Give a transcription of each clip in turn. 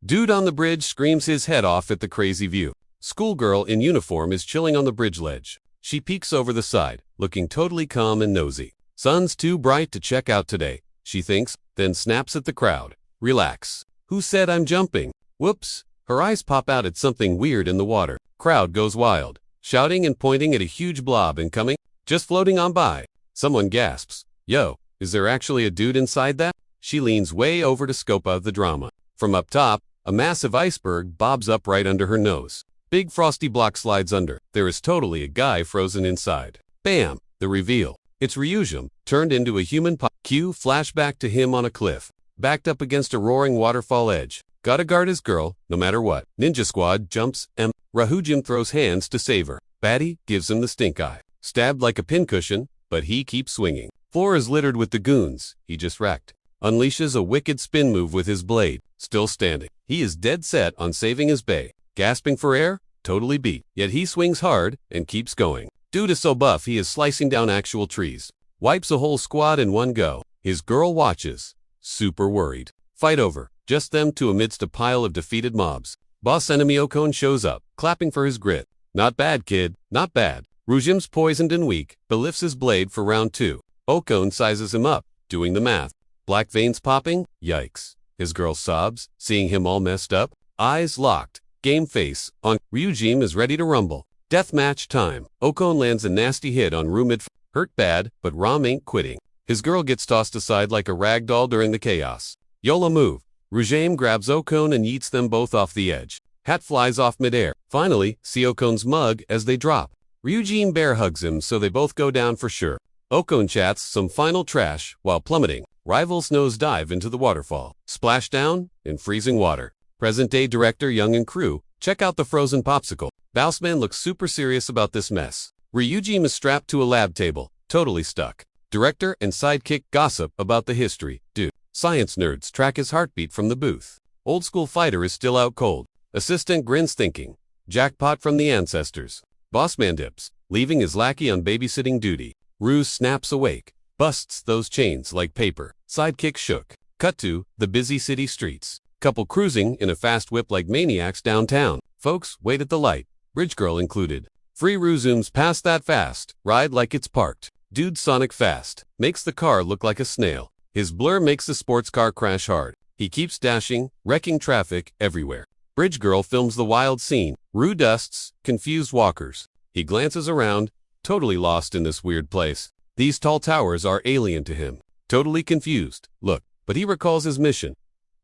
Dude on the bridge screams his head off at the crazy view. Schoolgirl in uniform is chilling on the bridge ledge. She peeks over the side, looking totally calm and nosy. Sun's too bright to check out today, she thinks, then snaps at the crowd. Relax. Who said I'm jumping? Whoops. Her eyes pop out at something weird in the water. Crowd goes wild, shouting and pointing at a huge blob incoming, just floating on by. Someone gasps. Yo, is there actually a dude inside that? She leans way over to scope out the drama. From up top, a massive iceberg bobs up right under her nose. Big frosty block slides under. There is totally a guy frozen inside. Bam! The reveal. It's Ryujin, turned into a human Cue flashback to him on a cliff, backed up against a roaring waterfall edge. Gotta guard his girl, no matter what. Ninja Squad jumps. Ryujin throws hands to save her. Baddie gives him the stink eye. Stabbed like a pincushion, but he keeps swinging. Floor is littered with the goons he just wrecked. Unleashes a wicked spin move with his blade. Still standing. He is dead set on saving his bae. Gasping for air? Totally beat. Yet he swings hard and keeps going. Dude is so buff he is slicing down actual trees. Wipes a whole squad in one go. His girl watches. Super worried. Fight over. Just them two amidst a pile of defeated mobs. Boss enemy Awakens shows up, clapping for his grit. Not bad, kid. Not bad. Ryujin's poisoned and weak, but lifts his blade for round 2. Awakens sizes him up, doing the math. Black veins popping? Yikes. His girl sobs, seeing him all messed up. Eyes locked. Game face on. Ryujin is ready to rumble. Deathmatch time. Awakens lands a nasty hit on Ryu mid. Hurt bad, but Rom ain't quitting. His girl gets tossed aside like a rag doll during the chaos. YOLO move. Ryujin grabs Awakens and yeets them both off the edge. Hat flies off midair. Finally, see Awakens' mug as they drop. Ryujin bear hugs him so they both go down for sure. Awakens chats some final trash while plummeting. Rivals nose dive into the waterfall. Splashdown in freezing water. Present-day director Young and crew, check out the frozen popsicle. Bousman looks super serious about this mess. Ryujin is strapped to a lab table, totally stuck. Director and sidekick gossip about the history. Dude. Science nerds track his heartbeat from the booth. Old school fighter is still out cold. Assistant grins thinking. Jackpot from the ancestors. Bossman dips, leaving his lackey on babysitting duty. Ruse snaps awake. Busts those chains like paper. Sidekick shook. Cut to the busy city streets. Couple cruising in a fast whip like maniacs downtown. Folks wait at the light. Bridge girl included. Free Rue zooms past that fast. Ride like it's parked. Dude Sonic fast. Makes the car look like a snail. His blur makes the sports car crash hard. He keeps dashing, wrecking traffic everywhere. Bridge girl films the wild scene. Rue dusts, confused walkers. He glances around, totally lost in this weird place. These tall towers are alien to him. Totally confused. Look, but he recalls his mission.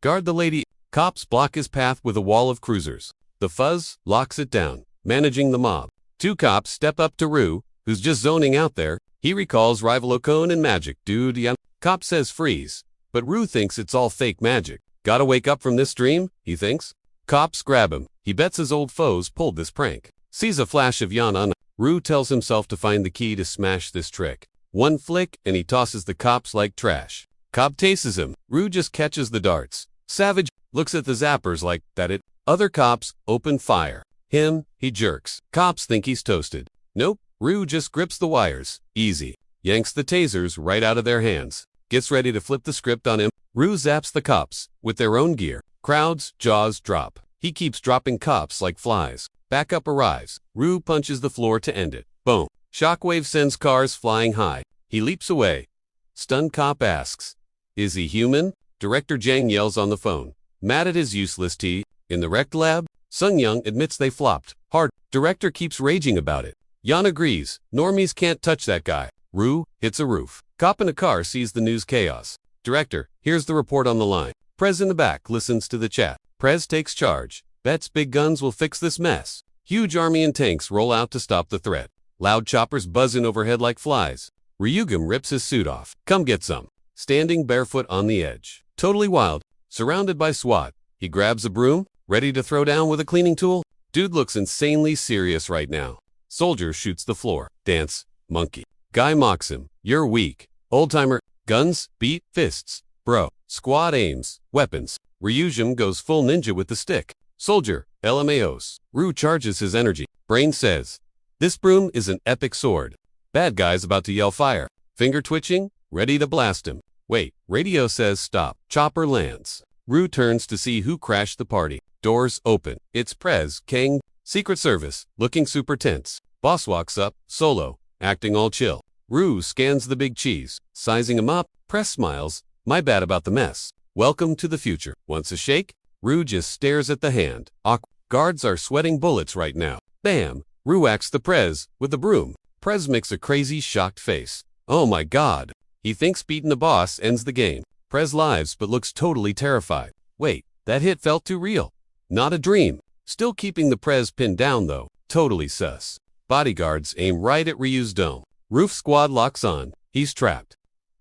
Guard the lady. Cops block his path with a wall of cruisers. The fuzz locks it down, managing the mob. 2 cops step up to Rue, who's just zoning out there. He recalls rival Awakens and magic. Dude, yeah. Cop says freeze, but Rue thinks it's all fake magic. Gotta wake up from this dream, he thinks. Cops grab him. He bets his old foes pulled this prank. Sees a flash of Yana. Rue tells himself to find the key to smash this trick. One flick and he tosses the cops like trash. Cop tases him. Rue just catches the darts. Savage looks at the zappers like that it. Other cops open fire. Him, he jerks. Cops think he's toasted. Nope, Rue just grips the wires. Easy. Yanks the tasers right out of their hands. Gets ready to flip the script on him. Rue zaps the cops with their own gear. Crowd's jaws drop. He keeps dropping cops like flies. Backup arrives. Rue punches the floor to end it. Boom. Shockwave sends cars flying high. He leaps away. Stunned cop asks, is he human? Director Jang yells on the phone. Mad at his useless tea. In the wrecked lab, Sung Young admits they flopped. Hard. Director keeps raging about it. Yan agrees. Normies can't touch that guy. Rue hits a roof. Cop in a car sees the news chaos. Director, here's the report on the line. Prez in the back listens to the chat. Prez takes charge. Bets big guns will fix this mess. Huge army and tanks roll out to stop the threat. Loud choppers buzz in overhead like flies. Ryujin rips his suit off. Come get some. Standing barefoot on the edge. Totally wild. Surrounded by SWAT. He grabs a broom, ready to throw down with a cleaning tool. Dude looks insanely serious right now. Soldier shoots the floor. Dance. Monkey. Guy mocks him. You're weak. Old-timer. Guns. Beat. Fists. Bro. Squad aims. Weapons. Ryujin goes full ninja with the stick. Soldier. LMAOs. Rue charges his energy. Brain says, this broom is an epic sword. Bad guy's about to yell fire. Finger twitching. Ready to blast him. Wait. Radio says stop. Chopper lands. Rue turns to see who crashed the party. Doors open. It's Prez, Kang, Secret Service, looking super tense. Boss walks up, solo, acting all chill. Rue scans the big cheese, sizing him up. Prez smiles. My bad about the mess. Welcome to the future. Wants a shake? Rue just stares at the hand. Guards are sweating bullets right now. Bam! Rue whacks the Prez with the broom. Prez makes a crazy, shocked face. Oh my god. He thinks beating the boss ends the game. Prez lives but looks totally terrified. Wait, that hit felt too real. Not a dream. Still keeping the Prez pinned down though. Totally sus. Bodyguards aim right at Ryu's dome. Roof squad locks on. He's trapped.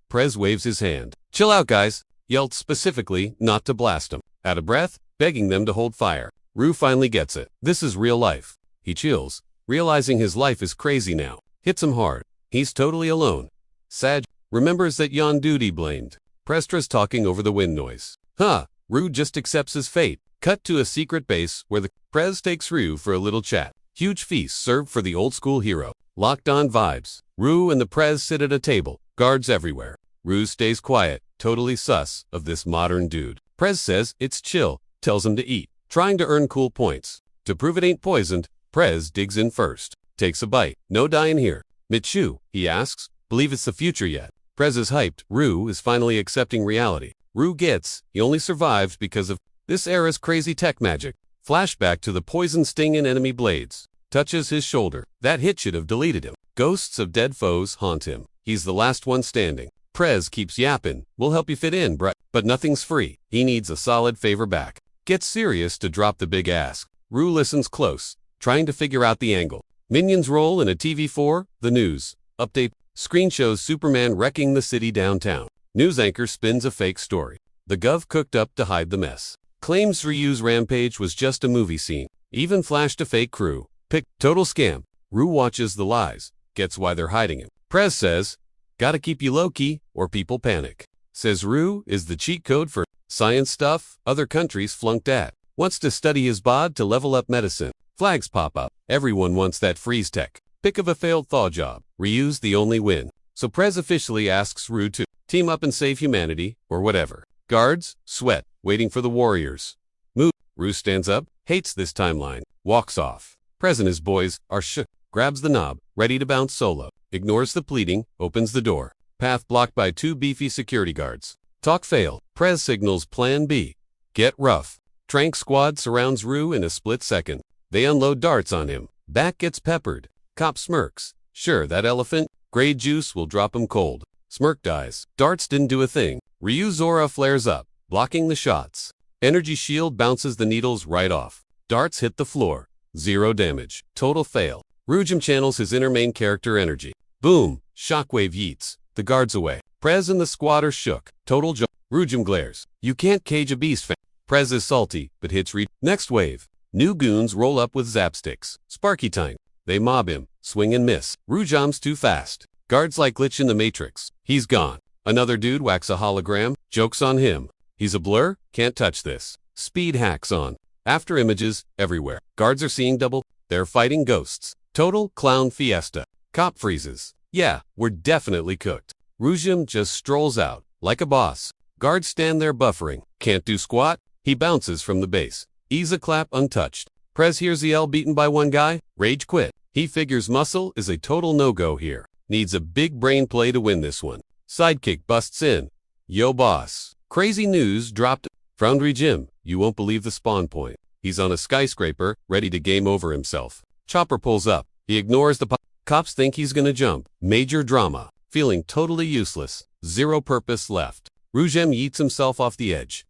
Prez waves his hand. Chill out guys. Yelled specifically not to blast him. Out of breath, begging them to hold fire. Rue finally gets it. This is real life. He chills, realizing his life is crazy now. Hits him hard. He's totally alone. Sag remembers that Yon duty blamed. Prestra's talking over the wind noise. Huh, Rue just accepts his fate. Cut to a secret base where the Prez takes Rue for a little chat. Huge feast served for the old school hero. Locked on vibes. Rue and the Prez sit at a table. Guards everywhere. Rue stays quiet, totally sus of this modern dude. Prez says it's chill, tells him to eat. Trying to earn cool points. To prove it ain't poisoned, Prez digs in first. Takes a bite. No dying here. Michu, he asks. Believe it's the future yet. Prez is hyped. Rue is finally accepting reality. Rue gets, he only survived because of this era's crazy tech magic. Flashback to the poison sting in enemy blades. Touches his shoulder. That hit should have deleted him. Ghosts of dead foes haunt him. He's the last one standing. Prez keeps yapping. We'll help you fit in, bruh. But nothing's free. He needs a solid favor back. Gets serious to drop the big ask. Rue listens close, trying to figure out the angle. Minions roll in a TV4, the news. Update. Screen shows Superman wrecking the city downtown. News anchor spins a fake story. The gov cooked up to hide the mess. Claims Ryu's rampage was just a movie scene. Even flashed a fake crew. Pick. Total scam. Rue watches the lies. Gets why they're hiding him. Prez says, gotta keep you low-key, or people panic. Says Rue is the cheat code for science stuff other countries flunked at. Wants to study his bod to level up medicine. Flags pop up. Everyone wants that freeze tech. Pick of a failed thaw job. Ryu's the only win. So Prez officially asks Rue to team up and save humanity, or whatever. Guards, sweat, waiting for the warriors. Move. Rue stands up, hates this timeline, walks off. Prez and his boys are shook. Grabs the knob, ready to bounce solo. Ignores the pleading, opens the door. Path blocked by two beefy security guards. Talk failed. Prez signals Plan B. Get rough. Trank squad surrounds Rue in a split second. They unload darts on him. Back gets peppered. Cop smirks. Sure, that elephant, grade juice will drop him cold. Smirk dies. Darts didn't do a thing. Ryu's aura flares up, blocking the shots. Energy shield bounces the needles right off. Darts hit the floor. 0 damage. Total fail. Rujim channels his inner main character energy. Boom. Shockwave yeets. The guards away. Prez and the squad are shook. Total Rujim glares. You can't cage a beast fan. Prez is salty, but hits Next wave. New goons roll up with zapsticks. Sparky time. They mob him. Swing and miss. Rujam's too fast. Guards like glitch in the Matrix. He's gone. Another dude whacks a hologram. Joke's on him. He's a blur. Can't touch this. Speed hacks on. After images, everywhere. Guards are seeing double. They're fighting ghosts. Total clown fiesta. Cop freezes. Yeah, we're definitely cooked. Rujim just strolls out, like a boss. Guards stand there buffering. Can't do squat. He bounces from the base. Ease a clap untouched. Prez hears the L beaten by one guy. Rage quit. He figures muscle is a total no-go here. Needs a big brain play to win this one. Sidekick busts in. Yo boss. Crazy news dropped. Foundry Jim, you won't believe the spawn point. He's on a skyscraper, ready to game over himself. Chopper pulls up. He ignores the cops think he's gonna jump. Major drama. Feeling totally useless. Zero purpose left. Rujem yeets himself off the edge.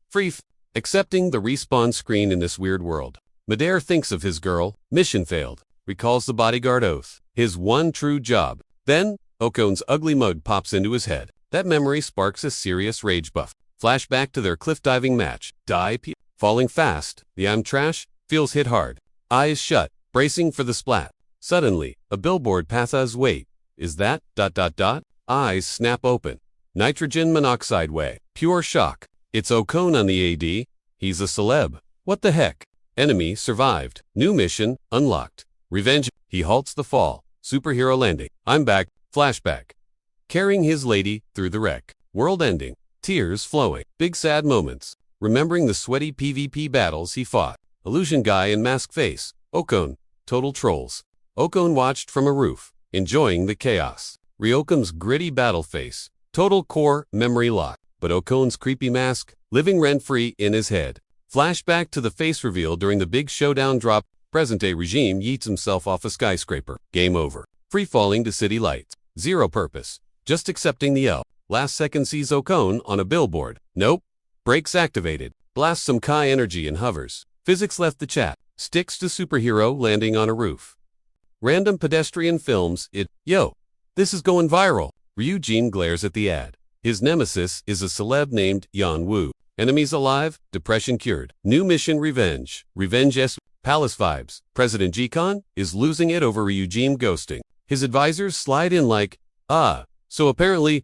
Accepting the respawn screen in this weird world. Madare thinks of his girl. Mission failed. Recalls the bodyguard oath. His one true job. Then, Okon's ugly mug pops into his head. That memory sparks a serious rage buff. Flashback to their cliff diving match. Falling fast. The I'm trash feels hit hard. Eyes shut, bracing for the splat. Suddenly, a billboard passes. Wait, is that ... Eyes snap open. Nitrogen monoxide way. Pure shock. It's Okon on the AD. He's a celeb. What the heck? Enemy survived. New mission unlocked. Revenge. He halts the fall. Superhero landing. I'm back. Flashback. Carrying his lady through the wreck. World ending. Tears flowing. Big sad moments. remembering the sweaty PvP battles he fought. Illusion guy and mask face. Okon. Total trolls. Okon watched from a roof, enjoying the chaos. Ryokum's gritty battle face. Total core memory lock. But Okon's creepy mask, living rent-free in his head. Flashback to the face reveal during the big showdown drop. Present-day regime yeets himself off a skyscraper. Game over. Free-falling to city lights. Zero purpose. Just accepting the L. Last second sees Okon on a billboard. Nope. Brakes activated. Blasts some Kai energy and hovers. Physics left the chat. Sticks to superhero landing on a roof. Random pedestrian films it. Yo. This is going viral. Ryujin glares at the ad. His nemesis is a celeb named Yan Wu. Enemies alive, depression cured. New mission revenge. Revenge S. Palace vibes. President Jikon is losing it over Ryujin ghosting. His advisors slide in like, so apparently, ...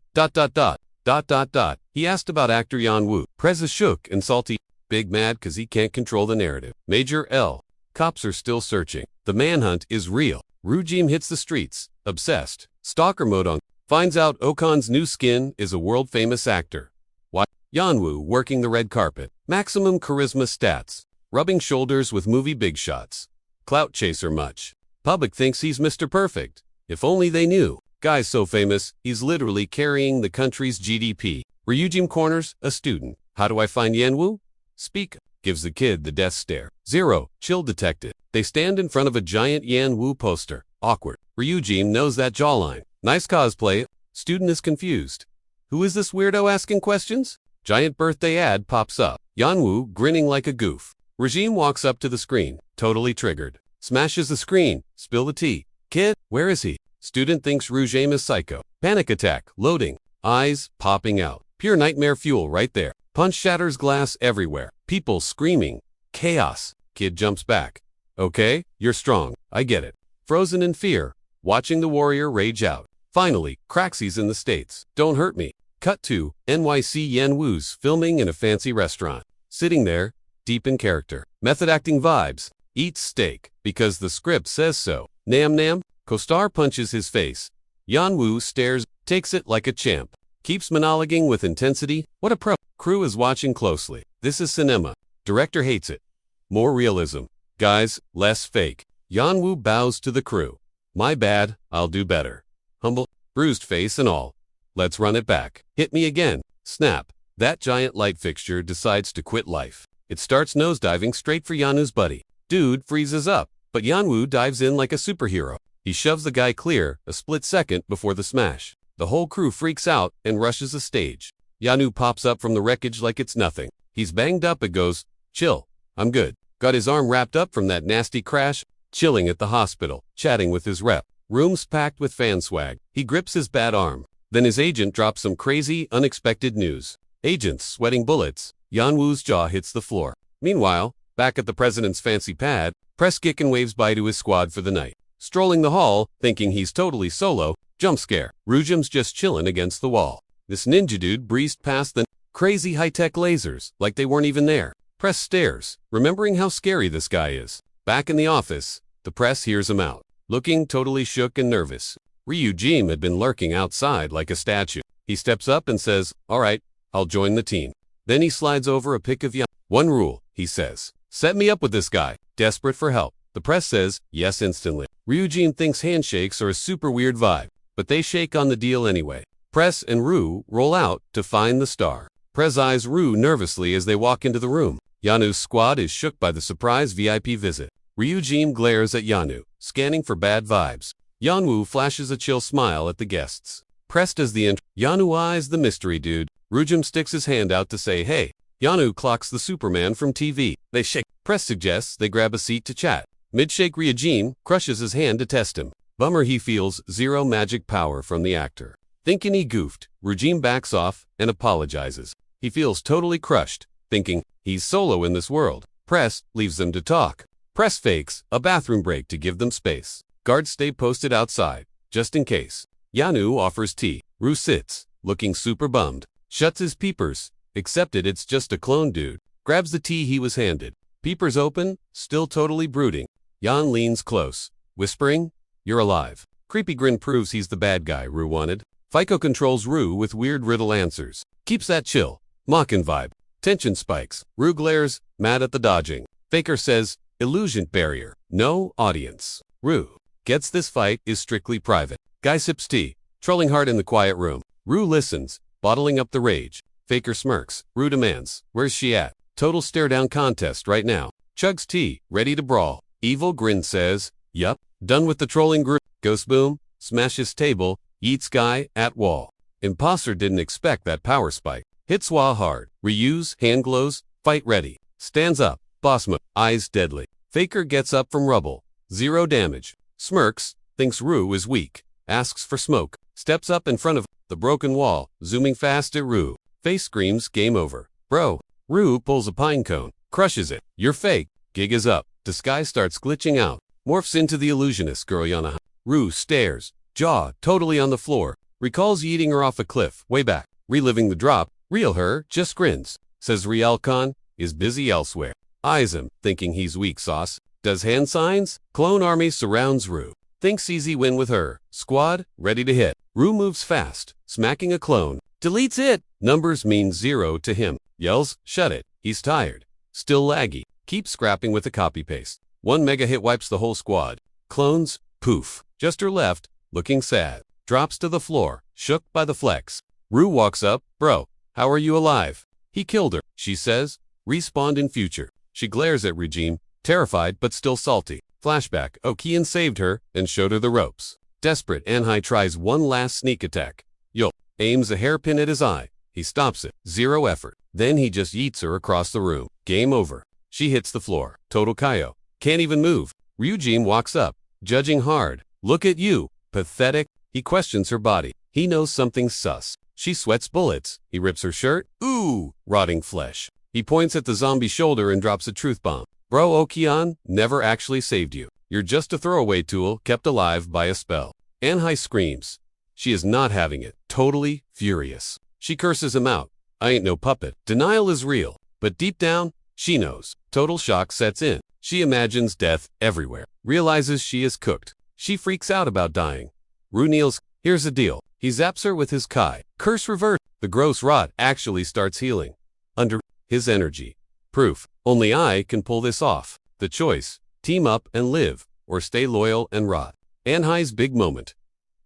He asked about actor Yan Wu. Prez is shook and salty. Big mad cause he can't control the narrative. Major L. Cops are still searching. The manhunt is real. Ryujin hits the streets. Obsessed. Stalker mode on. Finds out Okon's new skin is a world-famous actor. Why? Yan Wu working the red carpet. Maximum charisma stats. Rubbing shoulders with movie big shots. Clout chaser much. Public thinks he's Mr. Perfect. If only they knew. Guy's so famous, he's literally carrying the country's GDP. Ryujin corners a student. How do I find Yan Wu? Speak. Gives the kid the death stare. 0. Chill detected. They stand in front of a giant Yan Wu poster. Awkward. Ryujin knows that jawline. Nice cosplay. Student is confused. Who is this weirdo asking questions? Giant birthday ad pops up. Yan Wu grinning like a goof. Regime walks up to the screen, totally triggered. Smashes the screen. Spill the tea. Kid, where is he? Student thinks Regime is psycho. Panic attack. Loading. Eyes popping out. Pure nightmare fuel right there. Punch shatters glass everywhere. People screaming. Chaos. Kid jumps back. Okay, you're strong. I get it. Frozen in fear. Watching the warrior rage out. Finally, Craxies in the States. Don't hurt me. Cut to NYC Yan Wu's filming in a fancy restaurant. Sitting there, deep in character. Method acting vibes. Eats steak, because the script says so. Nam nam. Co-star punches his face. Yan Wu stares, takes it like a champ. Keeps monologuing with intensity. What a pro. Crew is watching closely. This is cinema. Director hates it. More realism. Guys, less fake. Yan Wu bows to the crew. My bad, I'll do better. Humble, bruised face and all. Let's run it back. Hit me again. Snap. That giant light fixture decides to quit life. It starts nosediving straight for Yanu's buddy. Dude freezes up, but Yan Wu dives in like a superhero. He shoves the guy clear a split second before the smash. The whole crew freaks out and rushes the stage. Yanu pops up from the wreckage like it's nothing. He's banged up and goes, chill, I'm good. Got his arm wrapped up from that nasty crash, chilling at the hospital, chatting with his rep. Rooms packed with fan swag. He grips his bad arm. Then his agent drops some crazy, unexpected news. Agents sweating bullets. Yan Wu's jaw hits the floor. Meanwhile, back at the president's fancy pad, Preskickin waves bye to his squad for the night. Strolling the hall, thinking he's totally solo, jump scare. Rujim's just chillin' against the wall. This ninja dude breezed past the crazy high-tech lasers, like they weren't even there. Press stares, remembering how scary this guy is. Back in the office, the press hears him out, looking totally shook and nervous. Ryujin had been lurking outside like a statue. He steps up and says, all right, I'll join the team. Then he slides over a pic of Yan. One rule, he says. Set me up with this guy, desperate for help. The press says, yes instantly. Ryujin thinks handshakes are a super weird vibe, but they shake on the deal anyway. Press and Rue roll out to find the star. Press eyes Rue nervously as they walk into the room. Yanu's squad is shook by the surprise VIP visit. Ryujin glares at Yanu, scanning for bad vibes. Yanwu flashes a chill smile at the guests. Press does the intro. Yanu eyes the mystery dude. Rujim sticks his hand out to say hey. Yanu clocks the Superman from TV. They shake. Press suggests they grab a seat to chat. Mid-shake Ryujin crushes his hand to test him. Bummer he feels zero magic power from the actor. Thinking he goofed, Rujim backs off and apologizes. He feels totally crushed, thinking he's solo in this world. Press leaves them to talk. Press fakes a bathroom break to give them space. Guards stay posted outside, just in case. Yanu offers tea. Ru sits, looking super bummed. Shuts his peepers, accepted it's just a clone dude. Grabs the tea he was handed. Peepers open, still totally brooding. Yan leans close, whispering, you're alive. Creepy grin proves he's the bad guy Ru wanted. FICO controls Ru with weird riddle answers. Keeps that chill, mockin' vibe. Tension spikes. Rue glares, mad at the dodging. Faker says, illusion barrier. No audience. Rue gets this fight is strictly private. Guy sips tea, trolling hard in the quiet room. Rue listens, bottling up the rage. Faker smirks. Rue demands, where's she at? Total stare-down contest right now. Chugs tea, ready to brawl. Evil grin says, yup, done with the trolling group. Ghost boom, smashes table, yeets guy at wall. Imposter didn't expect that power spike. Hits Wa hard. Reuse, hand glows, fight ready. Stands up, boss mode, eyes deadly. Faker gets up from rubble. 0 damage. Smirks, thinks Rue is weak. Asks for smoke. Steps up in front of the broken wall, zooming fast at Rue. Face screams, game over. Bro. Rue pulls a pine cone. Crushes it. You're fake. Gig is up. Disguise starts glitching out. Morphs into the illusionist girl Yana. Rue stares. Jaw totally on the floor. Recalls yeeting her off a cliff, way back. Reliving the drop. Real her just grins. Says Real Khan is busy elsewhere. Eyes him, thinking he's weak sauce. Does hand signs. Clone army surrounds Rue. Thinks easy win with her. Squad, ready to hit. Rue moves fast, smacking a clone. Deletes it. Numbers mean 0 to him. Yells, shut it. He's tired. Still laggy. Keeps scrapping with the copy-paste. 1 mega hit wipes the whole squad. Clones, poof. Just her left, looking sad. Drops to the floor, shook by the flex. Rue walks up. Bro, how are you alive? He killed her, she says. Respawned in future. She glares at Regime, terrified but still salty. Flashback, Okian saved her and showed her the ropes. Desperate, Anhai tries one last sneak attack. Yo, aims a hairpin at his eye. He stops it. 0 effort. Then he just yeets her across the room. Game over. She hits the floor. Total Kaio. Can't even move. Ryujin walks up, judging hard. Look at you. Pathetic. He questions her body. He knows something's sus. She sweats bullets. He rips her shirt. Ooh, rotting flesh. He points at the zombie shoulder and drops a truth bomb. Bro, Okian never actually saved you. You're just a throwaway tool kept alive by a spell. Anhai screams. She is not having it. Totally furious. She curses him out. I ain't no puppet. Denial is real. But deep down, she knows. Total shock sets in. She imagines death everywhere. Realizes she is cooked. She freaks out about dying. Rue kneels. Here's the deal. He zaps her with his Kai. Curse revert. The gross rot actually starts healing. Under his energy. Proof. Only I can pull this off. The choice. Team up and live, or stay loyal and rot. Anhai's big moment.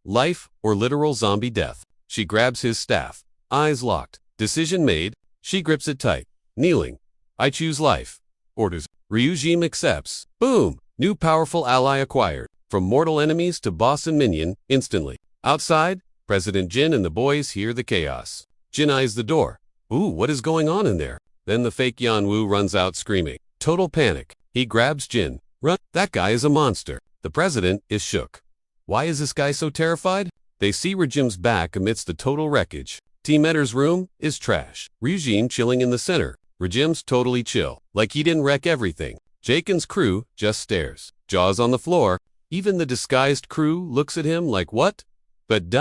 Life or literal zombie death. She grabs his staff. Eyes locked. Decision made. She grips it tight. Kneeling. I choose life. Orders. Ryujin accepts. Boom. New powerful ally acquired. From mortal enemies to boss and minion, instantly. Outside, President Jin and the boys hear the chaos. Jin eyes the door. Ooh, what is going on in there? Then the fake Yanwu runs out screaming. Total panic. He grabs Jin. Run. That guy is a monster. The president is shook. Why is this guy so terrified? They see Regime's back amidst the total wreckage. Team Edder's room is trash. Ryujin chilling in the center. Regime's totally chill. Like he didn't wreck everything. Jaken's crew just stares. Jaws on the floor. Even the disguised crew looks at him like what? But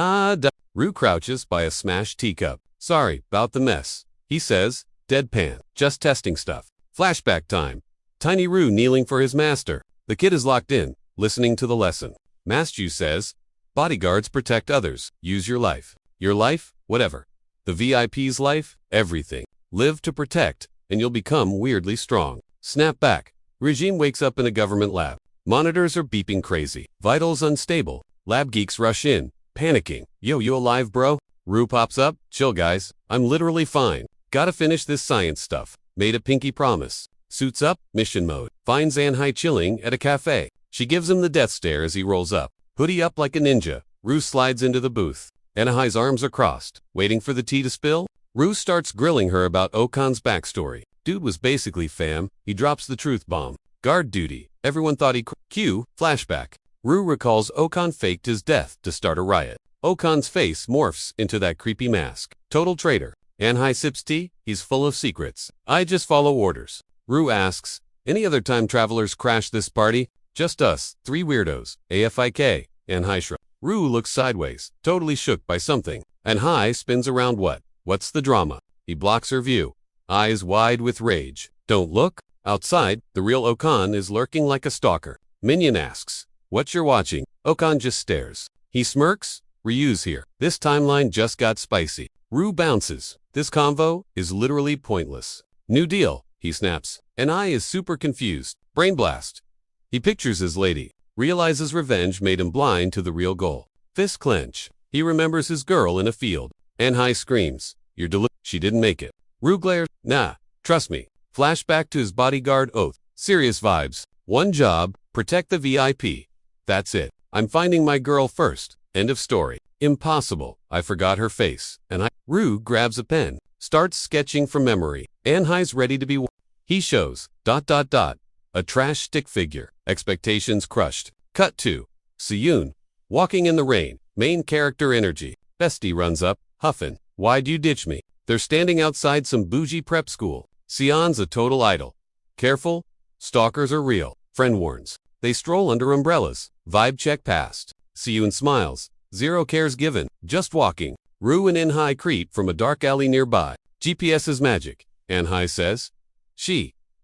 Rue crouches by a smashed teacup. Sorry about the mess. He says, deadpan. Just testing stuff. Flashback time. Tiny Rue kneeling for his master. The kid is locked in, listening to the lesson. Mastu says, bodyguards protect others. Use your life. Your life, whatever. The VIP's life, everything. Live to protect, and you'll become weirdly strong. Snap back. Regime wakes up in a government lab. Monitors are beeping crazy. Vitals unstable. Lab geeks rush in, panicking. Yo, you alive, bro? Rue pops up. Chill, guys. I'm literally fine. Gotta finish this science stuff. Made a pinky promise. Suits up, mission mode. Finds Anhai chilling at a cafe. She gives him the death stare as he rolls up. Hoodie up like a ninja. Rue slides into the booth. Anahai's arms are crossed, waiting for the tea to spill. Rue starts grilling her about Okan's backstory. Dude was basically fam. He drops the truth bomb. Guard duty. Everyone thought he Q. Flashback. Rue recalls Okan faked his death to start a riot. Okan's face morphs into that creepy mask. Total traitor. Anhai sips tea. He's full of secrets. I just follow orders. Rue asks, any other time travelers crash this party? Just us, 3 weirdos. AFIK. Anhai shrugs. Rue looks sideways, totally shook by something. Anhai spins around what? What's the drama? He blocks her view. Eyes wide with rage. Don't look. Outside, the real Okan is lurking like a stalker. Minion asks, what you're watching? Okan just stares. He smirks. Ryu's here. This timeline just got spicy. Ryu bounces. This convo is literally pointless. New deal, he snaps. And I is super confused. Brain blast. He pictures his lady. Realizes revenge made him blind to the real goal. Fist clench. He remembers his girl in a field. Anhai screams. You're She didn't make it. Ryu glares. Nah. Trust me. Flashback to his bodyguard oath. Serious vibes. One job. Protect the VIP. That's it. I'm finding my girl first. End of story. Impossible. I forgot her face. Ryu grabs a pen. Starts sketching from memory. Anhai's ready to be. He shows. ... A trash stick figure. Expectations crushed. Cut to Seyun. Walking in the rain. Main character energy. Bestie runs up. Huffin'. Why'd you ditch me? They're standing outside some bougie prep school. Sion's a total idol. Careful. Stalkers are real. Friend warns. They stroll under umbrellas. Vibe check passed. Seyun smiles. Zero cares given. Just walking. Ryu and Anhai creep from a dark alley nearby. GPS is magic. Anhai says.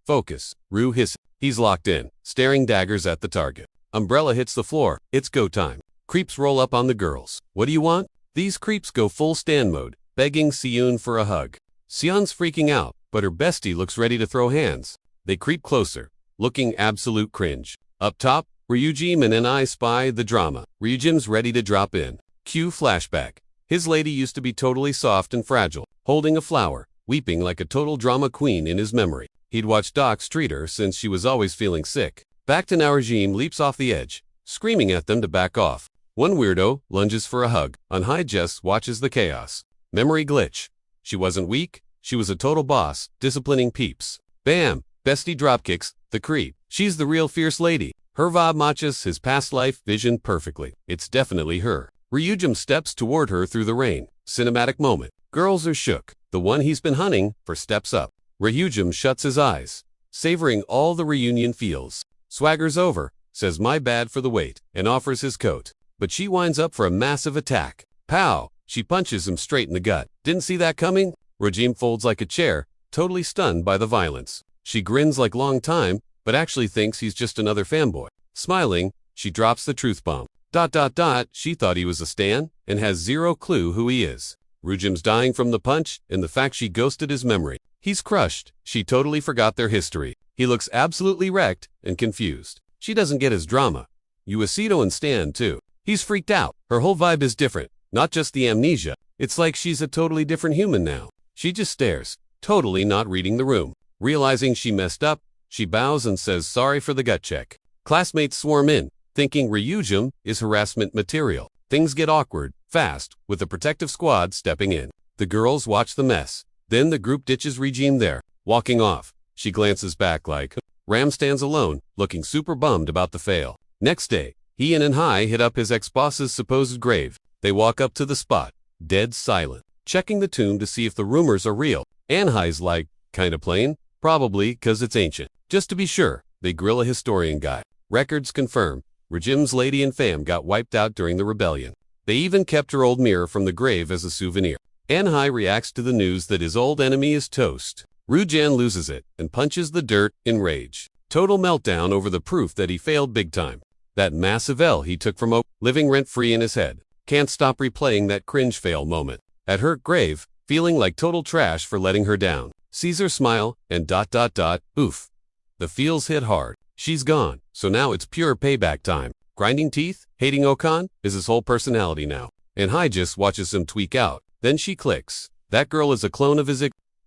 Focus. Ryu hisses. He's locked in, staring daggers at the target. Umbrella hits the floor. It's go time. Creeps roll up on the girls. What do you want? These creeps go full stand mode, begging Seyun for a hug. Sion's freaking out, but her bestie looks ready to throw hands. They creep closer, looking absolute cringe. Up top, Ryujim and Ni spy the drama. Ryujim's ready to drop in. Cue flashback. His lady used to be totally soft and fragile, holding a flower, weeping like a total drama queen in his memory. He'd watched docs treat her since she was always feeling sick. Back to now, Regime leaps off the edge, screaming at them to back off. One weirdo lunges for a hug. Anhai just watches the chaos. Memory glitch. She wasn't weak, she was a total boss, disciplining peeps. Bam! Bestie dropkicks, the creep. She's the real fierce lady. Her vibe matches his past life vision perfectly. It's definitely her. Ryujim steps toward her through the rain. Cinematic moment. Girls are shook. The one he's been hunting for steps up. Ryujim shuts his eyes, savoring all the reunion feels. Swaggers over, says my bad for the wait, and offers his coat. But she winds up for a massive attack. Pow! She punches him straight in the gut. Didn't see that coming? Ryujim folds like a chair, totally stunned by the violence. She grins like long time, but actually thinks he's just another fanboy. Smiling, she drops the truth bomb. ... She thought he was a stan, and has zero clue who he is. Ryujim's dying from the punch, and the fact she ghosted his memory. He's crushed. She totally forgot their history. He looks absolutely wrecked and confused. She doesn't get his drama. Uesito and Stan, too. He's freaked out. Her whole vibe is different. Not just the amnesia. It's like she's a totally different human now. She just stares, totally not reading the room. Realizing she messed up, she bows and says sorry for the gut check. Classmates swarm in, thinking Ryujim is harassment material. Things get awkward, fast, with the protective squad stepping in. The girls watch the mess. Then the group ditches Regime there, walking off. She glances back like, Ram stands alone, looking super bummed about the fail. Next day, he and Anhai hit up his ex-boss's supposed grave. They walk up to the spot, dead silent, checking the tomb to see if the rumors are real. Anhai's like, kinda plain? Probably, 'cause it's ancient. Just to be sure, they grill a historian guy. Records confirm, Regime's lady and fam got wiped out during the rebellion. They even kept her old mirror from the grave as a souvenir. Anhai reacts to the news that his old enemy is toast. Ryujan loses it and punches the dirt in rage. Total meltdown over the proof that he failed big time. That massive L he took from living rent-free in his head. Can't stop replaying that cringe fail moment. At her grave, feeling like total trash for letting her down. Sees her smile and ... Oof. The feels hit hard. She's gone, so now it's pure payback time. Grinding teeth, hating Okan, is his whole personality now. Anhai just watches him tweak out. Then she clicks. That girl is a clone of his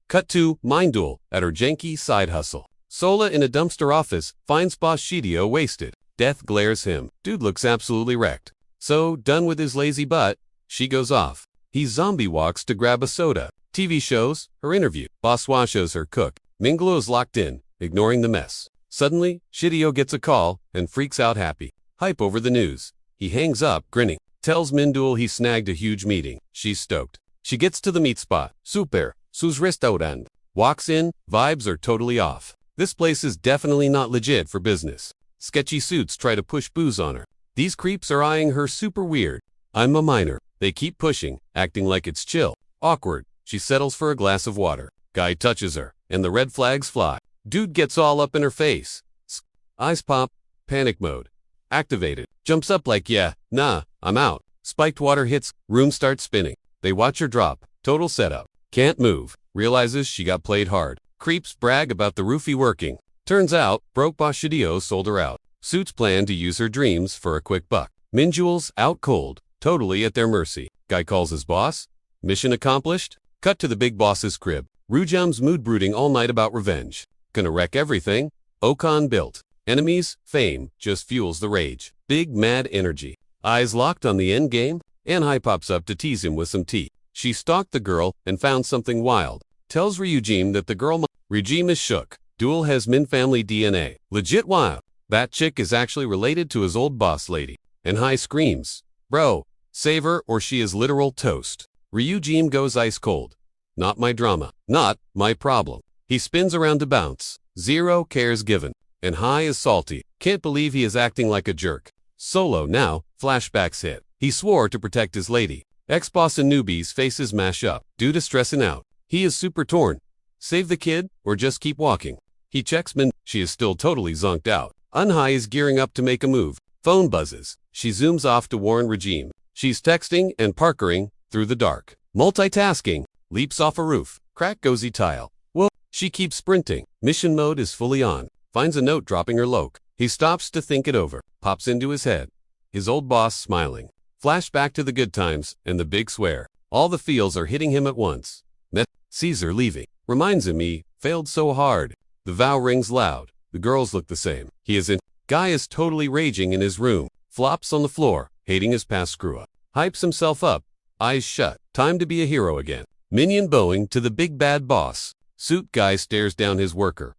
Cut to Mind Duel at her janky side hustle. Sola in a dumpster office finds boss Shidio wasted. Death glares him. Dude looks absolutely wrecked. So, done with his lazy butt, she goes off. He zombie walks to grab a soda. TV shows, her interview. Boss Wa shows her cook. Minglo is locked in, ignoring the mess. Suddenly, Shidio gets a call and freaks out happy. Hype over the news. He hangs up, grinning. Tells Mindul he snagged a huge meeting. She's stoked. She gets to the meat spot. Super. Sus restaurant. Walks in, vibes are totally off. This place is definitely not legit for business. Sketchy suits try to push booze on her. These creeps are eyeing her super weird. I'm a minor. They keep pushing, acting like it's chill. Awkward. She settles for a glass of water. Guy touches her, and the red flags fly. Dude gets all up in her face. Eyes pop. Panic mode. Activated. Jumps up like, yeah, nah, I'm out. Spiked water hits, room starts spinning. They watch her drop, total setup. Can't move, realizes she got played hard. Creeps brag about the roofie working. Turns out, broke boss Shidio sold her out. Suits plan to use her dreams for a quick buck. Minjules out cold, totally at their mercy. Guy calls his boss. Mission accomplished? Cut to the big boss's crib. Rujam's mood brooding all night about revenge. Gonna wreck everything. Okan built. Enemies, fame, just fuels the rage. Big mad energy. Eyes locked on the end game. Anhai pops up to tease him with some tea. She stalked the girl and found something wild. Tells Ryujin that the girl Ryujin is shook. Duel has Min family DNA. Legit wild. That chick is actually related to his old boss lady. Anhai screams. Bro, save her or she is literal toast. Ryujin goes ice cold. Not my drama. Not my problem. He spins around to bounce. Zero cares given. Anhai is salty. Can't believe he is acting like a jerk. Solo now, flashbacks hit. He swore to protect his lady. Ex-boss and newbies faces mash up. Due to stressing out. He is super torn. Save the kid or just keep walking. He checks Min. She is still totally zonked out. Anhai is gearing up to make a move. Phone buzzes. She zooms off to warn Regime. She's texting and parkering through the dark. Multitasking. Leaps off a roof. Crack goes tile. Whoa. She keeps sprinting. Mission mode is fully on. Finds a note dropping her loc. He stops to think it over. Pops into his head. His old boss smiling. Flashback to the good times and the big swear. All the feels are hitting him at once. Caesar leaving. Reminds him he failed so hard. The vow rings loud. The girls look the same. He is in. Guy is totally raging in his room. Flops on the floor, hating his past screw-up. Hypes himself up. Eyes shut. Time to be a hero again. Minion bowing to the big bad boss. Suit guy stares down his worker.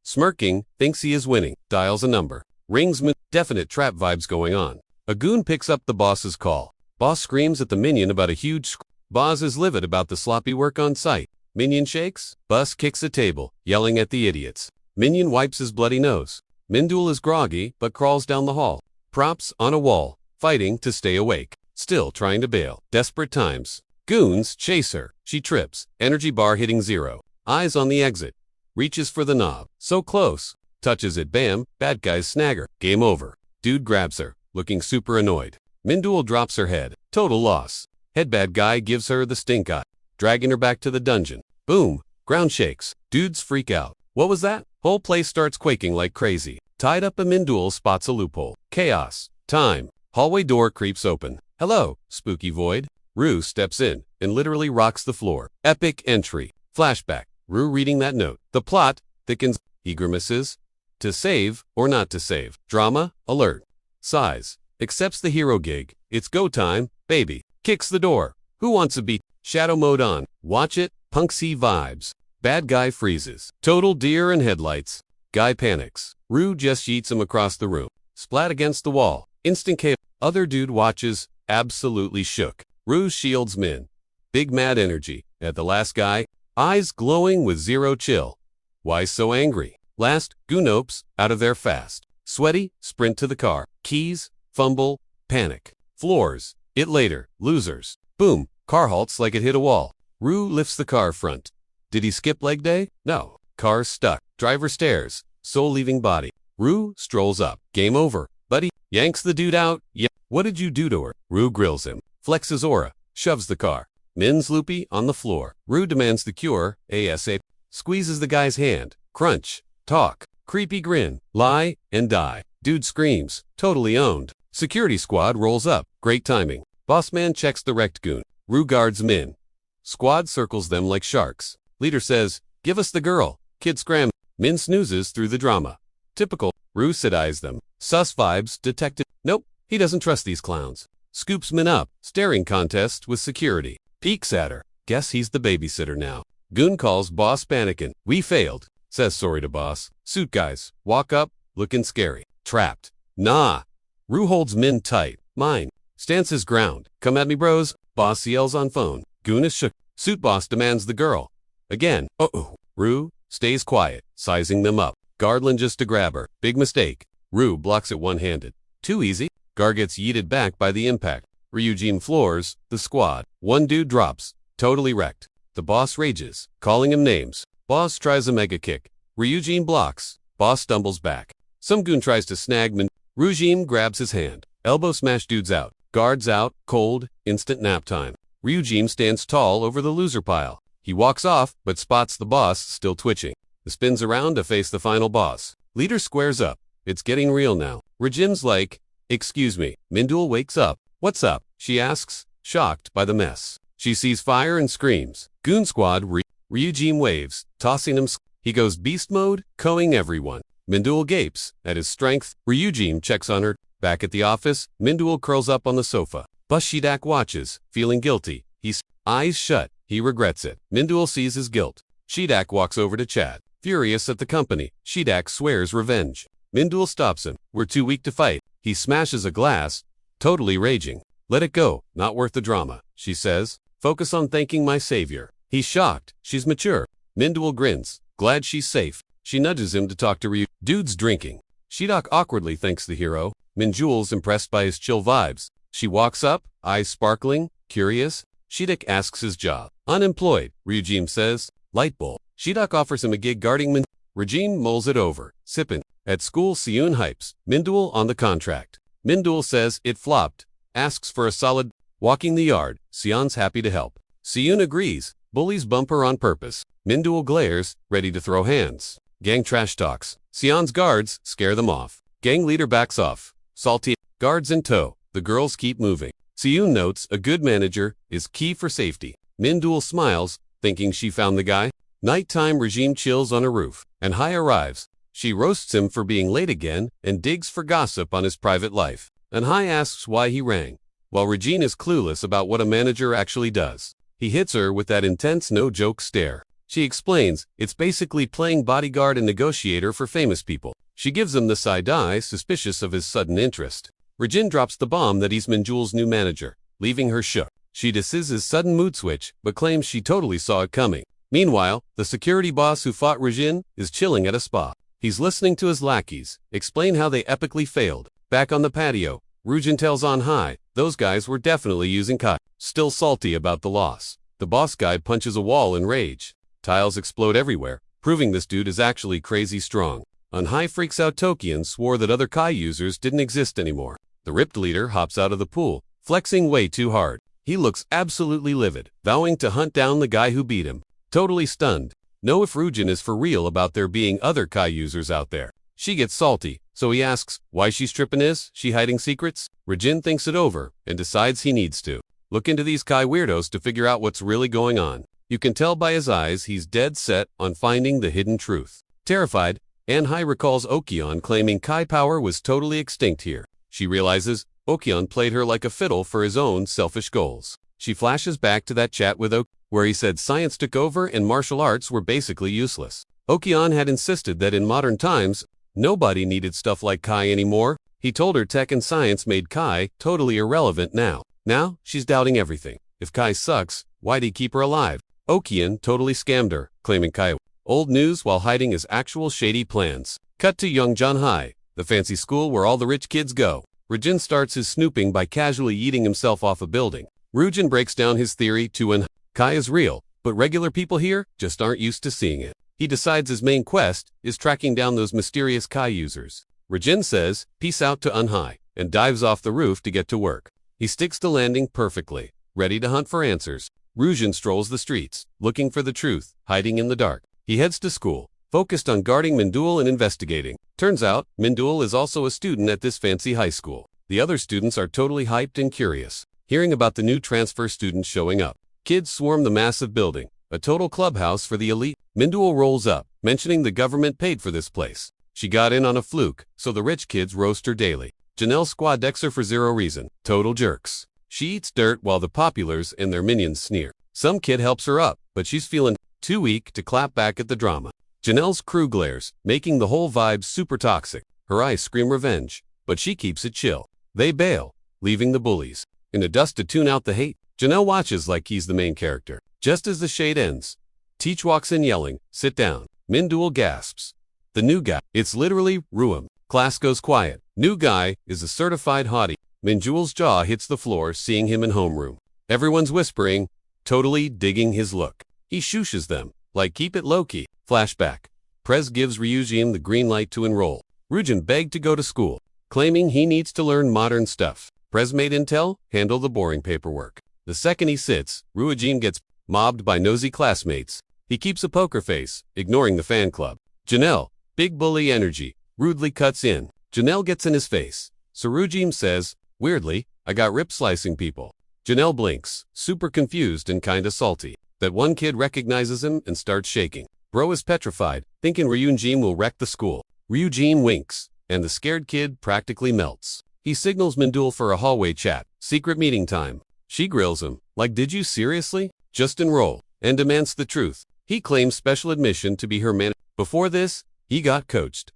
Smirking, thinks he is winning. Dials a number. Rings. Definite trap vibes going on. A goon picks up the boss's call. Boss screams at the minion about a huge Boss is livid about the sloppy work on site. Minion shakes. Boss kicks a table, yelling at the idiots. Minion wipes his bloody nose. Mindul is groggy, but crawls down the hall. Props on a wall, fighting to stay awake. Still trying to bail. Desperate times. Goons chase her. She trips. Energy bar hitting 0. Eyes on the exit. Reaches for the knob. So close. Touches it. Bam. Bad guys snag her. Game over. Dude grabs her, looking super annoyed. Mindul drops her head. Total loss. Head bad guy gives her the stink eye, dragging her back to the dungeon. Boom. Ground shakes. Dudes freak out. What was that? Whole place starts quaking like crazy. Tied up a Mindul spots a loophole. Chaos. Time. Hallway door creeps open. Hello, spooky void. Rue steps in and literally rocks the floor. Epic entry. Flashback. Rue reading that note. The plot thickens. He grimaces. To save or not to save. Drama. Alert. Sighs. Accepts the hero gig. It's go time, baby. Kicks the door. Who wants a beat? Shadow mode on. Watch it. Punksy vibes. Bad guy freezes. Total deer and headlights. Guy panics. Rue just yeets him across the room. Splat against the wall. Instant chaos. Other dude watches. Absolutely shook. Rue shields Min. Big mad energy. At the last guy. Eyes glowing with 0 chill. Why so angry? Last. Goonopes. Out of there fast. Sweaty. Sprint to the car. Keys. Fumble. Panic. Floors. It later. Losers. Boom. Car halts like it hit a wall. Rue lifts the car front. Did he skip leg day? No. Car's stuck. Driver stares. Soul leaving body. Rue strolls up. Game over. Buddy. Yanks the dude out. Yeah. What did you do to her? Rue grills him. Flexes aura. Shoves the car. Min's loopy on the floor. Rue demands the cure. ASAP. Squeezes the guy's hand. Crunch. Talk. Creepy grin. Lie and die. Dude screams. Totally owned. Security squad rolls up. Great timing. Boss man checks the wrecked goon. Rue guards Min. Squad circles them like sharks. Leader says, give us the girl. Kid scram. Min snoozes through the drama. Typical. Rue side-eyes them. Sus vibes detected. Nope, he doesn't trust these clowns. Scoops Min up. Staring contest with security. Peeks at her. Guess he's the babysitter now. Goon calls boss panicking. We failed. Says sorry to boss. Suit guys. Walk up. Looking scary. Trapped. Nah. Rue holds Min tight. Mine. Stands his ground. Come at me bros. Boss yells on phone. Goon is shook. Suit boss demands the girl. Again. Uh-oh. Rue stays quiet. Sizing them up. Guard lunges to grab her. Big mistake. Rue blocks it one-handed. Too easy. Gar gets yeeted back by the impact. Ryujin floors. The squad. One dude drops. Totally wrecked. The boss rages. Calling him names. Boss tries a mega kick. Ryujin blocks. Boss stumbles back. Some goon tries to snag Min. Ryujin grabs his hand. Elbow smash dudes out. Guards out, cold, instant nap time. Ryujin stands tall over the loser pile. He walks off, but spots the boss still twitching. He spins around to face the final boss. Leader squares up. It's getting real now. Ryujin's like, "Excuse me." Mindul wakes up. "What's up?" she asks, shocked by the mess. She sees fire and screams. Goon Squad. Ryujin waves, tossing him. He goes beast mode, coing everyone. Mindul gapes at his strength. Ryujin checks on her. Back at the office, Mindul curls up on the sofa. Shidak watches, feeling guilty. His eyes shut. He regrets it. Mindul sees his guilt. Shidak walks over to chat. Furious at the company, Shidak swears revenge. Mindul stops him. "We're too weak to fight." He smashes a glass, totally raging. "Let it go, not worth the drama," she says. "Focus on thanking my savior." He's shocked. She's mature. Mindul grins, glad she's safe. She nudges him to talk to Ryu. Dude's drinking. Shidak awkwardly thanks the hero. Mindul's impressed by his chill vibes. She walks up, eyes sparkling, curious. Shidak asks his job. "Unemployed," Ryujin says. "Light bulb." Shidak offers him a gig guarding Mindul. Ryujin mulls it over, sipping. At school, Seun hypes Mindul on the contract. Mindul says it flopped, asks for a solid. Walking the yard, Seon's happy to help. Seun agrees. Bullies bump her on purpose. Mindul glares, ready to throw hands. Gang trash talks. Seon's guards scare them off. Gang leader backs off. Salty. Guards in tow. The girls keep moving. Seun notes a good manager is key for safety. Mindul smiles, thinking she found the guy. Nighttime. Regime chills on a roof. And Hai arrives. She roasts him for being late again and digs for gossip on his private life. And Hai asks why he rang, while Regine is clueless about what a manager actually does. He hits her with that intense no-joke stare. She explains it's basically playing bodyguard and negotiator for famous people. She gives him the side eye, suspicious of his sudden interest. Regine drops the bomb that he's Minjul's new manager, leaving her shook. She disses his sudden mood switch, but claims she totally saw it coming. Meanwhile, the security boss who fought Regine is chilling at a spa. He's listening to his lackeys explain how they epically failed. Back on the patio, Ryujin tells On High those guys were definitely using Kai. Still salty about the loss. The boss guy punches a wall in rage. Tiles explode everywhere, proving this dude is actually crazy strong. On High freaks out Toki and swore that other Kai users didn't exist anymore. The ripped leader hops out of the pool, flexing way too hard. He looks absolutely livid, vowing to hunt down the guy who beat him. Totally stunned. Know if Ryujin is for real about there being other Kai users out there. She gets salty, so he asks why she's tripping. Is she hiding secrets? Ryujin thinks it over and decides he needs to look into these Kai weirdos to figure out what's really going on. You can tell by his eyes he's dead set on finding the hidden truth. Terrified, Anhai recalls Okion claiming Kai power was totally extinct here. She realizes Okion played her like a fiddle for his own selfish goals. She flashes back to that chat with Okion, where he said science took over and martial arts were basically useless. Okion had insisted that in modern times, nobody needed stuff like Kai anymore. He told her tech and science made Kai totally irrelevant now. Now, she's doubting everything. If Kai sucks, why'd he keep her alive? Okion totally scammed her, claiming Kai old news while hiding his actual shady plans. Cut to Yongjeon High, the fancy school where all the rich kids go. Ryujin starts his snooping by casually eating himself off a building. Ryujin breaks down his theory to an Kai is real, but regular people here just aren't used to seeing it. He decides his main quest is tracking down those mysterious Kai users. Ryujin says, peace out to Unhai, and dives off the roof to get to work. He sticks to landing perfectly, ready to hunt for answers. Ryujin strolls the streets, looking for the truth, hiding in the dark. He heads to school, focused on guarding Mindul and investigating. Turns out, Mindul is also a student at this fancy high school. The other students are totally hyped and curious, hearing about the new transfer students showing up. Kids swarm the massive building, a total clubhouse for the elite. Mindul rolls up, mentioning the government paid for this place. She got in on a fluke, so the rich kids roast her daily. Janelle squad decks her for zero reason. Total jerks. She eats dirt while the populars and their minions sneer. Some kid helps her up, but she's feeling too weak to clap back at the drama. Janelle's crew glares, making the whole vibe super toxic. Her eyes scream revenge, but she keeps it chill. They bail, leaving the bullies. In a dust to tune out the hate, Janelle watches like he's the main character. Just as the shade ends, Teach walks in yelling, sit down. Mindul gasps. The new guy. It's literally Ruim. Class goes quiet. New guy is a certified hottie. Minjul's jaw hits the floor seeing him in homeroom. Everyone's whispering, totally digging his look. He shushes them, like keep it low-key. Flashback. Prez gives Ryujin the green light to enroll. Ryujin begged to go to school, claiming he needs to learn modern stuff. Presmate intel, handle the boring paperwork. The second he sits, Ryujin gets mobbed by nosy classmates. He keeps a poker face, ignoring the fan club. Janelle, big bully energy, rudely cuts in. Janelle gets in his face. Ryujin says, weirdly, I got rip slicing people. Janelle blinks, super confused and kinda salty. That one kid recognizes him and starts shaking. Bro is petrified, thinking Ryujin will wreck the school. Ryujin winks, and the scared kid practically melts. He signals Mandul for a hallway chat, secret meeting time. She grills him, like did you seriously? Just enroll, and demands the truth. He claims special admission to be her man. Before this, he got coached.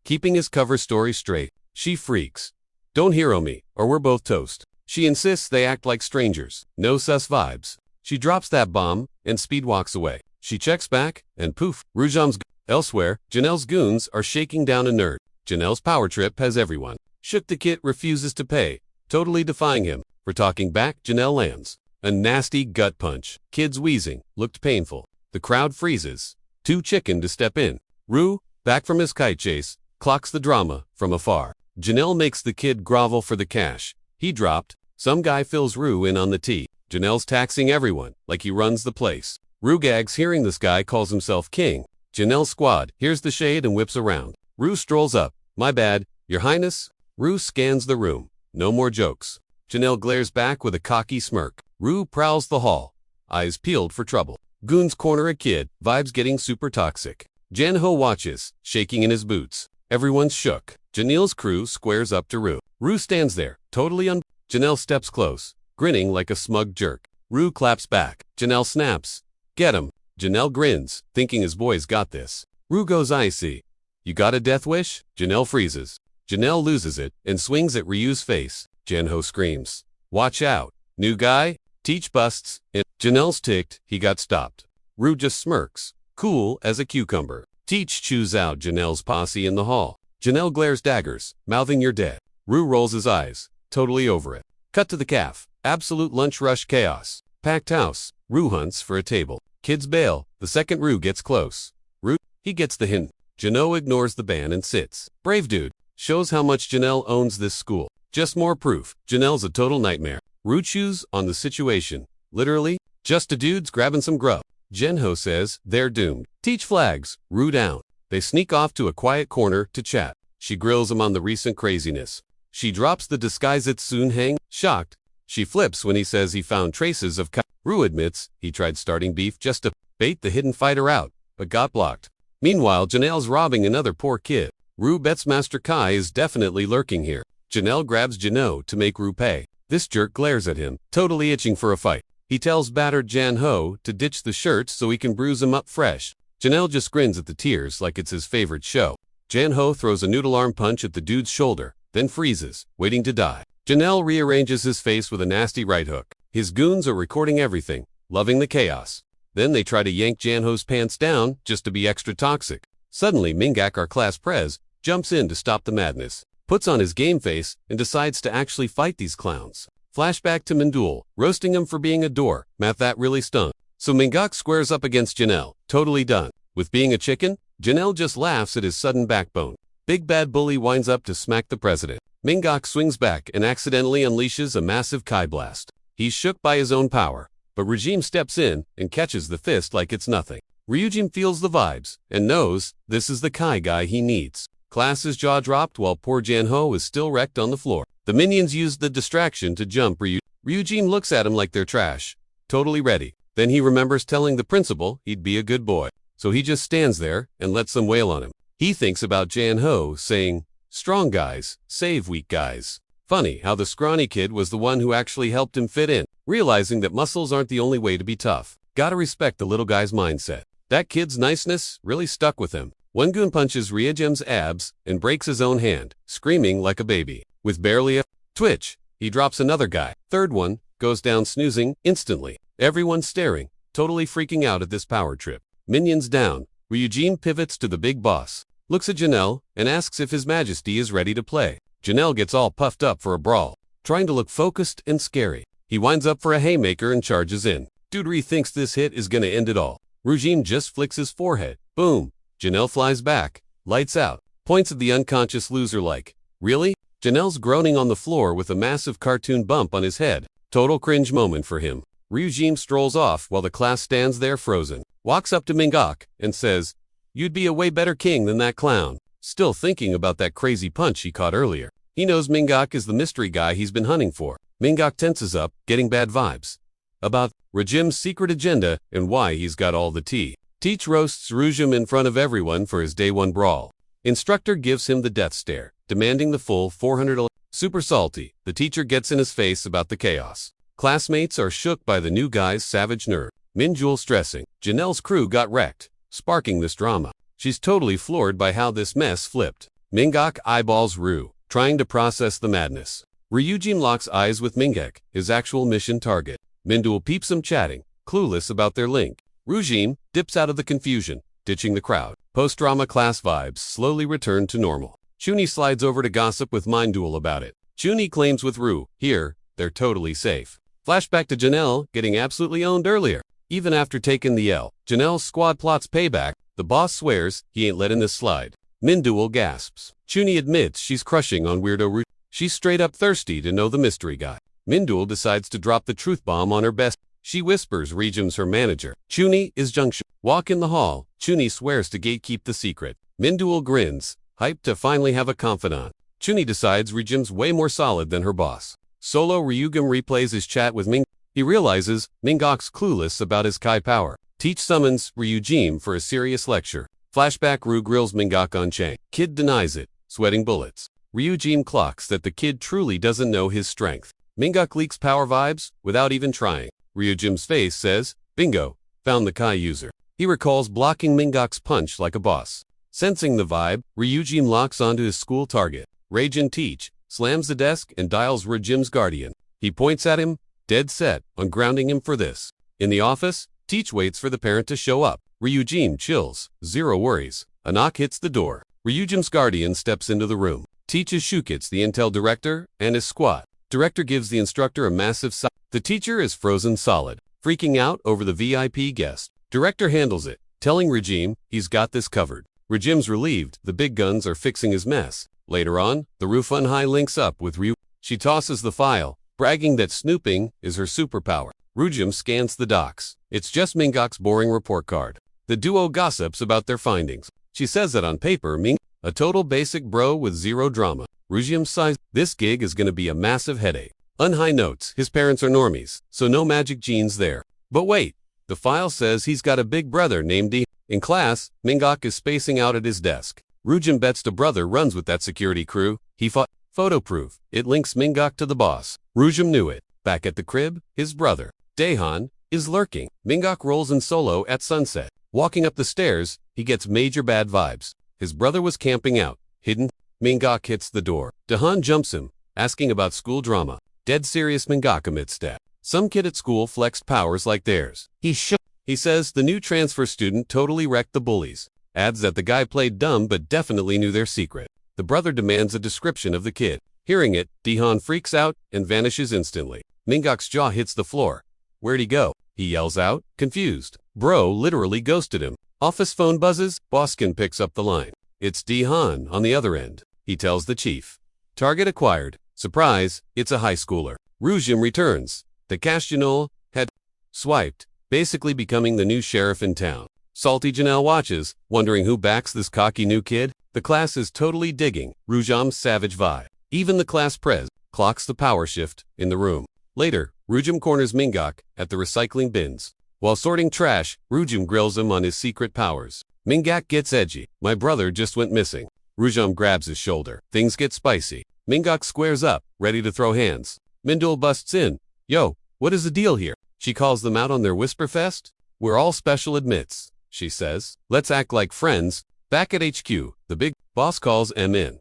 Keeping his cover story straight, she freaks. Don't hero me, or we're both toast. She insists they act like strangers, no sus vibes. She drops that bomb, and speed walks away. She checks back, and poof, Ryujin's elsewhere, Janelle's goons are shaking down a nerd. Janelle's power trip has everyone. Shook the kid refuses to pay, totally defying him. For talking back, Janelle lands a nasty gut punch. Kid's wheezing, looked painful. The crowd freezes. Too chicken to step in. Rue, back from his kite chase, clocks the drama from afar. Janelle makes the kid grovel for the cash. He dropped. Some guy fills Rue in on the tea. Janelle's taxing everyone, like he runs the place. Rue gags hearing this guy calls himself king. Janelle's squad hears the shade and whips around. Rue strolls up. My bad, your highness. Rue scans the room. No more jokes. Janelle glares back with a cocky smirk. Rue prowls the hall, eyes peeled for trouble. Goons corner a kid, vibes getting super toxic. Janho watches, shaking in his boots. Everyone's shook. Janelle's crew squares up to Rue. Rue stands there, totally Janelle steps close, grinning like a smug jerk. Rue claps back. Janelle snaps. Get him. Janelle grins, thinking his boys got this. Rue goes icy. You got a death wish? Janelle freezes. Janelle loses it and swings at Ryu's face. Janho screams. Watch out. New guy? Teach busts. And Janelle's ticked, he got stopped. Rue just smirks, cool as a cucumber. Teach chews out Janelle's posse in the hall. Janelle glares daggers, mouthing you're dead. Rue rolls his eyes, totally over it. Cut to the caf. Absolute lunch rush chaos. Packed house. Rue hunts for a table. Kids bail. The second Rue gets close. Rue, he gets the hint. Janelle ignores the ban and sits. Brave dude. Shows how much Janelle owns this school. Just more proof. Janelle's a total nightmare. Rue chews on the situation. Literally, just a dude's grabbing some grub. Janho says they're doomed. Teach flags. Rue down. They sneak off to a quiet corner to chat. She grills him on the recent craziness. She drops the disguise it soon hang. Shocked. She flips when he says he found traces of Rue admits he tried starting beef just to bait the hidden fighter out, but got blocked. Meanwhile, Janelle's robbing another poor kid. Rue bets Master Kai is definitely lurking here. Janelle grabs Janho to make Rue pay. This jerk glares at him, totally itching for a fight. He tells battered Janho to ditch the shirts so he can bruise him up fresh. Janelle just grins at the tears like it's his favorite show. Janho throws a noodle arm punch at the dude's shoulder, then freezes, waiting to die. Janelle rearranges his face with a nasty right hook. His goons are recording everything, loving the chaos. Then they try to yank Janho's pants down just to be extra toxic. Suddenly Mingak, our class prez, jumps in to stop the madness, puts on his game face, and decides to actually fight these clowns. Flashback to Mandul, roasting him for being a door. Math, that really stung. So Mingak squares up against Janelle, totally done. With being a chicken, Janelle just laughs at his sudden backbone. Big bad bully winds up to smack the president. Mingak swings back and accidentally unleashes a massive Kai blast. He's shook by his own power, but Regime steps in and catches the fist like it's nothing. Ryujin feels the vibes and knows this is the Kai guy he needs. Class's jaw dropped while poor Janho is still wrecked on the floor. The minions used the distraction to jump Ryujin. Ryujin looks at him like they're trash, totally ready. Then he remembers telling the principal he'd be a good boy, so he just stands there and lets them wail on him. He thinks about Janho saying, strong guys, save weak guys. Funny how the scrawny kid was the one who actually helped him fit in, realizing that muscles aren't the only way to be tough. Gotta respect the little guy's mindset. That kid's niceness really stuck with him. One goon punches Ryujin's abs and breaks his own hand, screaming like a baby. With barely a twitch, he drops another guy. Third one goes down snoozing instantly. Everyone's staring, totally freaking out at this power trip. Minions down. Ryujin pivots to the big boss, looks at Janelle, and asks if His Majesty is ready to play. Janelle gets all puffed up for a brawl, trying to look focused and scary. He winds up for a haymaker and charges in. Dude thinks this hit is gonna end it all. Ryujin just flicks his forehead. Boom. Janelle flies back, lights out, points at the unconscious loser like, really? Janelle's groaning on the floor with a massive cartoon bump on his head. Total cringe moment for him. Ryujin strolls off while the class stands there frozen. Walks up to Mingak and says, "You'd be a way better king than that clown." Still thinking about that crazy punch he caught earlier. He knows Mingak is the mystery guy he's been hunting for. Mingak tenses up, getting bad vibes about Rajim's secret agenda and why he's got all the tea. Teach roasts Rujim in front of everyone for his day one brawl. Instructor gives him the death stare, demanding the full 400. Super salty, the teacher gets in his face about the chaos. Classmates are shook by the new guy's savage nerve. Minjul stressing, Janelle's crew got wrecked, sparking this drama. She's totally floored by how this mess flipped. Mingak eyeballs Ryu, trying to process the madness. Ryujin locks eyes with Mingak, his actual mission target. Mindul peeps him chatting, clueless about their link. Ryujin dips out of the confusion, ditching the crowd. Post-drama class vibes slowly return to normal. Chuni slides over to gossip with Mindul about it. Chuni claims with Ryu, here, they're totally safe. Flashback to Janelle getting absolutely owned earlier. Even after taking the L, Janelle's squad plots payback. The boss swears he ain't letting this slide. Mindul gasps. Chuni admits she's crushing on Weirdo Ryu. She's straight up thirsty to know the mystery guy. Mindul decides to drop the truth bomb on her best. She whispers Rejim's her manager. Chuni is Junction. Walk in the hall. Chuni swears to gatekeep the secret. Mindul grins, hyped to finally have a confidant. Chuni decides Rejim's way more solid than her boss. Solo Ryugam replays his chat with Ming. He realizes Mingak's clueless about his Kai power. Teach summons Ryujin for a serious lecture. Flashback Ryu grills Mingak on Chang. Kid denies it, sweating bullets. Ryujin clocks that the kid truly doesn't know his strength. Mingak leaks power vibes without even trying. Ryujin's face says, "Bingo, found the Kai user." He recalls blocking Mingak's punch like a boss. Sensing the vibe, Ryujin locks onto his school target. Rajin Teach slams the desk and dials Ryujin's guardian. He points at him, dead set on grounding him for this. In the office, Teach waits for the parent to show up. Ryujin chills, zero worries. A knock hits the door. Ryujin's guardian steps into the room. Teach is Shukits, the intel director, and his squad. Director gives the instructor a massive sigh. The teacher is frozen solid, freaking out over the VIP guest. Director handles it, telling Rajim he's got this covered. Rajim's relieved the big guns are fixing his mess. Later on, the Rufun High links up with Ryu. She tosses the file, bragging that snooping is her superpower. Rujim scans the docs. It's just Mingak's boring report card. The duo gossips about their findings. She says that on paper, Ming, a total basic bro with zero drama. Rujim sighs, this gig is gonna be a massive headache. Unhigh notes, his parents are normies, so no magic genes there. But wait, the file says he's got a big brother named D. In class, Mingak is spacing out at his desk. Rujim bets the brother runs with that security crew. He fought. Photo proof. It links Mingak to the boss. Rujim knew it. Back at the crib, his brother, Daehan, is lurking. Mingak rolls in solo at sunset. Walking up the stairs, he gets major bad vibes. His brother was camping out, hidden. Mingak hits the door. Daehan jumps him, asking about school drama. Dead serious Mingak admits that some kid at school flexed powers like theirs. He says the new transfer student totally wrecked the bullies. Adds that the guy played dumb but definitely knew their secret. The brother demands a description of the kid. Hearing it, Daehan freaks out and vanishes instantly. Mingak's jaw hits the floor. Where'd he go? He yells out, confused. Bro literally ghosted him. Office phone buzzes, Boskin picks up the line. It's Daehan on the other end. He tells the chief. Target acquired. Surprise, it's a high schooler. Rujim returns. The Castionol had swiped, basically becoming the new sheriff in town. Salty Janelle watches, wondering who backs this cocky new kid. The class is totally digging Rujim's savage vibe. Even the class pres clocks the power shift in the room. Later, Rujim corners Mingak at the recycling bins. While sorting trash, Rujim grills him on his secret powers. Mingak gets edgy. My brother just went missing. Rujim grabs his shoulder. Things get spicy. Mingak squares up, ready to throw hands. Mindul busts in. Yo, what is the deal here? She calls them out on their whisper fest. We're all special admits, she says. Let's act like friends. Back at HQ, the big boss calls M in.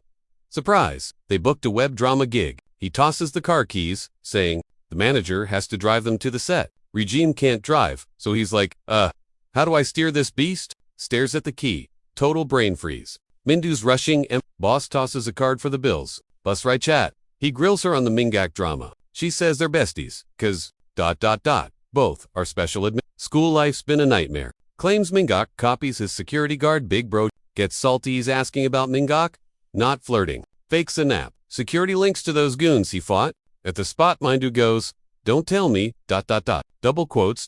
Surprise, they booked a web drama gig. He tosses the car keys, saying, the manager has to drive them to the set. Regime can't drive, so he's like, how do I steer this beast? Stares at the key. Total brain freeze. Mindu's rushing and boss tosses a card for the bills. Bus right chat. He grills her on the Mingak drama. She says they're besties, cause ... Both are special admit. School life's been a nightmare. Claims Mingak copies his security guard big bro. Gets salty he's asking about Mingak. Not flirting. Fakes a nap. Security links to those goons he fought. At the spot, Mindu goes, "Don't tell me, .. double quotes, ..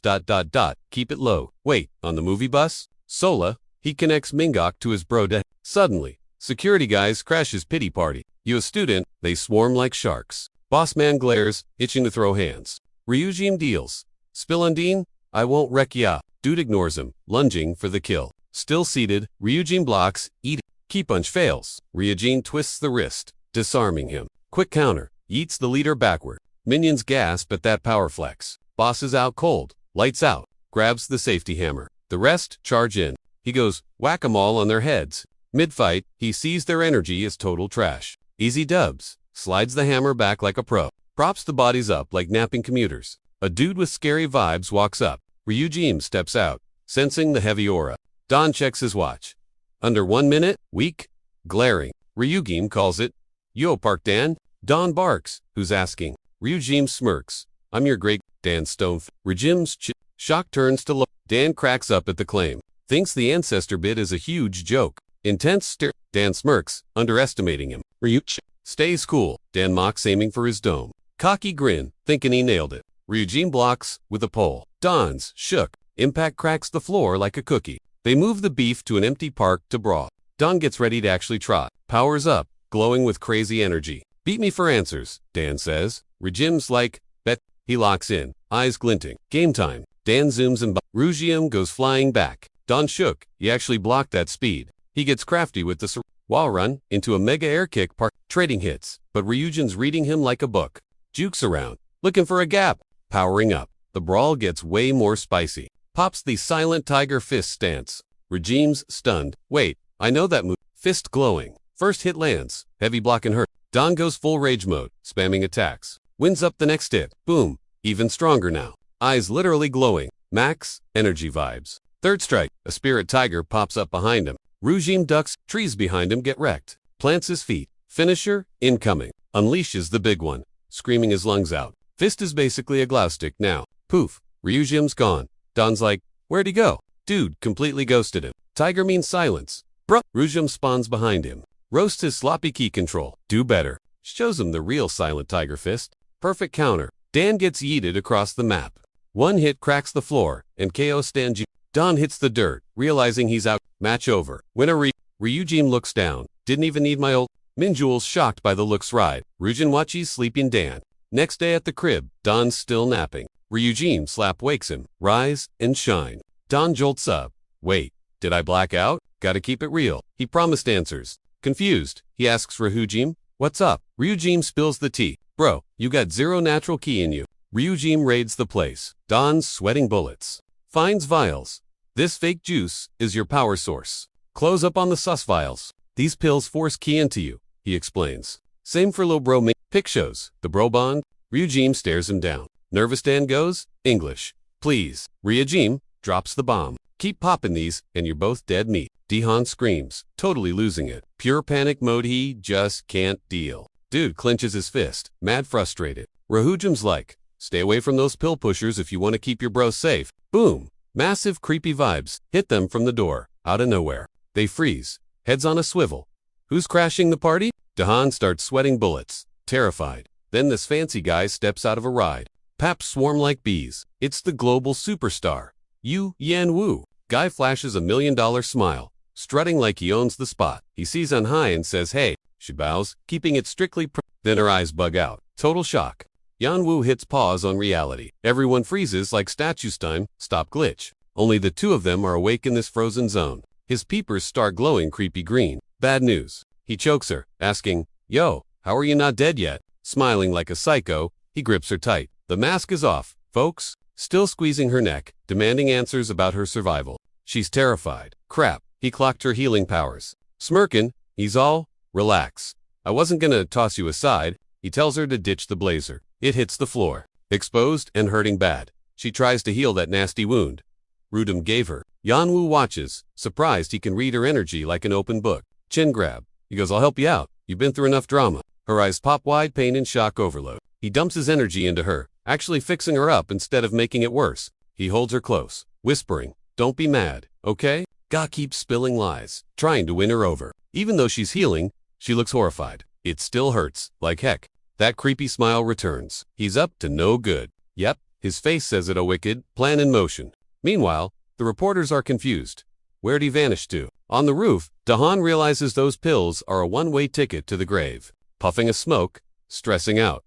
keep it low." Wait, on the movie bus? Sola, he connects Mingok to his bro de. Suddenly, security guys crash his pity party. You a student, they swarm like sharks. Boss man glares, itching to throw hands. Ryujin deals. Spill Undine? I won't wreck ya. Dude ignores him, lunging for the kill. Still seated, Ryujin blocks, eat. Key punch fails. Ryujin twists the wrist, disarming him. Quick counter, yeets the leader backward. Minions gasp at that power flex. Boss is out cold, lights out, grabs the safety hammer. The rest charge in. He goes whack-a-mole on their heads. Mid-fight, he sees their energy as total trash. Easy dubs, slides the hammer back like a pro. Props the bodies up like napping commuters. A dude with scary vibes walks up. Ryujin steps out, sensing the heavy aura. Don checks his watch. Under 1 minute, weak, glaring. Ryujin calls it. Yo, Park Dan. Don barks. Who's asking? Ryujin smirks. I'm your great Dan Stone. Ryujin's shock turns to look. Dan cracks up at the claim. Thinks the ancestor bit is a huge joke. Intense stare. Dan smirks, underestimating him. Ryujin stays cool. Dan mocks, aiming for his dome. Cocky grin, thinking he nailed it. Ryujin blocks with a pole. Don's shook. Impact cracks the floor like a cookie. They move the beef to an empty park to brawl. Don gets ready to actually trot. Powers up, glowing with crazy energy. Beat me for answers, Dan says. Ryujin's like, bet. He locks in, eyes glinting. Game time. Dan zooms and Ryujin goes flying back. Don shook. He actually blocked that speed. He gets crafty with the wall run into a mega air kick park. Trading hits, but Ryujin's reading him like a book. Jukes around, looking for a gap. Powering up. The brawl gets way more spicy. Pops the silent tiger fist stance. Ryujin's stunned. Wait, I know that move. Fist glowing. First hit lands. Heavy block and hurt. Don goes full rage mode, spamming attacks. Wins up the next hit. Boom. Even stronger now. Eyes literally glowing. Max energy vibes. Third strike. A spirit tiger pops up behind him. Ryujin ducks. Trees behind him get wrecked. Plants his feet. Finisher incoming. Unleashes the big one, screaming his lungs out. Fist is basically a glow stick now. Poof. Ryujin's gone. Don's like, where'd he go? Dude completely ghosted him. Tiger means silence. Bruh. Ryujin spawns behind him. Roasts his sloppy key control. Do better. Shows him the real silent tiger fist. Perfect counter. Dan gets yeeted across the map. One hit cracks the floor, and KO stands. Don hits the dirt, realizing he's out. Match over. Winner. Ryujin looks down. Didn't even need my ult. Minjul's shocked by the looks ride. Ryujin watches sleeping Dan. Next day at the crib, Don's still napping. Ryujin slap wakes him. Rise and shine. Don jolts up. Wait, did I black out? Gotta keep it real. He promised answers. Confused, he asks Ryujin, what's up? Ryujin spills the tea. Bro, you got 0 natural key in you. Ryujin raids the place. Don's sweating bullets. Finds vials. This fake juice is your power source. Close up on the sus vials. These pills force ki into you, he explains. Same for Lil Bro. Pic shows the bro bond. Ryujin stares him down. Nervous Dan goes, English, please. Ryujin drops the bomb. Keep popping these, and you're both dead meat. Dihan screams, totally losing it. Pure panic mode, he just can't deal. Dude clenches his fist, mad frustrated. Ryujin's like, stay away from those pill pushers if you want to keep your bros safe. Boom. Massive creepy vibes hit them from the door, out of nowhere. They freeze, heads on a swivel. Who's crashing the party? Dihan starts sweating bullets, terrified. Then this fancy guy steps out of a ride. Paps swarm like bees. It's the global superstar. Yan-Woo. Guy flashes $1 million smile, strutting like he owns the spot. He sees Anhai and says, hey. She bows, keeping it strictly then her eyes bug out. Total shock. Yan-Woo hits pause on reality. Everyone freezes like statues time, stop glitch. Only the two of them are awake in this frozen zone. His peepers start glowing creepy green. Bad news. He chokes her, asking, yo, how are you not dead yet? Smiling like a psycho, he grips her tight. The mask is off, folks. Still squeezing her neck, demanding answers about her survival. She's terrified. Crap, he clocked her healing powers. Smirking, he's all, relax. I wasn't gonna toss you aside. He tells her to ditch the blazer. It hits the floor. Exposed and hurting bad. She tries to heal that nasty wound Rudum gave her. Yan-Woo watches, surprised he can read her energy like an open book. Chin grab. He goes, I'll help you out. You've been through enough drama. Her eyes pop wide, pain and shock overload. He dumps his energy into her, actually fixing her up instead of making it worse. He holds her close, whispering, don't be mad, okay? Ga keeps spilling lies, trying to win her over. Even though she's healing, she looks horrified. It still hurts, like heck. That creepy smile returns. He's up to no good. Yep, his face says it, a wicked plan in motion. Meanwhile, the reporters are confused. Where'd he vanish to? On the roof, Dahan realizes those pills are a one-way ticket to the grave. Puffing a smoke, stressing out.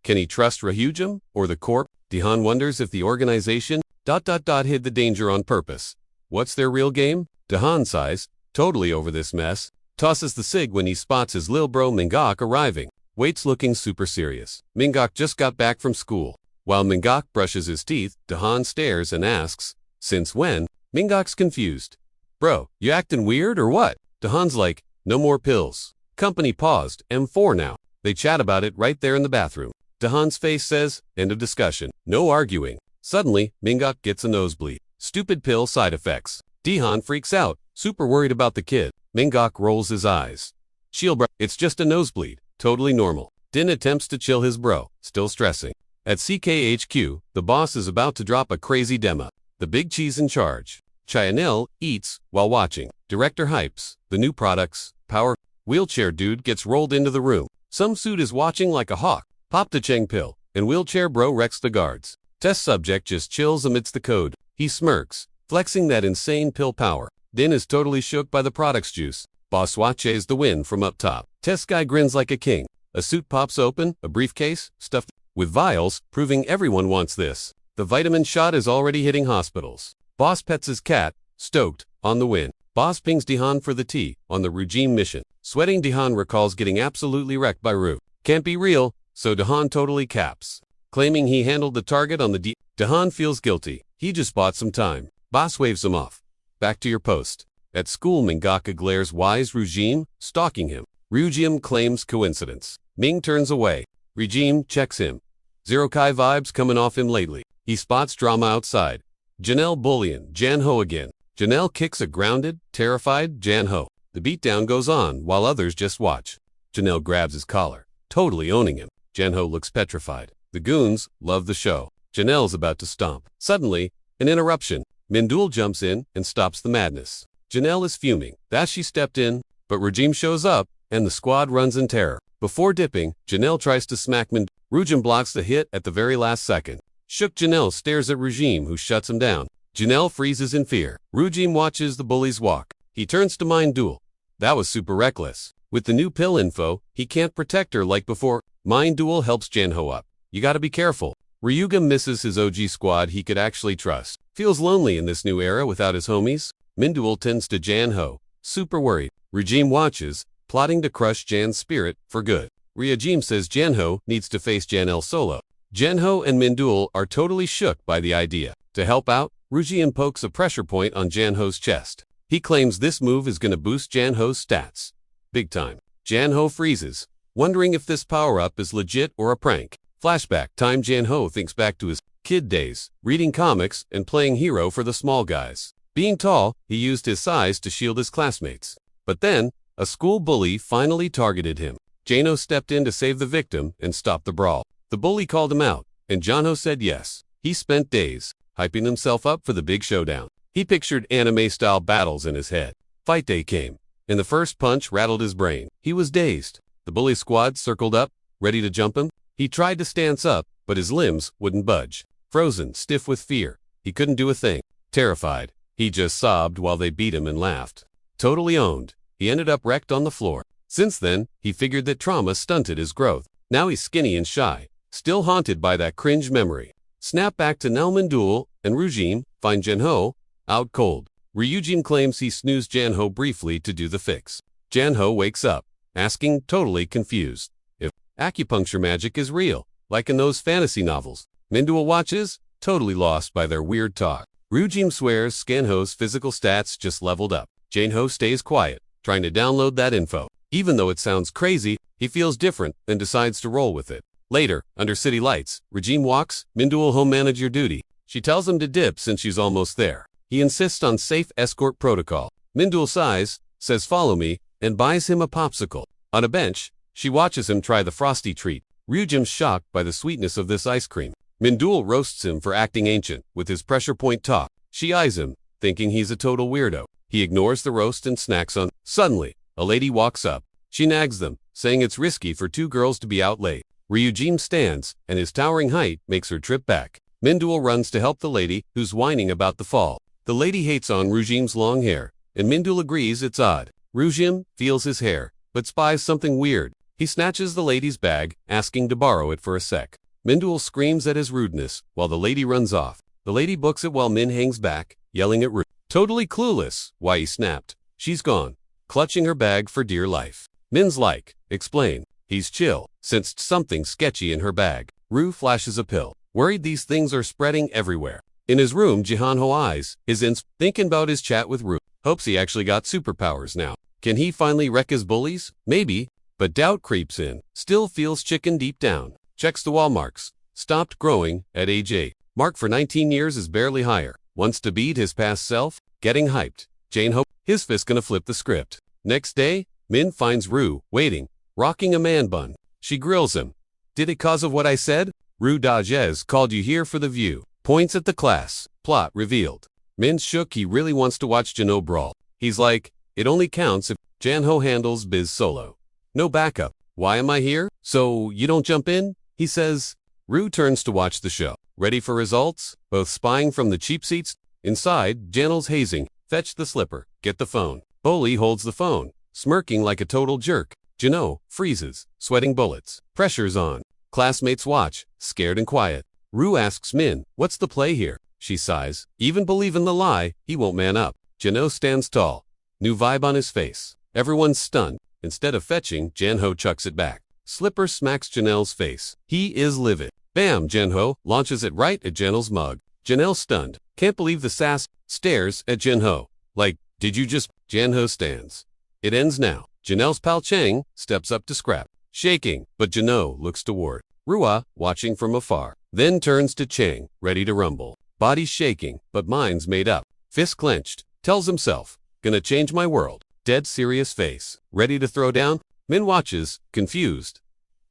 Can he trust Ryujin or the corp? Dahan wonders if the organization hid the danger on purpose. What's their real game? Dahan sighs, totally over this mess, tosses the cig when he spots his lil bro Mangak arriving. Waits looking super serious. Mangak just got back from school. While Mangak brushes his teeth, Dahan stares and asks, "Since when?" Mangak's confused. "Bro, you acting weird or what?" Dahan's like, "No more pills." Company paused, M4 now. They chat about it right there in the bathroom. Dahan's face says, "End of discussion." No arguing. Suddenly, Mangak gets a nosebleed. Stupid pill side effects. Dahan freaks out, super worried about the kid. Mangak rolls his eyes. "Chill bro, it's just a nosebleed. Totally normal." Din attempts to chill his bro, still stressing. At CKHQ, the boss is about to drop a crazy demo. The big cheese in charge. Chayanil eats while watching. Director hypes. The new products. Power. Wheelchair dude gets rolled into the room. Some suit is watching like a hawk. Pop the Cheng pill, and wheelchair bro wrecks the guards. Test subject just chills amidst the code. He smirks, flexing that insane pill power. Din is totally shook by the product's juice. Boss watches the win from up top. Test guy grins like a king. A suit pops open, a briefcase, stuffed with vials, proving everyone wants this. The vitamin shot is already hitting hospitals. Boss pets his cat, stoked, on the win. Boss pings Dahan for the tea, on the Ryujin mission. Sweating Dahan recalls getting absolutely wrecked by Ru. Can't be real, so Dahan totally caps. Claiming he handled the target on the Dahan feels guilty. He just bought some time. Boss waves him off. Back to your post. At school, Mangaka glares wise Ryujin, stalking him. Ryujin claims coincidence. Ming turns away. Ryujin checks him. Zero Kai vibes coming off him lately. He spots drama outside. Janelle bullying Janho again. Janelle kicks a grounded, terrified Janho. The beatdown goes on while others just watch. Janelle grabs his collar, totally owning him. Janho looks petrified. The goons love the show. Janelle's about to stomp. Suddenly, an interruption. Mindul jumps in and stops the madness. Janelle is fuming. That she stepped in, but Ryujin shows up, and the squad runs in terror. Before dipping, Janelle tries to smack Mindul. Ryujin blocks the hit at the very last second. Shook Janelle stares at Ryujin, who shuts him down. Janelle freezes in fear. Ryujin watches the bullies walk. He turns to Mindul. That was super reckless. With the new pill info, he can't protect her like before. Mindul helps Janho up. You gotta be careful. Ryuga misses his OG squad he could actually trust. Feels lonely in this new era without his homies. Mindul tends to Janho, super worried. Ryujin watches, plotting to crush Jan's spirit for good. Ryujin says Janho needs to face Janelle solo. Janho and Mindul are totally shook by the idea. To help out, Ryujin pokes a pressure point on Janho's chest. He claims this move is gonna boost Janho's stats. Big time. Janho freezes, wondering if this power-up is legit or a prank. Flashback time. Janho thinks back to his kid days, reading comics and playing hero for the small guys. Being tall, he used his size to shield his classmates. But then, a school bully finally targeted him. Janho stepped in to save the victim and stop the brawl. The bully called him out, and Janho said yes. He spent days hyping himself up for the big showdown. He pictured anime-style battles in his head. Fight day came, and the first punch rattled his brain. He was dazed. The bully squad circled up, ready to jump him. He tried to stance up, but his limbs wouldn't budge. Frozen, stiff with fear. He couldn't do a thing. Terrified, he just sobbed while they beat him and laughed. Totally owned, he ended up wrecked on the floor. Since then, he figured that trauma stunted his growth. Now he's skinny and shy, still haunted by that cringe memory. Snap back to Mindul and Ryujin find Janho out cold. Ryujin claims he snoozed Janho briefly to do the fix. Janho wakes up, asking, totally confused, if acupuncture magic is real, like in those fantasy novels. Mindul watches, totally lost by their weird talk. Ryujin swears Janho's physical stats just leveled up. Janho stays quiet, trying to download that info. Even though it sounds crazy, he feels different and decides to roll with it. Later, under city lights, Ryujin walks Mindul home manager duty. She tells him to dip since she's almost there. He insists on safe escort protocol. Mindul sighs, says follow me, and buys him a popsicle. On a bench, she watches him try the frosty treat. Ryujin's shocked by the sweetness of this ice cream. Mindul roasts him for acting ancient with his pressure point talk. She eyes him, thinking he's a total weirdo. He ignores the roast and snacks on. Suddenly, a lady walks up. She nags them, saying it's risky for two girls to be out late. Ryujin stands, and his towering height makes her trip back. Minduel runs to help the lady, who's whining about the fall. The lady hates on Ryujin's long hair, and Minduel agrees it's odd. Ryujin feels his hair, but spies something weird. He snatches the lady's bag, asking to borrow it for a sec. Minduel screams at his rudeness, while the lady runs off. The lady books it while Min hangs back, yelling at Ryu. Totally clueless why he snapped. She's gone, clutching her bag for dear life. Min's like, explain. He's chill, sensed something sketchy in her bag. Ryu flashes a pill, worried these things are spreading everywhere. In his room, Jihanho eyes his thinking about his chat with Ryu. Hopes he actually got superpowers now. Can he finally wreck his bullies? Maybe, but doubt creeps in. Still feels chicken deep down. Checks the wall marks. Stopped growing at age 8. Mark for 19 years is barely higher. Wants to beat his past self? Getting hyped. Jane hope his fist gonna flip the script. Next day, Min finds Ryu waiting, rocking a man bun. She grills him. Did it cause of what I said? Ryu Dages called you here for the view. Points at the class. Plot revealed. Min shook he really wants to watch Jano brawl. He's like, it only counts if Janho handles biz solo. No backup. Why am I here? So you don't jump in? He says. Ryu turns to watch the show. Ready for results? Both spying from the cheap seats. Inside, Janel's hazing. Fetch the slipper. Get the phone. Bully holds the phone, smirking like a total jerk. Jano freezes, sweating bullets. Pressure's on. Classmates watch, scared and quiet. Ryu asks Min, what's the play here? She sighs. Even believe in the lie, he won't man up. Jano stands tall. New vibe on his face. Everyone's stunned. Instead of fetching, Janho chucks it back. Slipper smacks Janelle's face. He is livid. Bam! Janho launches it right at Janelle's mug. Janelle stunned. Can't believe the sass. Stares at Janho. Like, did you just... Janho stands. It ends now. Janelle's pal Chang steps up to scrap. Shaking, but Jano looks toward. Rua, watching from afar. Then turns to Chang, ready to rumble. Body's shaking, but mind's made up. Fist clenched. Tells himself, gonna change my world. Dead serious face. Ready to throw down? Min watches, confused.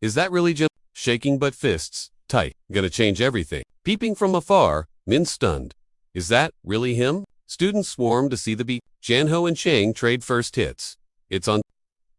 Is that really Jano? Shaking but fists tight. Gonna change everything. Peeping from afar, Min stunned. Is that really him? Students swarm to see the beat. Janho and Chang trade first hits. It's on.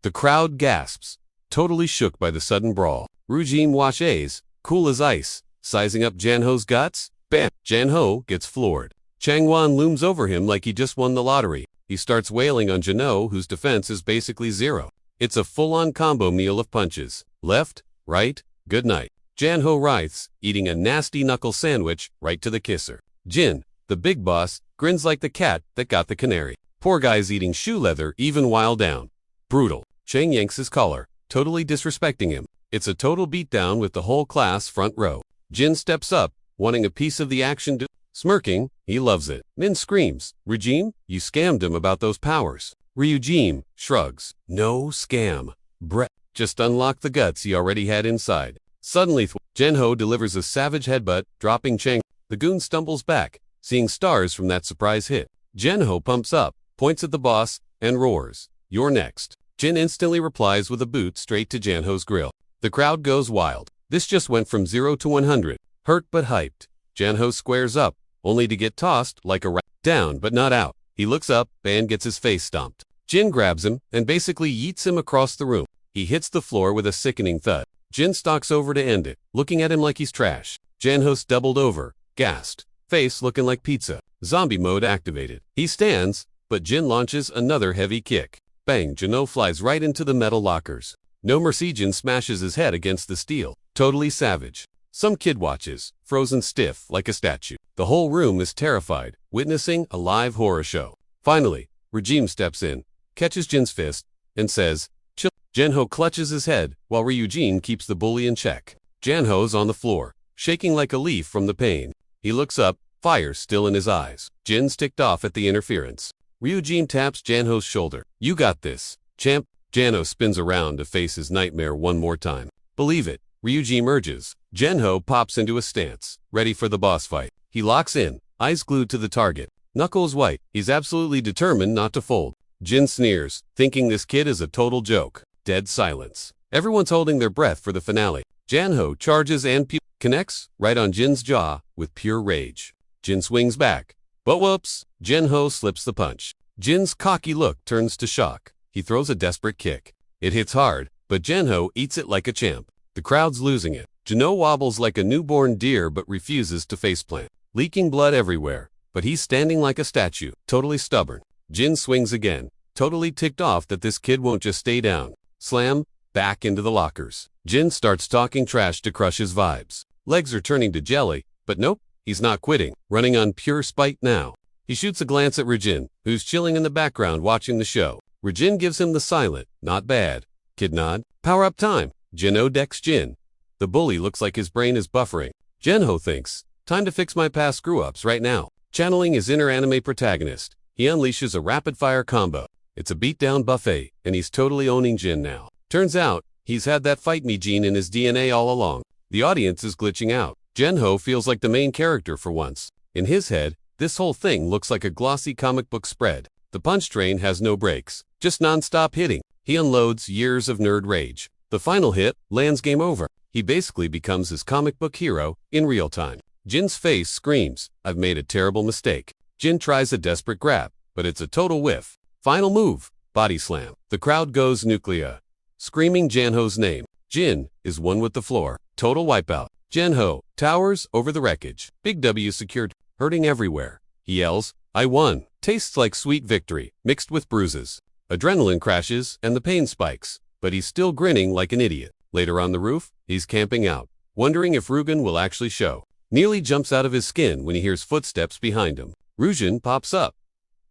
The crowd gasps, totally shook by the sudden brawl. Ryujin washes, cool as ice, sizing up Janho's guts. Bam! Janho gets floored. Changwan looms over him like he just won the lottery. He starts wailing on Jano, whose defense is basically zero. It's a full-on combo meal of punches. Left, right, good night. Janho writhes, eating a nasty knuckle sandwich right to the kisser. Jin, the big boss, grins like the cat that got the canary. Poor guy's eating shoe leather even while down. Brutal. Chang yanks his collar, totally disrespecting him. It's a total beatdown with the whole class front row. Jin steps up, wanting a piece of the action. Smirking, he loves it. Min screams, Ryujin, you scammed him about those powers. Ryujin shrugs. No scam. Brett just unlocked the guts he already had inside. Suddenly, Janho delivers a savage headbutt, dropping Chang. The goon stumbles back, seeing stars from that surprise hit. Janho pumps up, points at the boss, and roars, "You're next." Jin instantly replies with a boot straight to Janho's grill. The crowd goes wild. This just went from 0 to 100. Hurt but hyped. Janho squares up, only to get tossed like a rat. Down but not out. He looks up and gets his face stomped. Jin grabs him and basically yeets him across the room. He hits the floor with a sickening thud. Jin stalks over to end it, looking at him like he's trash. Janho's doubled over, gassed, face looking like pizza. Zombie mode activated. He stands, but Jin launches another heavy kick. Bang! Jano flies right into the metal lockers. No mercy. Jin smashes his head against the steel. Totally savage. Some kid watches, frozen stiff like a statue. The whole room is terrified, witnessing a live horror show. Finally, Regime steps in, catches Jin's fist, and says, "Chill." Janho clutches his head, while Ryujin keeps the bully in check. Janho's on the floor, shaking like a leaf from the pain. He looks up, fire still in his eyes. Jin's ticked off at the interference. Ryujin taps Janho's shoulder. "You got this, champ." Janho spins around to face his nightmare one more time. "Believe it." Ryujin urges. Janho pops into a stance, ready for the boss fight. He locks in, eyes glued to the target. Knuckles white. He's absolutely determined not to fold. Jin sneers, thinking this kid is a total joke. Dead silence. Everyone's holding their breath for the finale. Janho charges and connects right on Jin's jaw with pure rage. Jin swings back. But whoops, Janho slips the punch. Jin's cocky look turns to shock. He throws a desperate kick. It hits hard, but Jinho eats it like a champ. The crowd's losing it. Jinho wobbles like a newborn deer but refuses to faceplant, leaking blood everywhere. But he's standing like a statue, totally stubborn. Jin swings again, totally ticked off that this kid won't just stay down. Slam, back into the lockers. Jin starts talking trash to crush his vibes. Legs are turning to jelly, but nope, he's not quitting, running on pure spite now. He shoots a glance at Rajin, who's chilling in the background watching the show. Rajin gives him the silent, not bad, kid nod. Power up time. Jinho decks Jin. The bully looks like his brain is buffering. Jinho thinks, time to fix my past screw-ups right now. Channeling his inner anime protagonist, he unleashes a rapid-fire combo. It's a beatdown buffet, and he's totally owning Jin now. Turns out, he's had that fight me gene in his DNA all along. The audience is glitching out. Jinho feels like the main character for once. In his head, this whole thing looks like a glossy comic book spread. The punch train has no brakes, just non-stop hitting. He unloads years of nerd rage. The final hit lands game over. He basically becomes his comic book hero in real time. Jin's face screams, I've made a terrible mistake. Jin tries a desperate grab, but it's a total whiff. Final move, body slam. The crowd goes nuclear, screaming Jinho's name. Jin is one with the floor. Total wipeout. Jinho towers over the wreckage. Big W secured, hurting everywhere. He yells, I won. Tastes like sweet victory, mixed with bruises. Adrenaline crashes and the pain spikes, but he's still grinning like an idiot. Later on the roof, he's camping out, wondering if Rugen will actually show. Nearly jumps out of his skin when he hears footsteps behind him. Rugen pops up.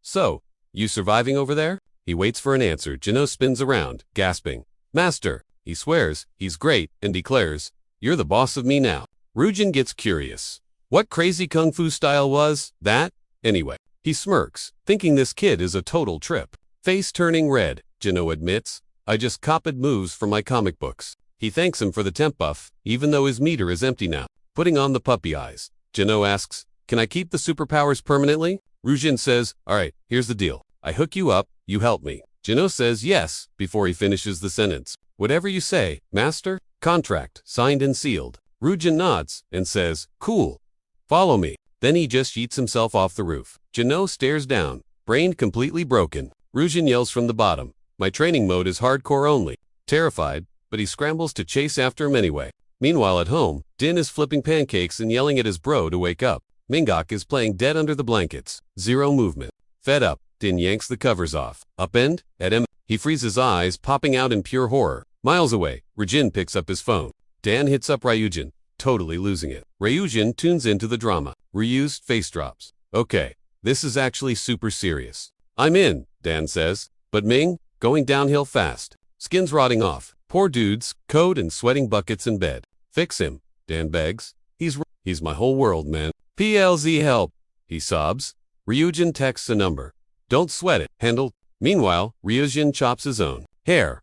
So, you surviving over there? He waits for an answer. Jinho spins around, gasping. Master, he swears, he's great, and declares, you're the boss of me now. Rugen gets curious. What crazy kung fu style was that? Anyway, he smirks, thinking this kid is a total trip. Face turning red, Jinho admits, I just copied moves from my comic books. He thanks him for the temp buff, even though his meter is empty now. Putting on the puppy eyes, Jinho asks, can I keep the superpowers permanently? Rugen says, alright, here's the deal. I hook you up, you help me. Jinho says yes, before he finishes the sentence. Whatever you say, master. Contract, signed and sealed. Rugen nods and says, cool. Follow me. Then he just yeets himself off the roof. Jinho stares down, brain completely broken. Rugen yells from the bottom, my training mode is hardcore only. Terrified, but he scrambles to chase after him anyway. Meanwhile at home, Din is flipping pancakes and yelling at his bro to wake up. Mingok is playing dead under the blankets. Zero movement. Fed up, Din yanks the covers off. Upend, at him, he frees his eyes, popping out in pure horror. Miles away, Rajin picks up his phone. Dan hits up Ryujin, totally losing it. Ryujin tunes into the drama. Ryu's face drops. Okay, this is actually super serious. I'm in, Dan says. But Ming, going downhill fast. Skin's rotting off. Poor dude's coat and sweating buckets in bed. Fix him, Dan begs. He's my whole world, man. PLZ help, he sobs. Ryujin texts a number. Don't sweat it, handle. Meanwhile, Ryujin chops his own hair.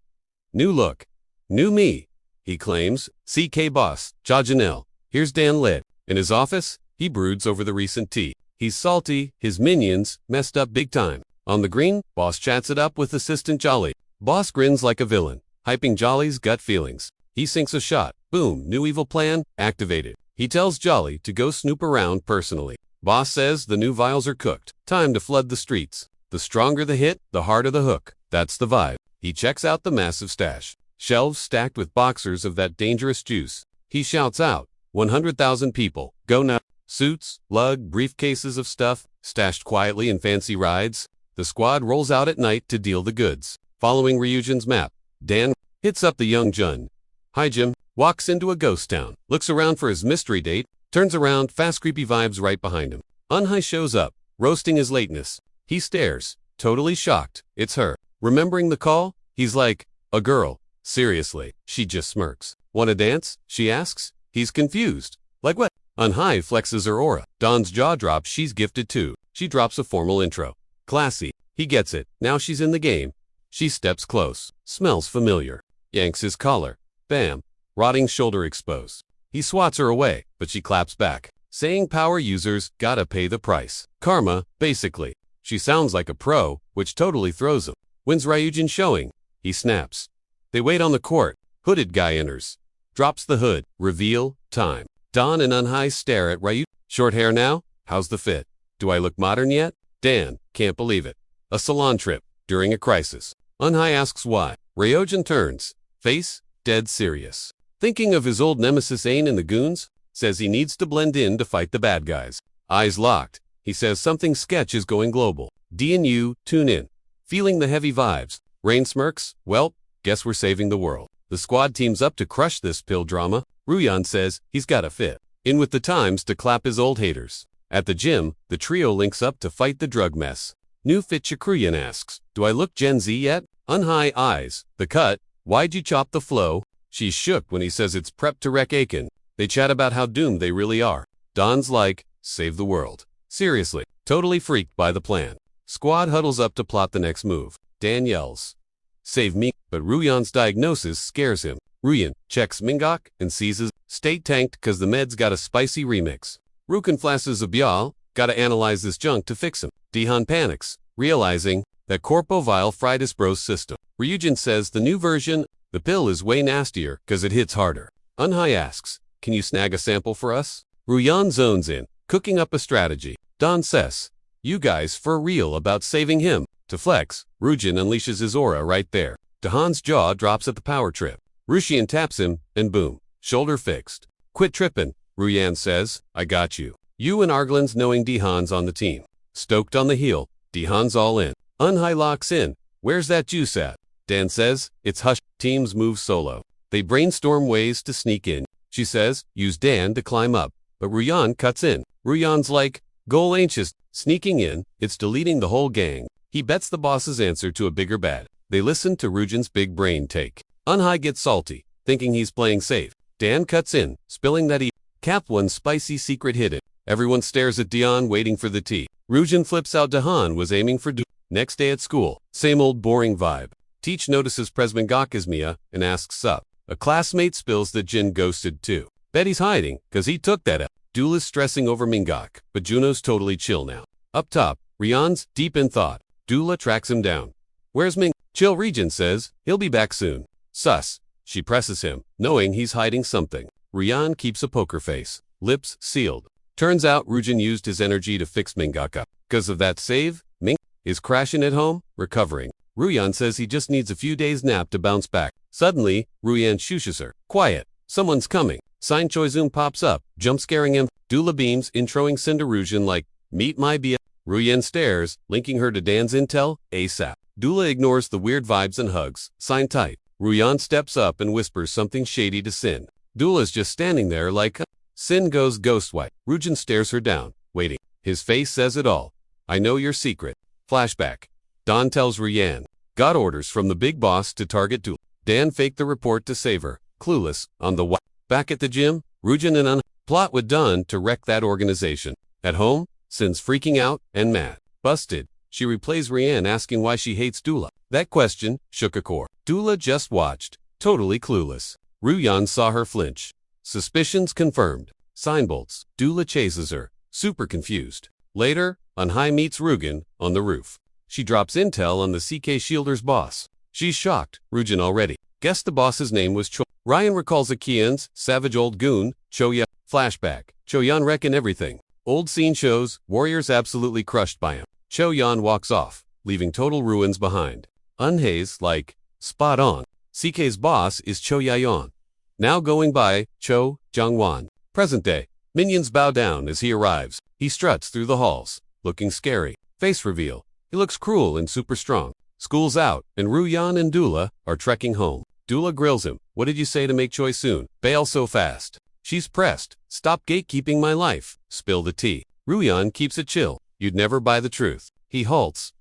New look. New me, he claims. CK boss, Ja Janelle. Here's Dan lit. In his office, he broods over the recent tea. He's salty, his minions messed up big time. On the green, boss chats it up with assistant Jolly. Boss grins like a villain, hyping Jolly's gut feelings. He sinks a shot. Boom, new evil plan, activated. He tells Jolly to go snoop around personally. Boss says the new vials are cooked. Time to flood the streets. The stronger the hit, the harder the hook. That's the vibe. He checks out the massive stash. Shelves stacked with boxers of that dangerous juice. He shouts out, 100,000 people, go now. Suits, lug, briefcases of stuff, stashed quietly in fancy rides. The squad rolls out at night to deal the goods. Following Ryujin's map, Dan hits up the young Jun. Hi Jim, walks into a ghost town, looks around for his mystery date, turns around, fast creepy vibes right behind him. Unhai shows up, roasting his lateness. He stares, totally shocked. It's her. Remembering the call, he's like, a girl. Seriously, she just smirks. Wanna dance? She asks. He's confused. Like what? Unhai flexes her aura. Dawn's jaw drops. She's gifted too. She drops a formal intro. Classy. He gets it. Now she's in the game. She steps close. Smells familiar. Yanks his collar. Bam. Rotting shoulder exposed. He swats her away, but she claps back, saying power users gotta pay the price. Karma, basically. She sounds like a pro, which totally throws him. When's Ryujin showing? He snaps. They wait on the court. Hooded guy enters. Drops the hood. Reveal time. Dawn and Unhai stare at Ryu. Short hair now? How's the fit? Do I look modern yet? Dan, can't believe it. A salon trip, during a crisis. Unhai asks why. Ryujin turns. Face, dead serious. Thinking of his old nemesis Ain and the goons, says he needs to blend in to fight the bad guys. Eyes locked. He says something sketch is going global. D and U, tune in. Feeling the heavy vibes. Rain smirks, well, guess we're saving the world. The squad teams up to crush this pill drama. Ruyan says he's gotta fit in with the times to clap his old haters. At the gym, the trio links up to fight the drug mess. New Fit Chakruyan asks, do I look Gen Z yet? Unhigh eyes. The cut, why'd you chop the flow? She's shook when he says it's prep to wreck Aiken. They chat about how doomed they really are. Don's like, save the world. Seriously, totally freaked by the plan. Squad huddles up to plot the next move. Dan yells, save me, but Ruyan's diagnosis scares him. Ruyan checks Mingok and sees his state tanked cause the meds got a spicy remix. Rukan flashes a Bial, gotta analyze this junk to fix him. Dihan panics, realizing that Corpo Vile fried his bro's system. Ryujin says the new version, the pill is way nastier cause it hits harder. Unhai asks, can you snag a sample for us? Ruyan zones in, cooking up a strategy. Don says, you guys for real about saving him. To flex, Rujin unleashes his aura right there. Dahan's jaw drops at the power trip. Rushian taps him, and boom, shoulder fixed. Quit trippin', Ruyan says, I got you. You and Arglin's knowing Dihan's on the team. Stoked on the heel, Dihan's all in. Unhai locks in, where's that juice at? Dan says, it's hush, teams move solo. They brainstorm ways to sneak in. She says, use Dan to climb up, but Ruyan cuts in. Ruyan's like, goal anxious, sneaking in, it's deleting the whole gang. He bets the boss's answer to a bigger bet. They listen to Rujin's big brain take. Unhai gets salty, thinking he's playing safe. Dan cuts in, spilling that he capped one spicy secret hidden. Everyone stares at Dion waiting for the tea. Rujin flips out Dahan was aiming for next day at school. Same old boring vibe. Teach notices Presmangakismia and asks sup. A classmate spills that Jin ghosted too. Betty's hiding, cause he took that up. Dula's stressing over Mingok, but Juno's totally chill now. Up top, Rion's deep in thought. Dula tracks him down. Where's Ming? Chill Regent says, he'll be back soon. Sus. She presses him, knowing he's hiding something. Rian keeps a poker face, lips sealed. Turns out Rujin used his energy to fix Mangaka. Because of that save, Ming is crashing at home, recovering. Ruyan says he just needs a few days nap to bounce back. Suddenly, Ruyan shushes her. Quiet. Someone's coming. Sign Choizum pops up, jump scaring him. Dula beams, introing Cinder Rujin like, meet my BF. Ruyan stares, linking her to Dan's intel, ASAP. Dula ignores the weird vibes and hugs. Sign tight. Ruyan steps up and whispers something shady to Sin. Dula's just standing there like, Sin goes ghost white. Rujin stares her down, waiting. His face says it all. I know your secret. Flashback. Don tells Ruyan. Got orders from the big boss to target Dula. Dan faked the report to save her. Clueless, on the back at the gym, Rujin and plot with Don to wreck that organization. At home, Sin's freaking out and mad. Busted. She replays Rian asking why she hates Dula. That question shook a core. Dula just watched, totally clueless. Ruyan saw her flinch. Suspicions confirmed. Signbolts. Dula chases her, super confused. Later, Unhai meets Rugen on the roof. She drops intel on the CK Shielder's boss. She's shocked. Rujin already guessed the boss's name was Cho. Ryan recalls Akian's savage old goon, Choya. Flashback. Choyan wrecking everything. Old scene shows, warriors absolutely crushed by him. Choyan walks off, leaving total ruins behind. Unhei's like, spot on. CK's boss is Cho Yayon. Now going by Cho Jiangwan. Present day. Minions bow down as he arrives. He struts through the halls, looking scary. Face reveal. He looks cruel and super strong. School's out, and Ruyan and Dula are trekking home. Dula grills him. What did you say to make Choi soon? Bail so fast. She's pressed. Stop gatekeeping my life. Spill the tea. Ruyan keeps it chill. You'd never buy the truth. He halts.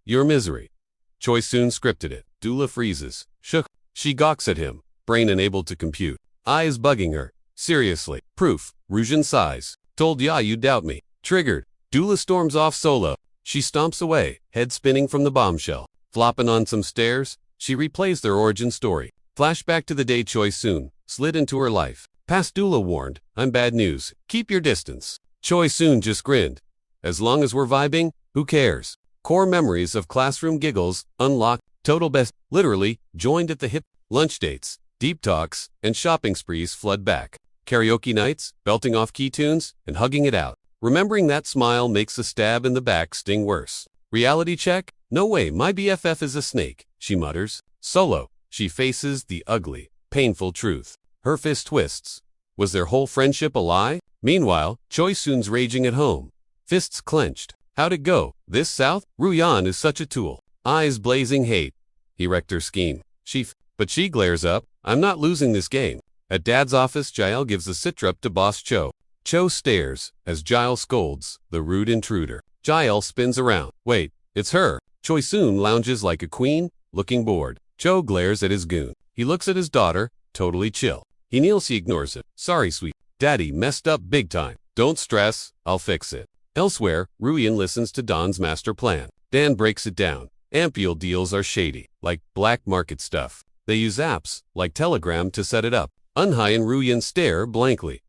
Your misery. Choi soon scripted it. Dula freezes. Shook. She gawks at him. Brain unable to compute. Eyes bugging her. Seriously. Proof. Rujin sighs. Told ya you doubt me. Triggered. Dula storms off solo. She stomps away, head spinning from the bombshell. Flopping on some stairs, she replays their origin story. Flashback to the day Choi soon slid into her life. Past Dula warned, I'm bad news. Keep your distance. Choi soon just grinned. As long as we're vibing, who cares? Core memories of classroom giggles, unlocked, total best, literally, joined at the hip, lunch dates, deep talks, and shopping sprees flood back. Karaoke nights, belting off key tunes, and hugging it out. Remembering that smile makes a stab in the back sting worse. Reality check? No way, my BFF is a snake, she mutters. Solo. she faces the ugly, painful truth. Her fist twists. Was their whole friendship a lie? Meanwhile, Choi Soon's raging at home. Fists clenched. How'd it go? This South? Ruyan is such a tool. Eyes blazing hate. He wrecked her scheme. But she glares up. I'm not losing this game. At Dad's office, Jael gives the sitrup to Boss Cho. Cho stares as Jael scolds the rude intruder. Jael spins around. Wait, it's her. Choi Soon lounges like a queen, looking bored. Cho glares at his goon. He looks at his daughter, totally chill. He kneels, he ignores it. Sorry, sweet. Daddy messed up big time. Don't stress, I'll fix it. Elsewhere, Ruyan listens to Don's master plan. Dan breaks it down. Ampoule deals are shady, like black market stuff. They use apps, like Telegram, to set it up. Eunhye and Ruyan stare blankly.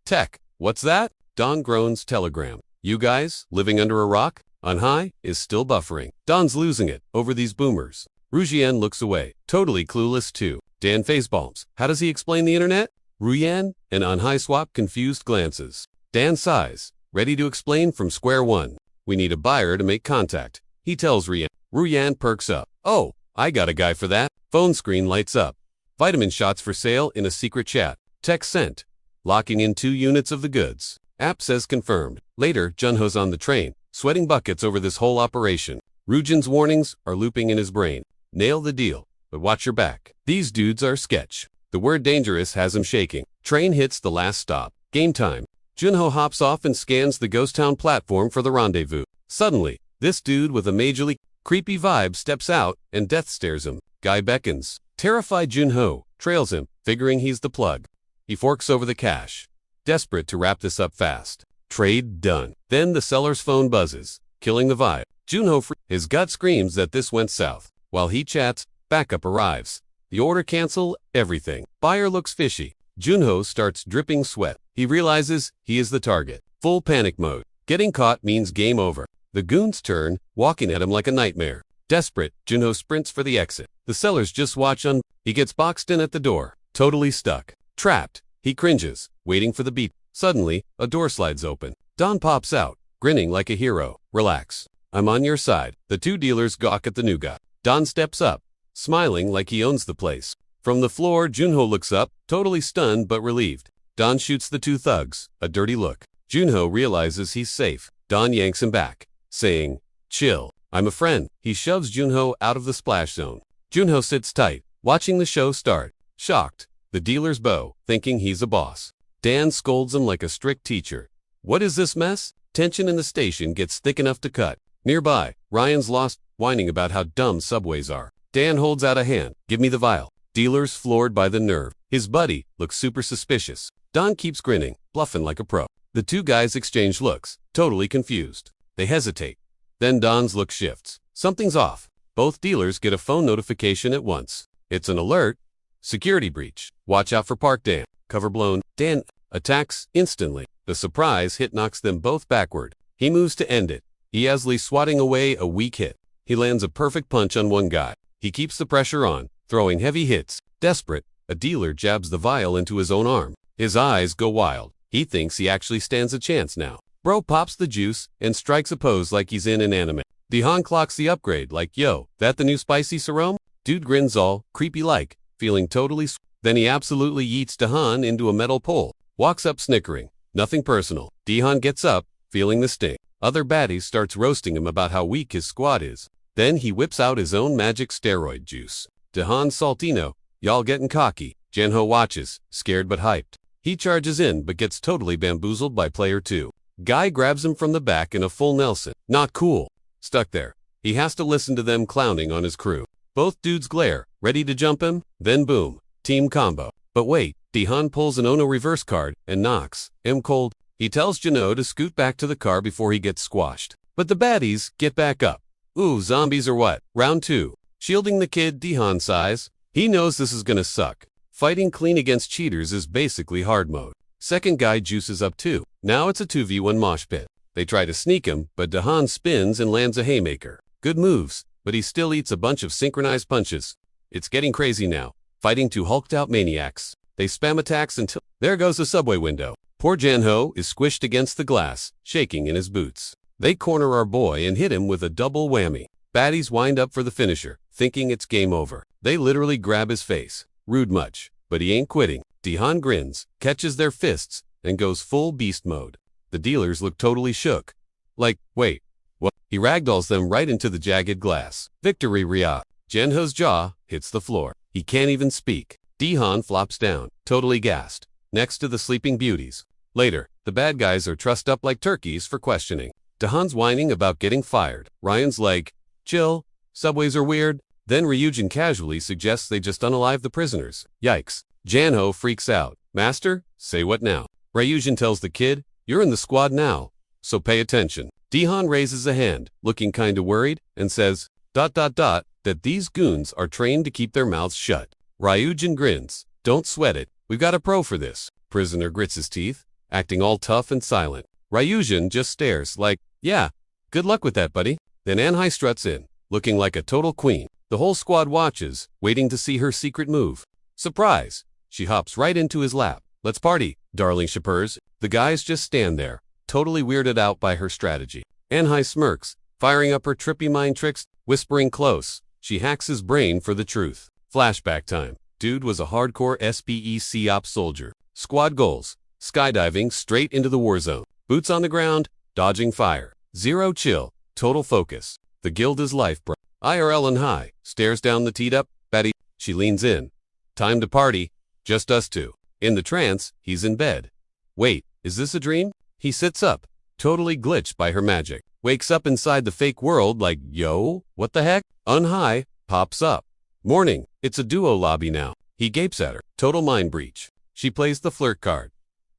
Tech, what's that? Don groans. Telegram. You guys, living under a rock? Eunhye is still buffering. Don's losing it over these boomers. Ruyan looks away, totally clueless too. Dan facepalms. How does he explain the internet? Ruyan and Eunhye swap confused glances. Dan sighs, ready to explain from square one. We need a buyer to make contact. He tells Ruyan. Ruyan perks up. Oh, I got a guy for that. Phone screen lights up. Vitamin shots for sale in a secret chat. Text sent. Locking in 2 units of the goods. App says confirmed. Later, Junho's on the train, sweating buckets over this whole operation. Rujan's warnings are looping in his brain. Nail the deal, but watch your back. These dudes are sketch. The word dangerous has him shaking. Train hits the last stop. Game time. Junho hops off and scans the ghost town platform for the rendezvous. Suddenly, this dude with a majorly creepy vibe steps out and death stares him. Guy beckons. Terrified Junho trails him, figuring he's the plug. He forks over the cash, desperate to wrap this up fast. Trade done. Then the seller's phone buzzes, killing the vibe. Junho his gut screams that this went south. While he chats, backup arrives. The order cancel, everything. Buyer looks fishy. Junho starts dripping sweat. He realizes he is the target. Full panic mode. Getting caught means game over. The goons turn, walking at him like a nightmare. Desperate, Junho sprints for the exit. The sellers just watch on. He gets boxed in at the door, totally stuck. Trapped. He cringes, waiting for the beat. Suddenly, a door slides open. Don pops out, grinning like a hero. Relax. I'm on your side. The 2 dealers gawk at the new guy. Don steps up, smiling like he owns the place. From the floor, Junho looks up, totally stunned but relieved. Don shoots the 2 thugs, a dirty look. Junho realizes he's safe. Don yanks him back, saying, chill, I'm a friend. He shoves Junho out of the splash zone. Junho sits tight, watching the show start. Shocked, the dealers bow, thinking he's a boss. Dan scolds him like a strict teacher. What is this mess? Tension in the station gets thick enough to cut. Nearby, Ryan's lost, whining about how dumb subways are. Dan holds out a hand. Give me the vial. Dealer's floored by the nerve. His buddy looks super suspicious. Don keeps grinning, bluffing like a pro. The 2 guys exchange looks, totally confused. They hesitate. Then Don's look shifts. Something's off. Both dealers get a phone notification at once. It's an alert. Security breach. Watch out for Park Dan. Cover blown. Dan attacks instantly. The surprise hit knocks them both backward. He moves to end it. Easley swatting away a weak hit. He lands a perfect punch on one guy. He keeps the pressure on, throwing heavy hits. Desperate, a dealer jabs the vial into his own arm. His eyes go wild. He thinks he actually stands a chance now. Bro pops the juice and strikes a pose like he's in an anime. Dehan clocks the upgrade like, yo, that the new spicy sarong? Dude grins all creepy-like, feeling totally Then he absolutely yeets Dehan into a metal pole. Walks up snickering. Nothing personal. Dehan gets up, feeling the sting. Other baddies starts roasting him about how weak his squad is. Then he whips out his own magic steroid juice. Dehan Saltino, y'all getting cocky. Junho watches, scared but hyped. He charges in but gets totally bamboozled by player 2. Guy grabs him from the back in a full Nelson. Not cool. Stuck there. He has to listen to them clowning on his crew. Both dudes glare, ready to jump him, then boom. Team combo. But wait, Dehan pulls an Ono reverse card and knocks him cold. He tells Junho to scoot back to the car before he gets squashed. But the baddies get back up. Ooh, zombies or what? Round 2. Shielding the kid, Dehan sighs. He knows this is gonna suck. Fighting clean against cheaters is basically hard mode. Second guy juices up too. Now it's a 2v1 mosh pit. They try to sneak him, but Dehan spins and lands a haymaker. Good moves, but he still eats a bunch of synchronized punches. It's getting crazy now. Fighting 2 hulked out maniacs. They spam attacks until there goes the subway window. Poor Junho is squished against the glass, shaking in his boots. They corner our boy and hit him with a double whammy. Baddies wind up for the finisher, thinking it's game over. They literally grab his face. Rude much, but he ain't quitting. Dihan grins, catches their fists, and goes full beast mode. The dealers look totally shook. Like, wait, what? He ragdolls them right into the jagged glass. Victory Ria. Janho's jaw hits the floor. He can't even speak. Dihan flops down, totally gassed, next to the sleeping beauties. Later, the bad guys are trussed up like turkeys for questioning. Dahan's whining about getting fired. Ryan's like, chill, subways are weird. Then Ryujin casually suggests they just unalive the prisoners. Yikes. Janho freaks out. Master, say what now? Ryujin tells the kid, you're in the squad now, so pay attention. Dihan raises a hand, looking kinda worried, and says, ... that these goons are trained to keep their mouths shut. Ryujin grins. Don't sweat it, we've got a pro for this. Prisoner grits his teeth, acting all tough and silent. Ryujin just stares like, yeah, good luck with that, buddy. Then Anhai struts in, looking like a total queen. The whole squad watches, waiting to see her secret move. Surprise! She hops right into his lap. Let's party, darling shippers. The guys just stand there, totally weirded out by her strategy. Anhai smirks, firing up her trippy mind tricks, whispering close. She hacks his brain for the truth. Flashback time. Dude was a hardcore SPEC op soldier. Squad goals: skydiving straight into the war zone. Boots on the ground, dodging fire. Zero chill, total focus. The guild is life, bro. IRL and high, stares down the teed-up Betty. She leans in. Time to party. Just us two. In the trance, he's in bed. Wait, is this a dream? He sits up, totally glitched by her magic. Wakes up inside the fake world like, yo, what the heck? Unhigh, pops up. Morning, it's a duo lobby now. He gapes at her. Total mind breach. She plays the flirt card.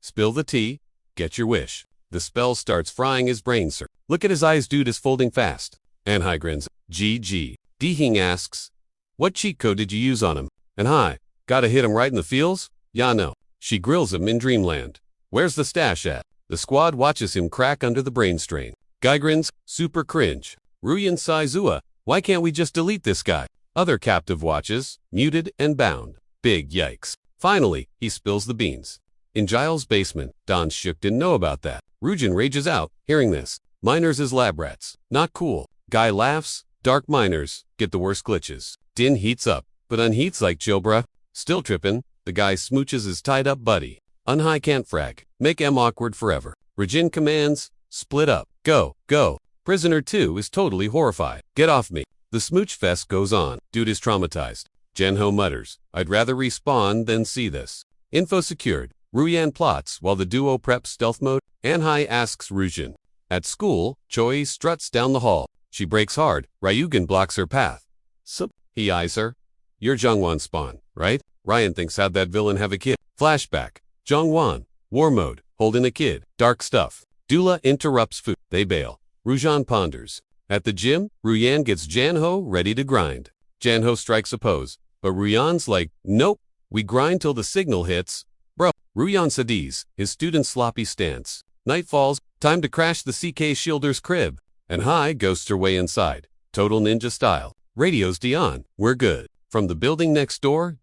Spill the tea, get your wish. The spell starts frying his brain, sir. Look at his eyes, dude is folding fast. Anhai grins. GG. Dihing asks, what cheat code did you use on him? Anhai, gotta hit him right in the feels? Yeah, no. She grills him in dreamland. Where's the stash at? The squad watches him crack under the brain strain. Guy grins, super cringe. Ruyan Saizua, why can't we just delete this guy? Other captive watches, muted and bound. Big yikes. Finally, he spills the beans. In Giles' basement, Don Shook didn't know about that. Ryujin rages out, hearing this. Miners as lab rats. Not cool. Guy laughs. Dark miners get the worst glitches. Din heats up, but unheats like chill bruh. Still trippin', the guy smooches his tied-up buddy. Unhigh can't frag. Make M awkward forever. Ryujin commands, split up. Go, go. Prisoner 2 is totally horrified. Get off me. The smooch fest goes on. Dude is traumatized. Janho mutters, I'd rather respawn than see this. Info secured. Ruyan plots while the duo preps stealth mode. Anhai asks Ryujin. At school, Choi struts down the hall. She breaks hard. Ryujin blocks her path. Sup? He eyes her. You're Jongwon spawn, right? Ryan thinks how'd that villain have a kid? Flashback. Jongwon. War mode. Holding a kid. Dark stuff. Dula interrupts food. They bail. Rujan ponders. At the gym, Ruyan gets Janho ready to grind. Janho strikes a pose, but Ruyan's like, nope, we grind till the signal hits. Bro, Ruyan sadies, his student's sloppy stance. Night falls, time to crash the CK Shielder's crib. And Hai ghosts her way inside. Total ninja style. Radio's Dion, we're good. From the building next door, ...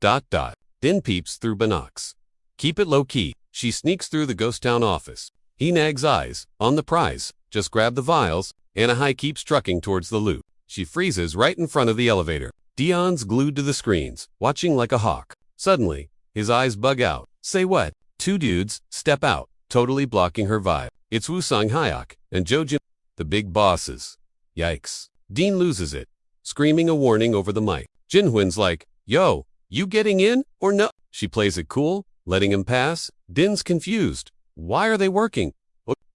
Din peeps through binocs. Keep it low key. She sneaks through the ghost town office. He nags eyes, on the prize. Just grab the vials. Anahai keeps trucking towards the loot. She freezes right in front of the elevator. Dion's glued to the screens, watching like a hawk. Suddenly, his eyes bug out. Say what? Two dudes step out, totally blocking her vibe. It's Wusong Hyuk and Jojin, the big bosses. Yikes. Dean loses it, screaming a warning over the mic. Jinhwin's like, yo, you getting in or no? She plays it cool, letting him pass. Din's confused. Why are they working?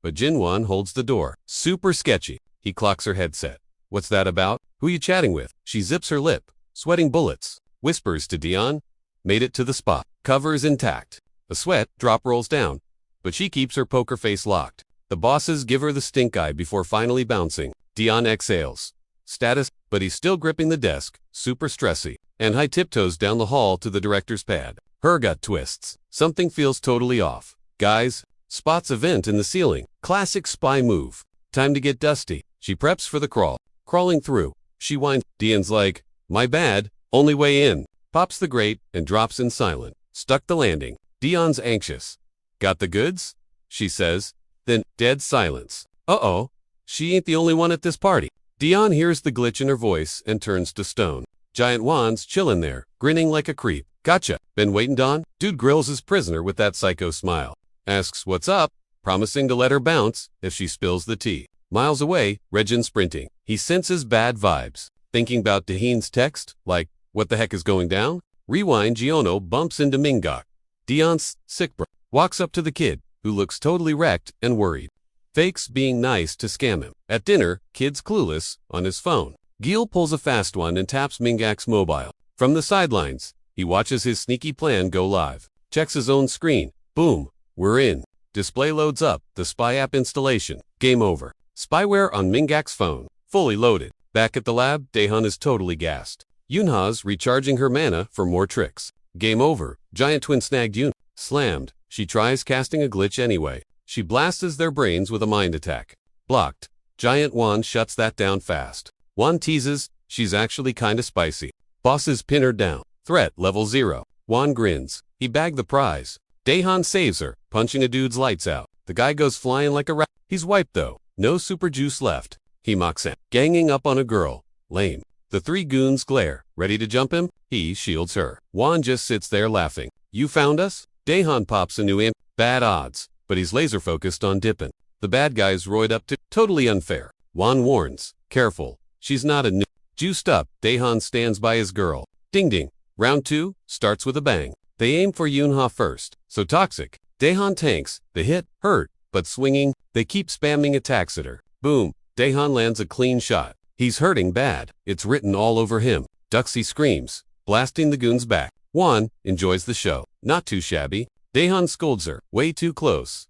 But Jinwon holds the door. Super sketchy. He clocks her headset. What's that about? Who you chatting with? She zips her lip, sweating bullets. Whispers to Dion. Made it to the spot. Cover is intact. A sweat drop rolls down, but she keeps her poker face locked. The bosses give her the stink eye before finally bouncing. Dion exhales. Status, but he's still gripping the desk, super stressy. And High tiptoes down the hall to the director's pad. Her gut twists. Something feels totally off. Guys, spots a vent in the ceiling. Classic spy move. Time to get dusty. She preps for the crawl. Crawling through. She whines. Dion's like, my bad, only way in. Pops the grate and drops in silent. Stuck the landing. Dion's anxious. Got the goods? She says. Then, dead silence. Uh-oh. She ain't the only one at this party. Dion hears the glitch in her voice and turns to stone. Giant Wan's chillin' there, grinning like a creep. Gotcha. Been waiting, Don? Dude grills his prisoner with that psycho smile. Asks what's up, promising to let her bounce if she spills the tea. Miles away, Regin sprinting. He senses bad vibes. Thinking about Dahin's text, like, what the heck is going down? Rewind, Giono bumps into Mingok. Dion's sick bro. Walks up to the kid, who looks totally wrecked and worried. Fakes being nice to scam him. At dinner, kid's clueless, on his phone. Gil pulls a fast one and taps Mingak's mobile. From the sidelines, he watches his sneaky plan go live. Checks his own screen. Boom. We're in. Display loads up, the spy app installation. Game over. Spyware on Mingak's phone. Fully loaded. Back at the lab, Daehan is totally gassed. Yunha's recharging her mana for more tricks. Game over. Giant twin snagged Yun. Slammed. She tries casting a glitch anyway. She blasts their brains with a mind attack. Blocked. Giant Wan shuts that down fast. Wan teases, she's actually kinda spicy. Bosses pin her down. Threat level 0. Wan grins. He bagged the prize. Daehan saves her, punching a dude's lights out. The guy goes flying like a rat. He's wiped though. No super juice left. He mocks him. Ganging up on a girl. Lame. The three goons glare. Ready to jump him? He shields her. Wan just sits there laughing. You found us? Daehan pops a new imp. Bad odds. But he's laser focused on dipping. The bad guy's roid up to totally unfair. Wan warns. Careful. She's not a new. Juiced up, Daehan stands by his girl. Ding ding. Round 2 starts with a bang. They aim for Yunha first. So toxic. Daehan tanks. The hit hurt, but swinging. They keep spamming attacks at her. Boom. Daehan lands a clean shot. He's hurting bad. It's written all over him. Duxie screams, blasting the goons back. Wan enjoys the show. Not too shabby. Daehan scolds her. Way too close.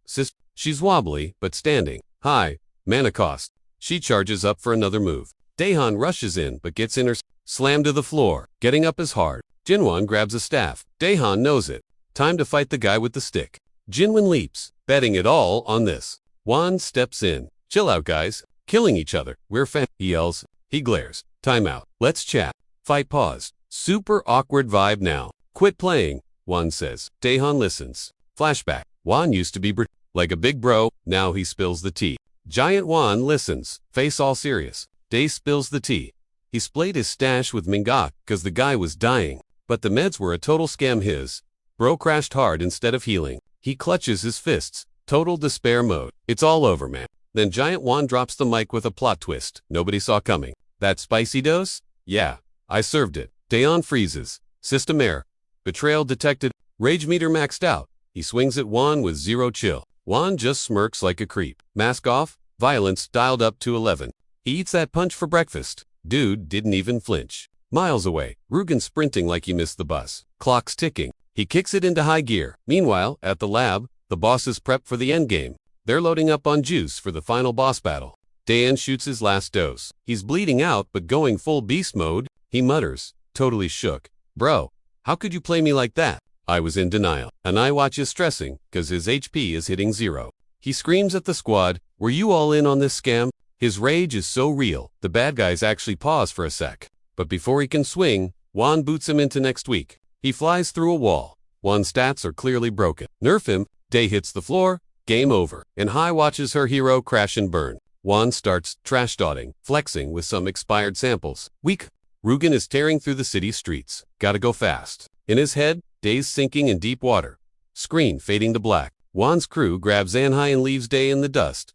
She's wobbly, but standing. High. Mana cost. She charges up for another move. Daehan rushes in, but gets in her. Slammed to the floor. Getting up is hard. Jinwan grabs a staff. Daehan knows it. Time to fight the guy with the stick. Jinwan leaps, betting it all on this. Wan steps in. Chill out, guys. Killing each other. We're he yells. He glares. Time out. Let's chat. Fight paused. Super awkward vibe now. Quit playing, Wan says. Daehan listens. Flashback. Wan used to be like a big bro. Now he spills the tea. Giant Wan listens. Face all serious. Dae spills the tea. He splayed his stash with Mingak because the guy was dying. But the meds were a total scam his. Bro crashed hard instead of healing. He clutches his fists. Total despair mode. It's all over, man. Then Giant Wan drops the mic with a plot twist nobody saw coming. That spicy dose? Yeah, I served it. Daehan freezes. System error. Betrayal detected. Rage meter maxed out. He swings at Wan with 0 chill. Wan just smirks like a creep. Mask off. Violence dialed up to 11. He eats that punch for breakfast. Dude didn't even flinch. Miles away, Rugen sprinting like he missed the bus. Clock's ticking. He kicks it into high gear. Meanwhile, at the lab, the bosses prep for the endgame. They're loading up on juice for the final boss battle. Daehan shoots his last dose. He's bleeding out but going full beast mode. He mutters, totally shook. Bro, how could you play me like that? I was in denial. And I watch is stressing, cause his HP is hitting 0. He screams at the squad, were you all in on this scam? His rage is so real, the bad guys actually pause for a sec. But before he can swing, Wan boots him into next week. He flies through a wall. Wan's stats are clearly broken. Nerf him. Dae hits the floor. Game over. And Hai watches her hero crash and burn. Wan starts trash-dotting, flexing with some expired samples. Weak. Rugen is tearing through the city streets. Gotta go fast. In his head, Dae's sinking in deep water. Screen fading to black. Wan's crew grabs Anhai and leaves Dae in the dust.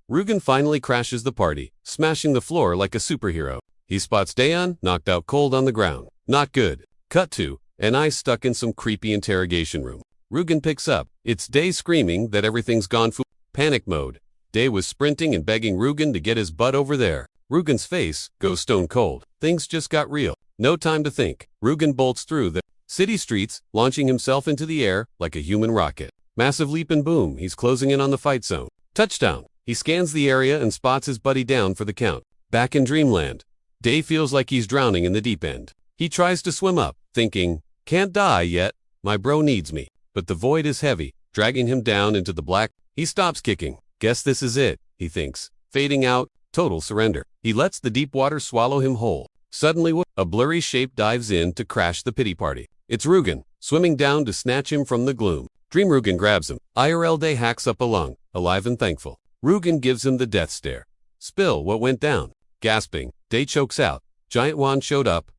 Rugen finally crashes the party, smashing the floor like a superhero. He spots Daehan, knocked out cold on the ground. Not good. Cut to, Anhai stuck in some creepy interrogation room. Rugen picks up. It's Dae screaming that everything's gone panic mode. Dae was sprinting and begging Rugen to get his butt over there. Rugen's face goes stone cold. Things just got real. No time to think. Rugen bolts through the city streets, launching himself into the air like a human rocket. Massive leap and boom, he's closing in on the fight zone. Touchdown. He scans the area and spots his buddy down for the count. Back in dreamland, Dae feels like he's drowning in the deep end. He tries to swim up, thinking, can't die yet, my bro needs me. But the void is heavy, dragging him down into the black. He stops kicking. Guess this is it, he thinks. Fading out, total surrender. He lets the deep water swallow him whole. Suddenly, a blurry shape dives in to crash the pity party. It's Rugen, swimming down to snatch him from the gloom. Dream Rugen grabs him. IRL Dae hacks up a lung, alive and thankful. Rugen gives him the death stare. Spill what went down. Gasping, Dae chokes out. Giant Wan showed up,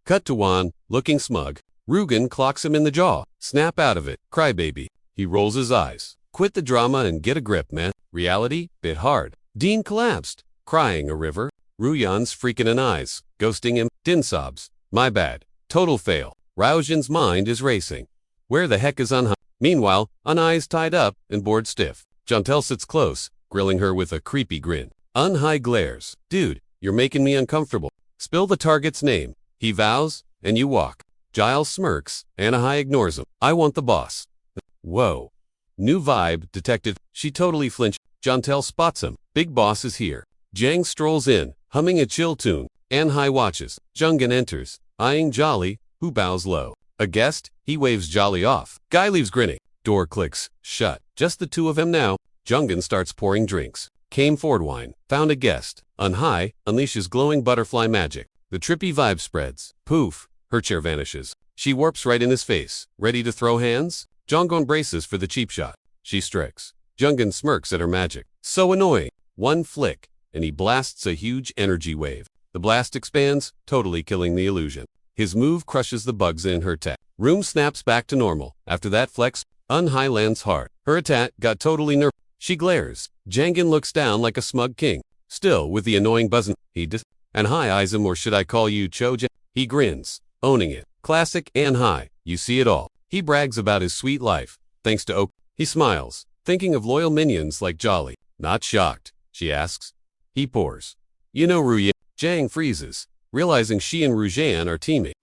Cut to Juan, looking smug. Rugen clocks him in the jaw. Snap out of it, crybaby. He rolls his eyes. Quit the drama and get a grip, man. Reality? Bit hard. Dean collapsed. Crying a river. Ruyan's freaking an eyes. Ghosting him. Din sobs. My bad. Total fail. Raojin's mind is racing. Where the heck is Anhai? Meanwhile, Anhai's tied up and bored stiff. Jantel sits close, grilling her with a creepy grin. Anhai glares. Dude, you're making me uncomfortable. Spill the target's name. He vows, and you walk. Giles smirks, Anhai ignores him. I want the boss. Whoa. New vibe detected. She totally flinched. Jantel spots him. Big boss is here. Jang strolls in, humming a chill tune. Anhai watches. Jungin enters, eyeing Jolly, who bows low. A guest? He waves Jolly off. Guy leaves grinning. Door clicks. Shut. Just the two of them now. Jungin starts pouring drinks. Came forward wine. Found a guest. Anhai unleashes glowing butterfly magic. The trippy vibe spreads. Poof. Her chair vanishes. She warps right in his face. Ready to throw hands? Jonggon braces for the cheap shot. She strikes. Jungin smirks at her magic. So annoying. One flick, and he blasts a huge energy wave. The blast expands, totally killing the illusion. His move crushes the bugs in her tech. Room snaps back to normal. After that flex, Anhai lands hard. Her attack got totally nerfed. She glares. Jangin looks down like a smug king. Still, with the annoying buzzing, Anhai eyes him, or should I call you Choja? He grins, owning it. Classic Anhai. You see it all. He brags about his sweet life. Thanks to Oak. He smiles, thinking of loyal minions like Jolly. Not shocked, she asks. He pours. You know Ruyan. Jang freezes, realizing she and Rujan are teaming.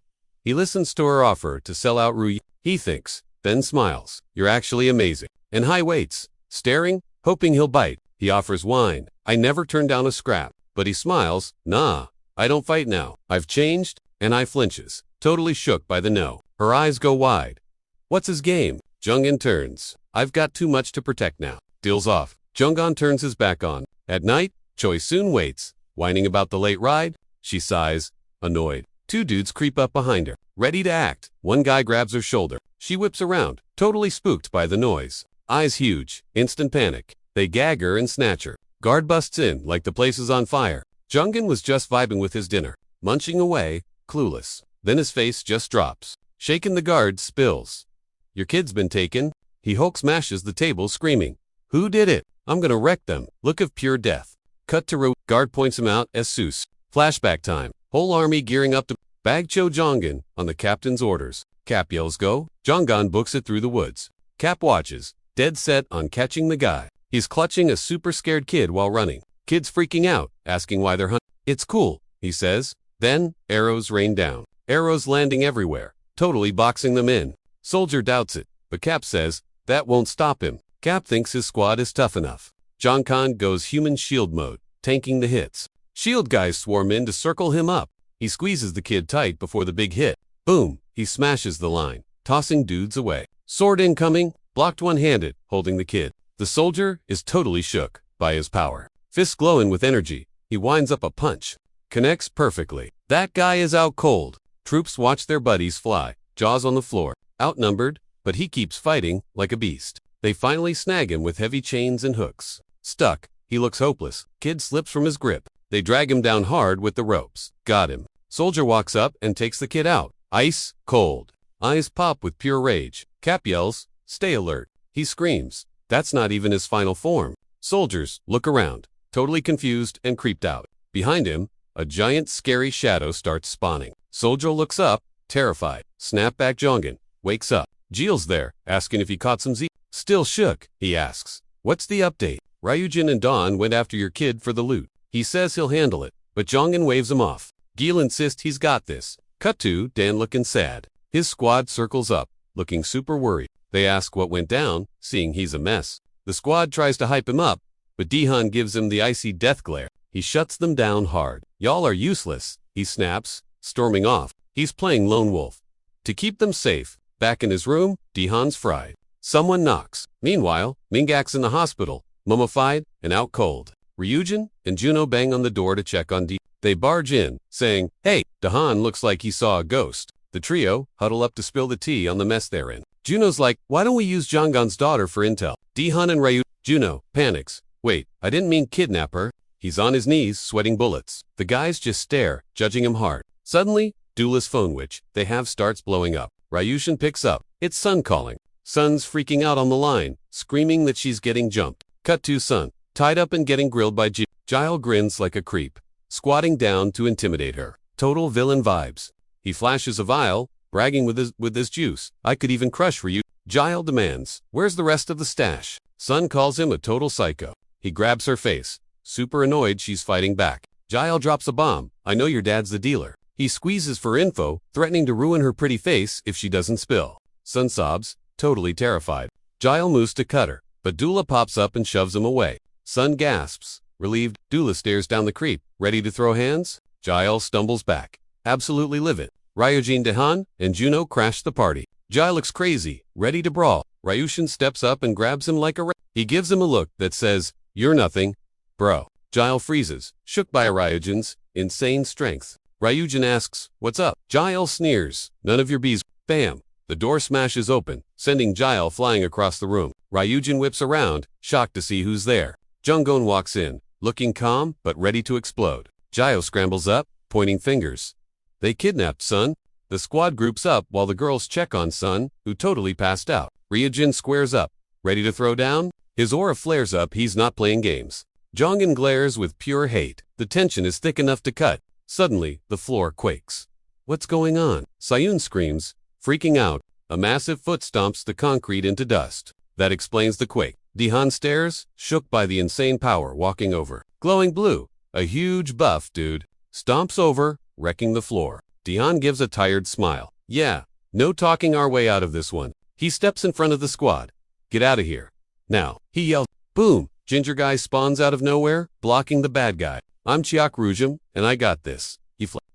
He listens to her offer to sell out Ruyan. He thinks, then smiles. You're actually amazing. Anhai waits, staring, hoping he'll bite. He offers wine. I never turn down a scrap. But he smiles. Nah, I don't fight now. I've changed. Anhai flinches, totally shook by the no. Her eyes go wide. What's his game? Jungin turns. I've got too much to protect now. Deals off. Junggon turns his back on. At night, Choi soon waits, whining about the late ride. She sighs, annoyed. Two dudes creep up behind her, ready to act. One guy grabs her shoulder. She whips around, totally spooked by the noise. Eyes huge, instant panic. They gag her and snatch her. Guard busts in like the place is on fire. Jungin was just vibing with his dinner, munching away, clueless. Then his face just drops. Shaken, the guard spills. Your kid's been taken. He Hulk smashes the table, screaming. Who did it? I'm gonna wreck them. Look of pure death. Cut to guard points him out as Seuss. Flashback time. Whole army gearing up to bag Cho Jongin on the captain's orders. Cap yells go. Jonggon books it through the woods. Cap watches, dead set on catching the guy. He's clutching a super scared kid while running. Kid's freaking out, asking why they're hunting. It's cool, he says. Then, arrows rain down. Arrows landing everywhere, totally boxing them in. Soldier doubts it, but Cap says that won't stop him. Cap thinks his squad is tough enough. Jongkon goes human shield mode, tanking the hits. Shield guys swarm in to circle him up. He squeezes the kid tight before the big hit. Boom, he smashes the line, tossing dudes away. Sword incoming, blocked one-handed, holding the kid. The soldier is totally shook by his power. Fists glowing with energy, he winds up a punch. Connects perfectly. That guy is out cold. Troops watch their buddies fly, jaws on the floor. Outnumbered, but he keeps fighting like a beast. They finally snag him with heavy chains and hooks. Stuck, he looks hopeless. Kid slips from his grip. They drag him down hard with the ropes. Got him. Soldier walks up and takes the kid out. Ice cold. Eyes pop with pure rage. Cap yells, stay alert. He screams. That's not even his final form. Soldiers look around, totally confused and creeped out. Behind him, a giant scary shadow starts spawning. Soldier looks up, terrified. Snapback Jongin wakes up. Jill's there, asking if he caught some Z. Still shook, he asks. What's the update? Ryujin and Dawn went after your kid for the loot. He says he'll handle it, but Jongin waves him off. Gil insists he's got this. Cut to Dan looking sad. His squad circles up, looking super worried. They ask what went down, seeing he's a mess. The squad tries to hype him up, but Dihan gives him the icy death glare. He shuts them down hard. Y'all are useless, he snaps, storming off. He's playing lone wolf. To keep them safe, back in his room, Dihan's fried. Someone knocks. Meanwhile, Mingak's in the hospital, mummified and out cold. Ryujin and Juno bang on the door to check on D. They barge in, saying, hey, Dahan looks like he saw a ghost. The trio huddle up to spill the tea on the mess they're in. Juno's like, why don't we use Jonggon's daughter for intel? Dihan and Ryu. Juno panics. Wait, I didn't mean kidnap her. He's on his knees, sweating bullets. The guys just stare, judging him hard. Suddenly, Duelist phone which they have starts blowing up. Ryushin picks up. It's Sun calling. Sun's freaking out on the line, screaming that she's getting jumped. Cut to Sun, tied up and getting grilled by Yahello grins like a creep, squatting down to intimidate her. Total villain vibes. He flashes a vial, bragging with his juice. I could even crush for you. Yahello demands, where's the rest of the stash? Sun calls him a total psycho. He grabs her face, super annoyed she's fighting back. Yahello drops a bomb. I know your dad's the dealer. He squeezes for info, threatening to ruin her pretty face if she doesn't spill. Sun sobs, totally terrified. Yahello moves to cut her, but Dula pops up and shoves him away. Sun gasps, relieved. Dula stares down the creep, ready to throw hands. Yahello stumbles back, absolutely livid. Ryujin, Dahan, and Juno crash the party. Yahello looks crazy, ready to brawl. Ryushin steps up and grabs him like a rat. He gives him a look that says, you're nothing, bro. Yahello freezes, shook by Ryujin's insane strength. Ryujin asks, what's up? Yahello sneers, none of your bees. Bam! The door smashes open, sending Yahello flying across the room. Ryujin whips around, shocked to see who's there. Junggon walks in, looking calm but ready to explode. Yahello scrambles up, pointing fingers. They kidnapped Sun. The squad groups up while the girls check on Sun, who totally passed out. Ryujin squares up, ready to throw down. His aura flares up, he's not playing games. Jongin glares with pure hate. The tension is thick enough to cut. Suddenly, the floor quakes. What's going on? Sayun screams, freaking out. A massive foot stomps the concrete into dust. That explains the quake. Dahan stares, shook by the insane power walking over. Glowing blue, a huge buff dude, stomps over, wrecking the floor. Dahan gives a tired smile. Yeah, no talking our way out of this one. He steps in front of the squad. Get out of here. Now, he yells. Boom! Ginger guy spawns out of nowhere, blocking the bad guy. I'm Chiak Rujim, and I got this.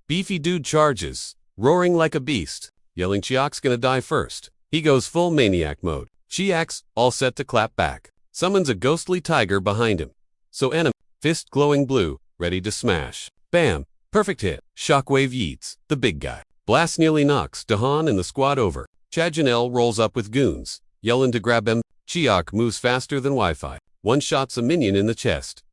Beefy dude charges, roaring like a beast, yelling Chiak's gonna die first. He goes full maniac mode. Chiak's all set to clap back. Summons a ghostly tiger behind him. So enemy, fist glowing blue, ready to smash. Bam! Perfect hit. Shockwave yeets, the big guy. Blast nearly knocks Dahan and the squad over. Chajanel rolls up with goons, yelling to grab him. Chiak moves faster than Wi-Fi. One shots a minion in the chest.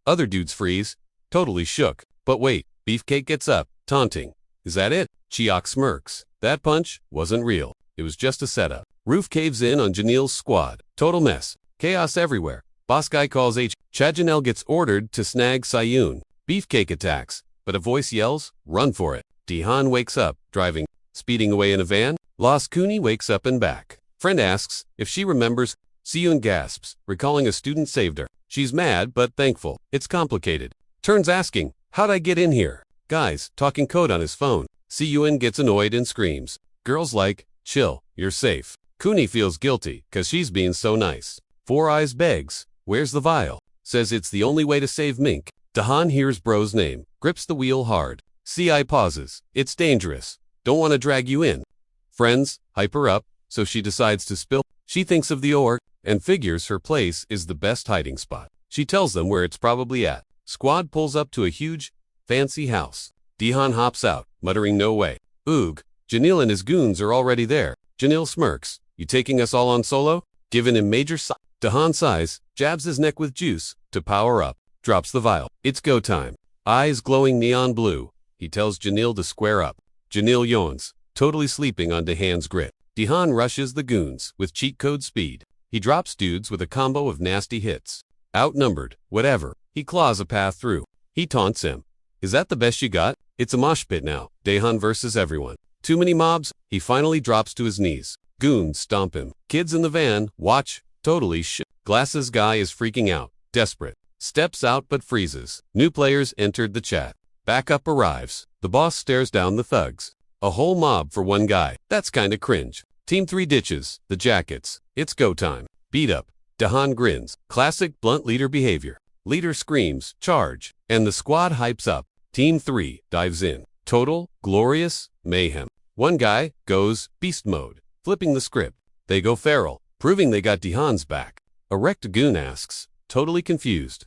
Other dudes freeze, totally shook. But wait, Beefcake gets up, taunting. Is that it? Chiak smirks. That punch wasn't real. It was just a setup. Roof caves in on Janil's squad. Total mess. Chaos everywhere. Boss guy calls H. Chajanel gets ordered to snag Sayun. Beefcake attacks, but a voice yells, run for it. Dahan wakes up, driving, speeding away in a van. Lost Kuni wakes up and back. Friend asks if she remembers. Sayun gasps, recalling a student saved her. She's mad but thankful. It's complicated. Turns asking, how'd I get in here? Guys, talking code on his phone. Sayun gets annoyed and screams. Girls like, chill, you're safe. Kuni feels guilty, cause she's being so nice. Four Eyes begs, where's the vial? Says it's the only way to save Mink. Dahan hears bro's name, grips the wheel hard. CI pauses. It's dangerous. Don't want to drag you in. Friends hype her up, so she decides to spill. She thinks of the orc, and figures her place is the best hiding spot. She tells them where it's probably at. Squad pulls up to a huge, fancy house. Dahan hops out, muttering no way. Oog, Janil and his goons are already there. Janil smirks. You taking us all on solo? Giving him major Dahan sighs, jabs his neck with juice, to power up. Drops the vial. It's go time. Eyes glowing neon blue. He tells Janil to square up. Janil yawns, totally sleeping on Dahan's grit. Dahan rushes the goons with cheat code speed. He drops dudes with a combo of nasty hits. Outnumbered, whatever. He claws a path through. He taunts him. Is that the best you got? It's a mosh pit now. Dahan versus everyone. Too many mobs? He finally drops to his knees. Goons stomp him. Kids in the van, watch, totally shit. Glasses guy is freaking out, desperate. Steps out but freezes. New players entered the chat. Backup arrives. The boss stares down the thugs. A whole mob for one guy. That's kinda cringe. Team 3 ditches the jackets. It's go time. Beat up. Dahan grins. Classic blunt leader behavior. Leader screams, charge, and the squad hypes up. Team 3 dives in. Total, glorious, mayhem. One guy goes beast mode, flipping the script. They go feral, proving they got Dahan's back. A wrecked goon asks, totally confused. ...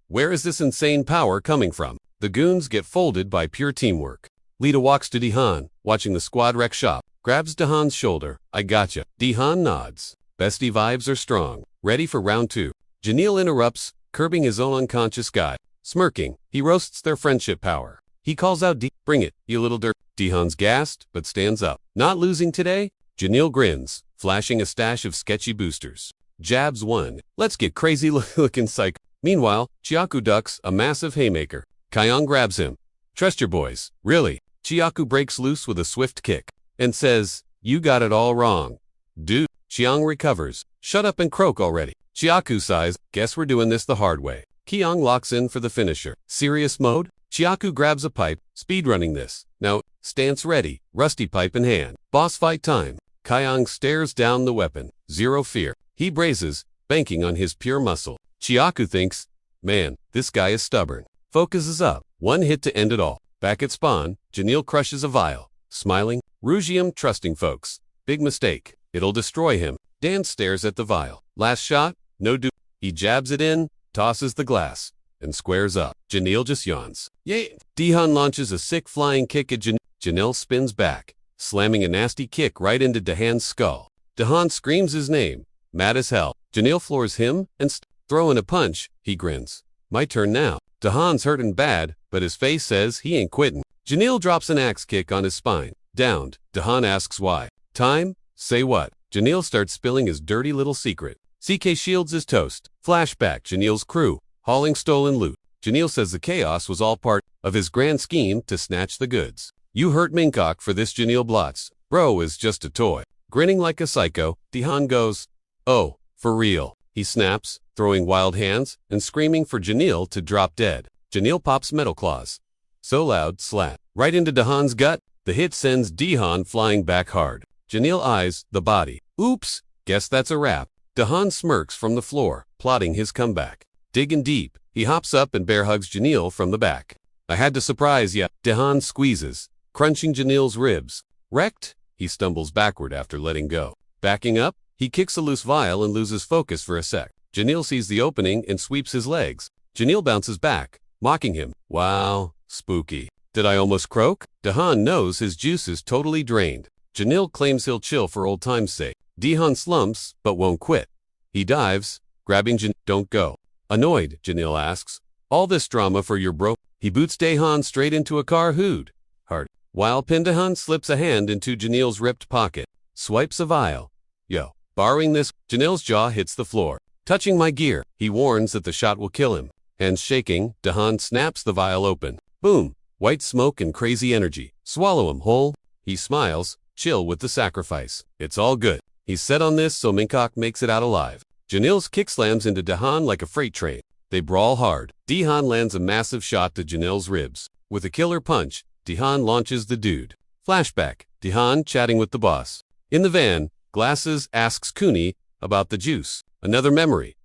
Where is this insane power coming from? The goons get folded by pure teamwork. Lita walks to Dahan, watching the squad wreck shop, grabs Dahan's shoulder. I gotcha. Dahan nods. Bestie vibes are strong. Ready for round 2. Janil interrupts, curbing his own unconscious guy. Smirking, he roasts their friendship power. He calls out bring it, you little dirt. Dehan's gassed, but stands up. Not losing today? Janelle grins, flashing a stash of sketchy boosters. Jabs 1. Let's get crazy looking psycho. Meanwhile, Chiaku ducks a massive haymaker. Kyung grabs him. Trust your boys. Really? Chiaku breaks loose with a swift kick and says, you got it all wrong. Dude. Chiang recovers. Shut up and croak already. Chiaku sighs, guess we're doing this the hard way. Kyung locks in for the finisher. Serious mode? Chiaku grabs a pipe, speedrunning this. Now, stance ready, rusty pipe in hand. Boss fight time. Kyung stares down the weapon. Zero fear. He braces, banking on his pure muscle. Chiaku thinks, man, this guy is stubborn. Focuses up. One hit to end it all. Back at spawn, Janelle crushes a vial. Smiling. Rugium trusting folks. Big mistake. It'll destroy him. Dan stares at the vial. Last shot? No do. He jabs it in, tosses the glass, and squares up. Janelle just yawns. Yay! Dehan launches a sick flying kick at Janelle. Janelle spins back, slamming a nasty kick right into Dehan's skull. Dehan screams his name, mad as hell. Janelle floors him and throwing a punch, he grins. My turn now. Dehan's hurting bad, but his face says he ain't quitting. Janelle drops an axe kick on his spine. Downed. Dehan asks why. Time? Say what? Janelle starts spilling his dirty little secret. CK shields his toast. Flashback. Janelle's crew, hauling stolen loot. Janelle says the chaos was all part of his grand scheme to snatch the goods. You hurt Mincock for this, Janelle blots. Bro is just a toy. Grinning like a psycho, Dehan goes, oh, for real. He snaps, throwing wild hands and screaming for Janelle to drop dead. Janelle pops metal claws. So loud, slat. Right into Dehan's gut, the hit sends Dehan flying back hard. Janelle eyes the body. Oops, guess that's a wrap. Dehan smirks from the floor, plotting his comeback. Digging deep, he hops up and bear hugs Janelle from the back. I had to surprise ya. Dehan squeezes, crunching Janelle's ribs. Wrecked? He stumbles backward after letting go. Backing up, he kicks a loose vial and loses focus for a sec. Janelle sees the opening and sweeps his legs. Janelle bounces back, mocking him. Wow, spooky. Did I almost croak? Dehan knows his juice is totally drained. Janelle claims he'll chill for old time's sake. Dehan slumps, but won't quit. He dives, grabbing Janelle. Don't go. Annoyed, Janelle asks, all this drama for your bro? He boots Dehan straight into a car hood. Hard. While Pindahan slips a hand into Janelle's ripped pocket. Swipes a vial. Yo. Borrowing this, Janelle's jaw hits the floor. Touching my gear. He warns that the shot will kill him. Hands shaking, Dehan snaps the vial open. Boom. White smoke and crazy energy. Swallow him whole. He smiles. Chill with the sacrifice. It's all good. He's set on this so Mincock makes it out alive. Janelle's kick slams into Dehan like a freight train. They brawl hard. Dehan lands a massive shot to Janelle's ribs. With a killer punch, Dehan launches the dude. Flashback. Dehan chatting with the boss. In the van, Glasses asks Cooney about the juice. Another memory.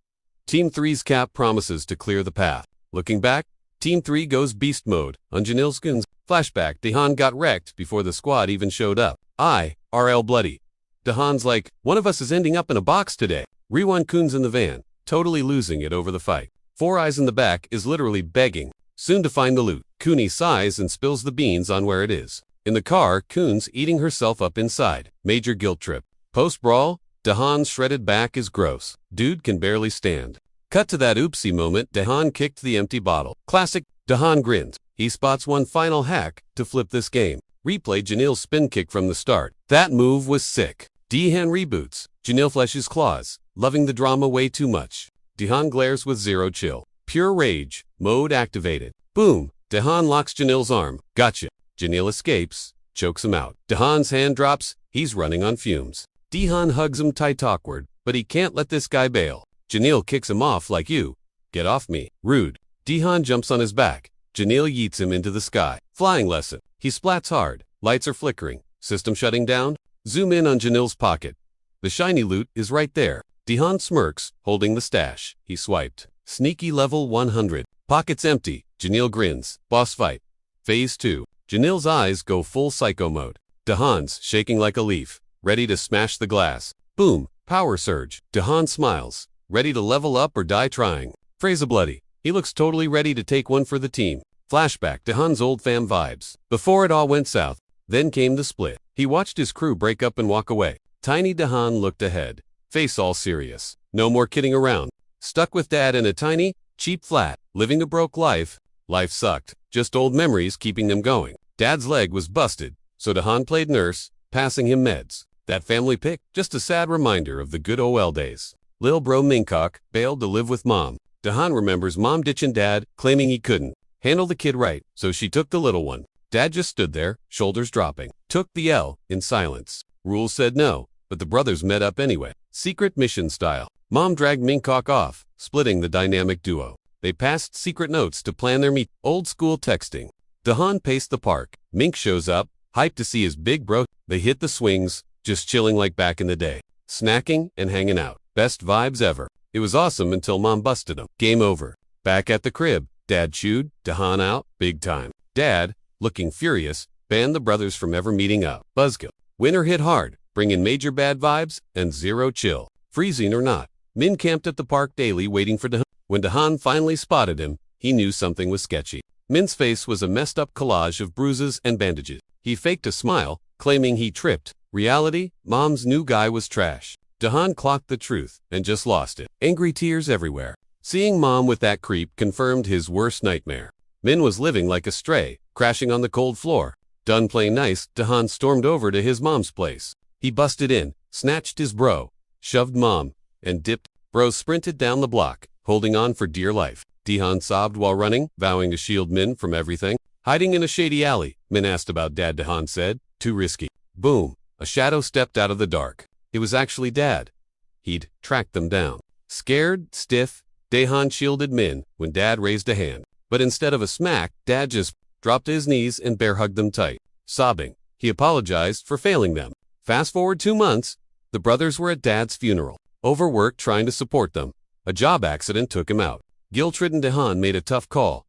Team 3's Cap promises to clear the path. Looking back, Team 3 goes beast mode on Janelle's guns. Flashback. Dehan got wrecked before the squad even showed up. RL bloody. Dehan's like, one of us is ending up in a box today. Rewind. Coon's in the van, totally losing it over the fight. Four Eyes in the back is literally begging, soon to find the loot. Cooney sighs and spills the beans on where it is. In the car, Coon's eating herself up inside. Major guilt trip. Post-brawl, Dehan's shredded back is gross. Dude can barely stand. Cut to that oopsie moment. Dehan kicked the empty bottle. Classic. Dehan grins. He spots one final hack to flip this game. Replay Janelle's spin kick from the start. That move was sick. Dehan reboots. Janelle fleshes claws, loving the drama way too much. Dehan glares with zero chill. Pure rage. Mode activated. Boom. Dehan locks Janelle's arm. Gotcha. Janelle escapes, chokes him out. Dehan's hand drops. He's running on fumes. Dehan hugs him tight awkward, but he can't let this guy bail. Janelle kicks him off like you. Get off me. Rude. Dehan jumps on his back. Janelle yeets him into the sky. Flying lesson. He splats hard. Lights are flickering. System shutting down. Zoom in on Janelle's pocket. The shiny loot is right there. Dehan smirks, holding the stash. He swiped. Sneaky level 100. Pockets empty. Janelle grins. Boss fight. Phase 2. Janelle's eyes go full psycho mode. Dehan's shaking like a leaf, ready to smash the glass. Boom. Power surge. Dehan smiles, ready to level up or die trying. Phrase bloody. He looks totally ready to take one for the team. Flashback. Dehan's old fam vibes. Before it all went south, then came the split. He watched his crew break up and walk away. Tiny Dehan looked ahead, face all serious. No more kidding around. Stuck with dad in a tiny, cheap flat, living a broke life. Life sucked. Just old memories keeping them going. Dad's leg was busted. so Dahan played nurse, passing him meds. That family pic, just a sad reminder of the good OL days. Lil bro Mingkok bailed to live with mom. Dahan remembers mom ditching dad, claiming he couldn't handle the kid right, so she took the little one. Dad just stood there, shoulders dropping. Took the L in silence. Rules said no, but the brothers met up anyway. Secret mission style. Mom dragged Mingkok off, splitting the dynamic duo. They passed secret notes to plan their meet. Old school texting. Dahan paced the park. Mink shows up, hyped to see his big bro. They hit the swings, just chilling like back in the day. Snacking and hanging out. Best vibes ever. It was awesome until mom busted him. Game over. Back at the crib, dad chewed Dahan out, big time. Dad, looking furious, banned the brothers from ever meeting up. Buzzkill. Winter hit hard, bringing major bad vibes and zero chill. Freezing or not, Min camped at the park daily waiting for Dahan. When Dahan finally spotted him, he knew something was sketchy. Min's face was a messed up collage of bruises and bandages. He faked a smile, claiming he tripped. Reality, mom's new guy was trash. Dahan clocked the truth and just lost it. Angry tears everywhere. Seeing mom with that creep confirmed his worst nightmare. Min was living like a stray, crashing on the cold floor. Done playing nice, Dahan stormed over to his mom's place. He busted in, snatched his bro, shoved mom, and dipped. Bro sprinted down the block, holding on for dear life. Dahan sobbed while running, vowing to shield Min from everything. Hiding in a shady alley, Min asked about dad. Dahan said, too risky. Boom, a shadow stepped out of the dark. It was actually dad. He'd tracked them down. Scared, stiff, Dahan shielded Min when dad raised a hand. But instead of a smack, dad just dropped to his knees and bear hugged them tight. Sobbing, he apologized for failing them. Fast forward 2 months, the brothers were at dad's funeral. Overworked trying to support them. A job accident took him out. Guilt-ridden Dahan made a tough call.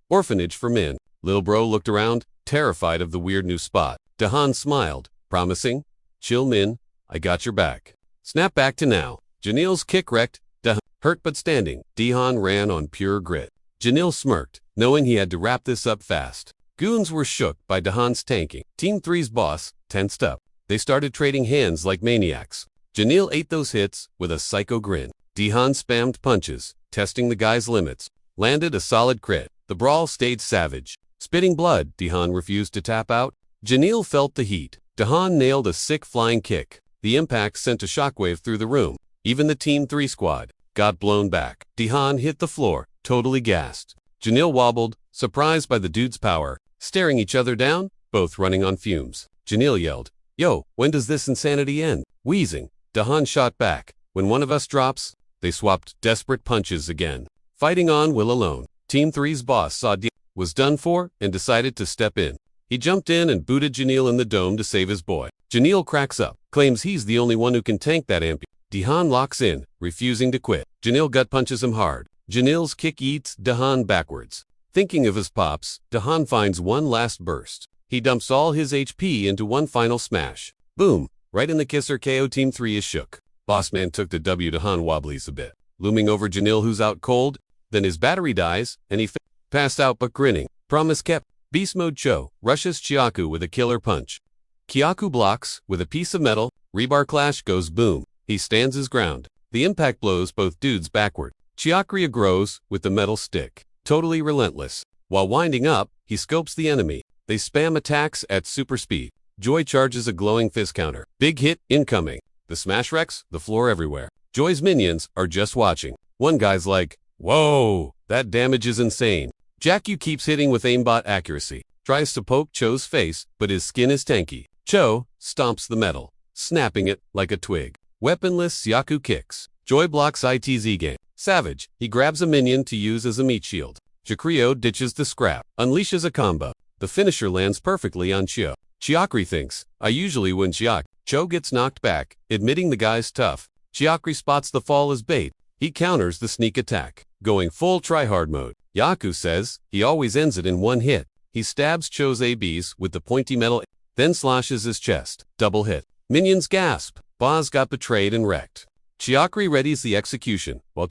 Orphanage for Min. Lil bro looked around, terrified of the weird new spot. Dahan smiled, promising, chill Min, I got your back. Snap back to now. Janil's kick wrecked, Dahan hurt but standing. Dahan ran on pure grit. Janil smirked, knowing he had to wrap this up fast. Goons were shook by Dahan's tanking. Team 3's boss tensed up. They started trading hands like maniacs. Janil ate those hits with a psycho grin. Dahan spammed punches, testing the guy's limits. Landed a solid crit. The brawl stayed savage. Spitting blood, Dahan refused to tap out. Janil felt the heat. Dahan nailed a sick flying kick. The impact sent a shockwave through the room. Even the Team 3 squad got blown back. Dahan hit the floor, totally gassed. Janil wobbled, surprised by the dude's power, staring each other down, both running on fumes. Janil yelled, yo, when does this insanity end? Wheezing, Dahan shot back. When one of us drops, they swapped desperate punches again. Fighting on will alone. Team 3's boss saw D was done for and decided to step in. He jumped in and booted Janil in the dome to save his boy. Janil cracks up, claims he's the only one who can tank that amp. Dahan locks in, refusing to quit. Janil gut punches him hard. Janil's kick eats Dahan backwards. Thinking of his pops, Dahan finds one last burst. He dumps all his HP into one final smash. Boom, right in the kisser. KO. Team 3 is shook. Bossman took the W. Dahan wobblies a bit. Looming over Janil, who's out cold. Then his battery dies, and he passed out but grinning. Promise kept. Beast Mode Cho rushes Chiaku with a killer punch. Chiaku blocks with a piece of metal. Rebar clash goes boom. He stands his ground. The impact blows both dudes backward. Chiakria grows with the metal stick. Totally relentless. While winding up, he scopes the enemy. They spam attacks at super speed. Joy charges a glowing fist counter. Big hit incoming. The smash wrecks the floor everywhere. Joy's minions are just watching. One guy's like, whoa, that damage is insane. Jakku keeps hitting with aimbot accuracy. Tries to poke Cho's face, but his skin is tanky. Cho stomps the metal, snapping it like a twig. Weaponless Jakku kicks. Joy blocks ITZ game. Savage, he grabs a minion to use as a meat shield. Jakrio ditches the scrap, unleashes a combo. The finisher lands perfectly on Cho. Chiakri thinks, I usually win Chiak. Cho gets knocked back, admitting the guy's tough. Chiakri spots the fall as bait. He counters the sneak attack, going full tryhard mode. Yaku says he always ends it in one hit. He stabs Cho's ABs with the pointy metal, then slashes his chest. Double hit. Minions gasp. Boz got betrayed and wrecked. Chiakri readies the execution, while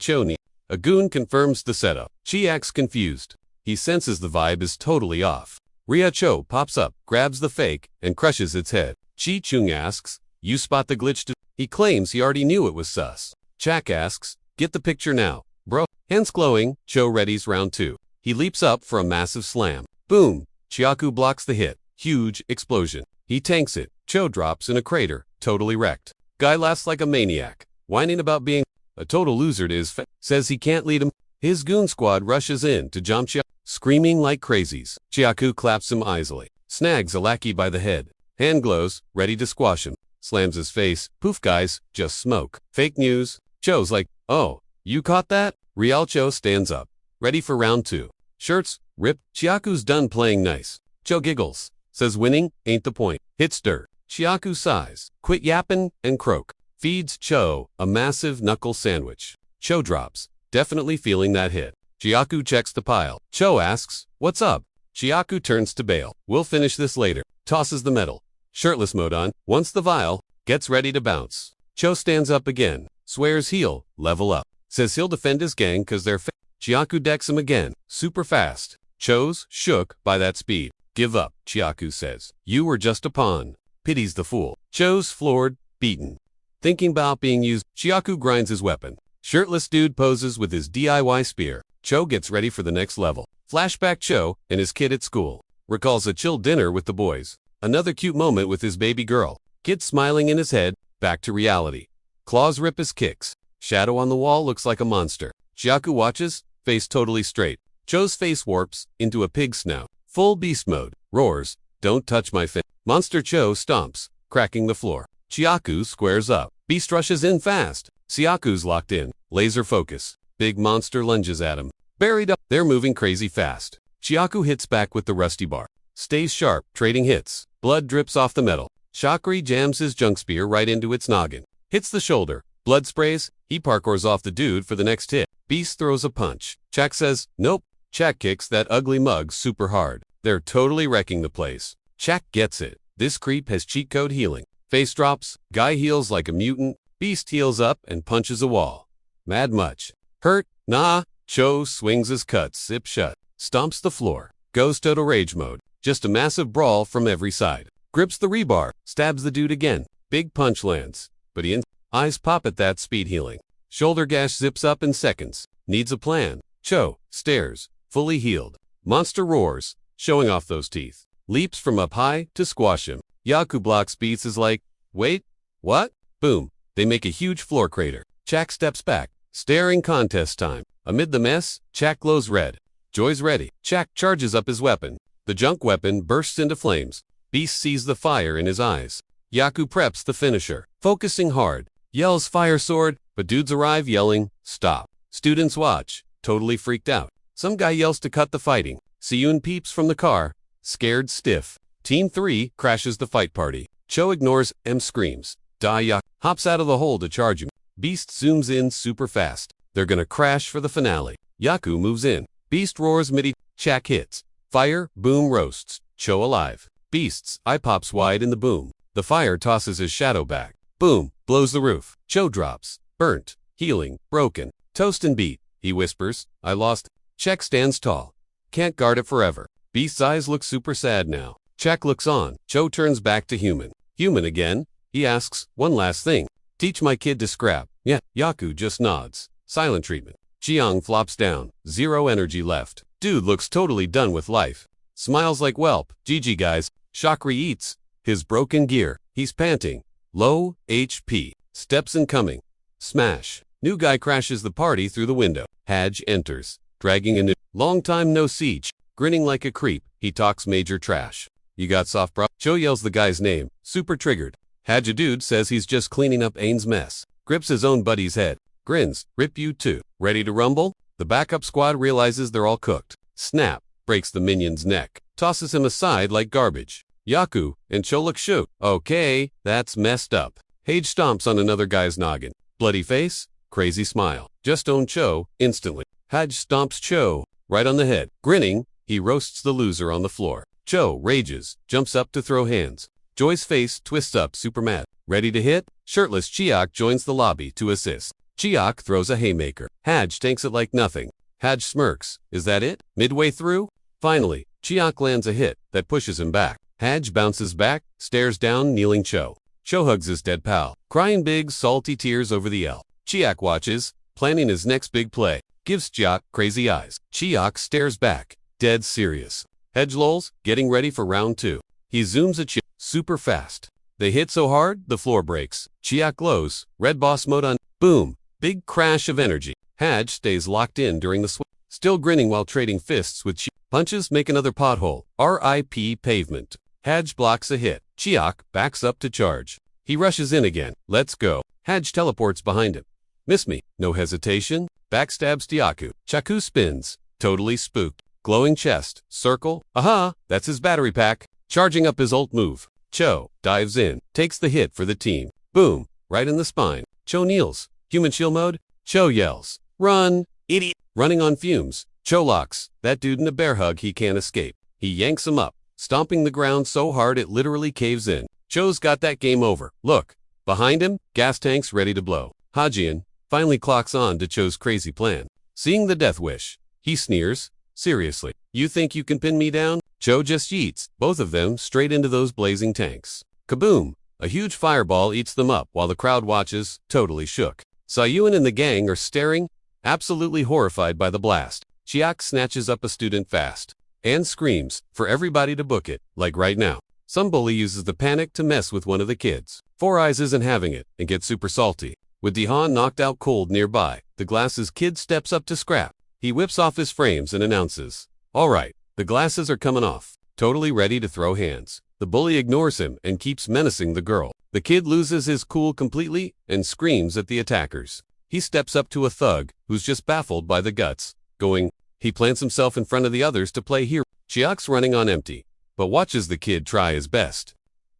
a goon confirms the setup. Chi acts confused. He senses the vibe is totally off. Ria Cho pops up, grabs the fake, and crushes its head. Chi Chung asks, you spot the glitch? He claims he already knew it was sus. Chak asks, get the picture now, bro. Hands glowing, Cho readies round 2. He leaps up for a massive slam. Boom! Chiaku blocks the hit. Huge explosion. He tanks it. Cho drops in a crater, totally wrecked. Guy laughs like a maniac, whining about being a total loser to his says he can't lead him. His goon squad rushes in to jump Chiaku, screaming like crazies. Chiaku claps him easily, snags a lackey by the head. Hand glows, ready to squash him. Slams his face. Poof guys, just smoke. Fake news. Cho's like, oh, you caught that? Real Cho stands up, ready for round 2. Shirts, ripped. Chiaku's done playing nice. Cho giggles, says winning ain't the point. Hits dirt. Chiaku sighs, quit yappin' and croak. Feeds Cho a massive knuckle sandwich. Cho drops, definitely feeling that hit. Chiaku checks the pile. Cho asks, what's up? Chiaku turns to bail. We'll finish this later. Tosses the medal. Shirtless mode on, wants the vial, gets ready to bounce. Cho stands up again, swears he'll level up. Says he'll defend his gang cause they're Chiaku decks him again, super fast. Cho's shook by that speed. Give up, Chiaku says. You were just a pawn. Pities the fool. Cho's floored, beaten. Thinking about being used, Chiaku grinds his weapon. Shirtless dude poses with his DIY spear. Cho gets ready for the next level. Flashback Cho and his kid at school. Recalls a chill dinner with the boys. Another cute moment with his baby girl. Kid smiling in his head, back to reality. Claws rip his kicks. Shadow on the wall looks like a monster. Chiaku watches, face totally straight. Cho's face warps into a pig snout. Full beast mode. Roars, don't touch my face. Monster Cho stomps, cracking the floor. Chiaku squares up. Beast rushes in fast. Chiaku's locked in. Laser focus. Big monster lunges at him. Buried up. They're moving crazy fast. Chiaku hits back with the rusty bar. Stays sharp, trading hits. Blood drips off the metal. Chakri jams his junk spear right into its noggin. Hits the shoulder. Blood sprays. He parkours off the dude for the next hit. Beast throws a punch. Chak says, nope. Chak kicks that ugly mug super hard. They're totally wrecking the place. Chak gets it. This creep has cheat code healing. Face drops. Guy heals like a mutant. Beast heals up and punches a wall. Mad much. Hurt? Nah. Cho swings his cuts, zip shut. Stomps the floor. Goes total rage mode. Just a massive brawl from every side. Grips the rebar. Stabs the dude again. Big punch lands. But eyes pop at that speed healing. Shoulder gash zips up in seconds. Needs a plan. Cho stares. Fully healed. Monster roars, showing off those teeth. Leaps from up high to squash him. Yaku blocks beats is like, wait, what? Boom. They make a huge floor crater. Chak steps back. Staring contest time. Amid the mess, Chak glows red. Joy's ready. Chak charges up his weapon. The junk weapon bursts into flames. Beast sees the fire in his eyes. Yaku preps the finisher. Focusing hard. Yells fire sword, but dudes arrive yelling, stop. Students watch, totally freaked out. Some guy yells to cut the fighting. Siyun peeps from the car, scared stiff. Team 3 crashes the fight party. Cho ignores, screams. Yak hops out of the hole to charge him. Beast zooms in super fast. They're gonna crash for the finale. Yaku moves in. Beast roars midi. Chak hits. Fire, boom roasts. Cho alive. Beast's eye pops wide in the boom. The fire tosses his shadow back. Boom, blows the roof. Cho drops. Burnt. Healing. Broken. Toast and beat. He whispers, I lost. Chak stands tall. Can't guard it forever. Beast's eyes look super sad now. Chak looks on. Cho turns back to human. Human again? He asks, one last thing. Teach my kid to scrap. Yeah. Yaku just nods. Silent treatment. Chiang flops down. Zero energy left. Dude looks totally done with life. Smiles like whelp. GG guys. Chakri eats his broken gear. He's panting. Low HP. Steps incoming. Smash. New guy crashes the party through the window. Haj enters, dragging a new. Long time no see. Grinning like a creep, he talks major trash. You got soft bro? Cho yells the guy's name. Super triggered. Haj a dude says he's just cleaning up Ain's mess. Grips his own buddy's head. Grins. Rip you too. Ready to rumble? The backup squad realizes they're all cooked. Snap. Breaks the minion's neck. Tosses him aside like garbage. Yaku and Cho look shook. Okay, that's messed up. Hage stomps on another guy's noggin. Bloody face, crazy smile. Just own Cho, instantly. Haj stomps Cho right on the head. Grinning, he roasts the loser on the floor. Cho rages, jumps up to throw hands. Joy's face twists up super mad. Ready to hit? Shirtless Chiak joins the lobby to assist. Chiak throws a haymaker. Haj tanks it like nothing. Haj smirks. Is that it? Midway through? Finally, Chiak lands a hit that pushes him back. Haj bounces back, stares down kneeling Cho. Cho hugs his dead pal, crying big, salty tears over the L. Chiak watches, planning his next big play. Gives Chiak crazy eyes. Chiak stares back, dead serious. Haj lolls, getting ready for round 2. He zooms at Chiak. super fast. They hit so hard, the floor breaks. Chiak glows, red boss mode on. Boom! Big crash of energy. Haj stays locked in during the swing, still grinning while trading fists with Chiak. Punches make another pothole. RIP pavement. Haj blocks a hit. Chiak backs up to charge. He rushes in again. Let's go. Haj teleports behind him. Miss me. No hesitation. Backstabs Tiaku. Chaku spins. Totally spooked. Glowing chest. Circle. Aha! That's his battery pack. Charging up his ult move. Cho dives in. Takes the hit for the team. Boom! Right in the spine. Cho kneels. Human shield mode. Cho yells. Run! Idiot! Running on fumes. Cho locks that dude in a bear hug he can't escape. He yanks him up, stomping the ground so hard it literally caves in. Cho's got that game over. Look! Behind him, gas tanks ready to blow. Hajian finally clocks on to Cho's crazy plan. Seeing the death wish, he sneers. Seriously, you think you can pin me down? Cho just yeets both of them straight into those blazing tanks. Kaboom! A huge fireball eats them up while the crowd watches, totally shook. Sayuan and the gang are staring, absolutely horrified by the blast. Chiak snatches up a student fast and screams for everybody to book it, like right now. Some bully uses the panic to mess with one of the kids. Four Eyes isn't having it and gets super salty. With Dihan knocked out cold nearby, the glasses kid steps up to scrap. He whips off his frames and announces, "All right, the glasses are coming off." Totally ready to throw hands. The bully ignores him and keeps menacing the girl. The kid loses his cool completely and screams at the attackers. He steps up to a thug who's just baffled by the guts, going. He plants himself in front of the others to play hero. Chiak's running on empty, but watches the kid try his best.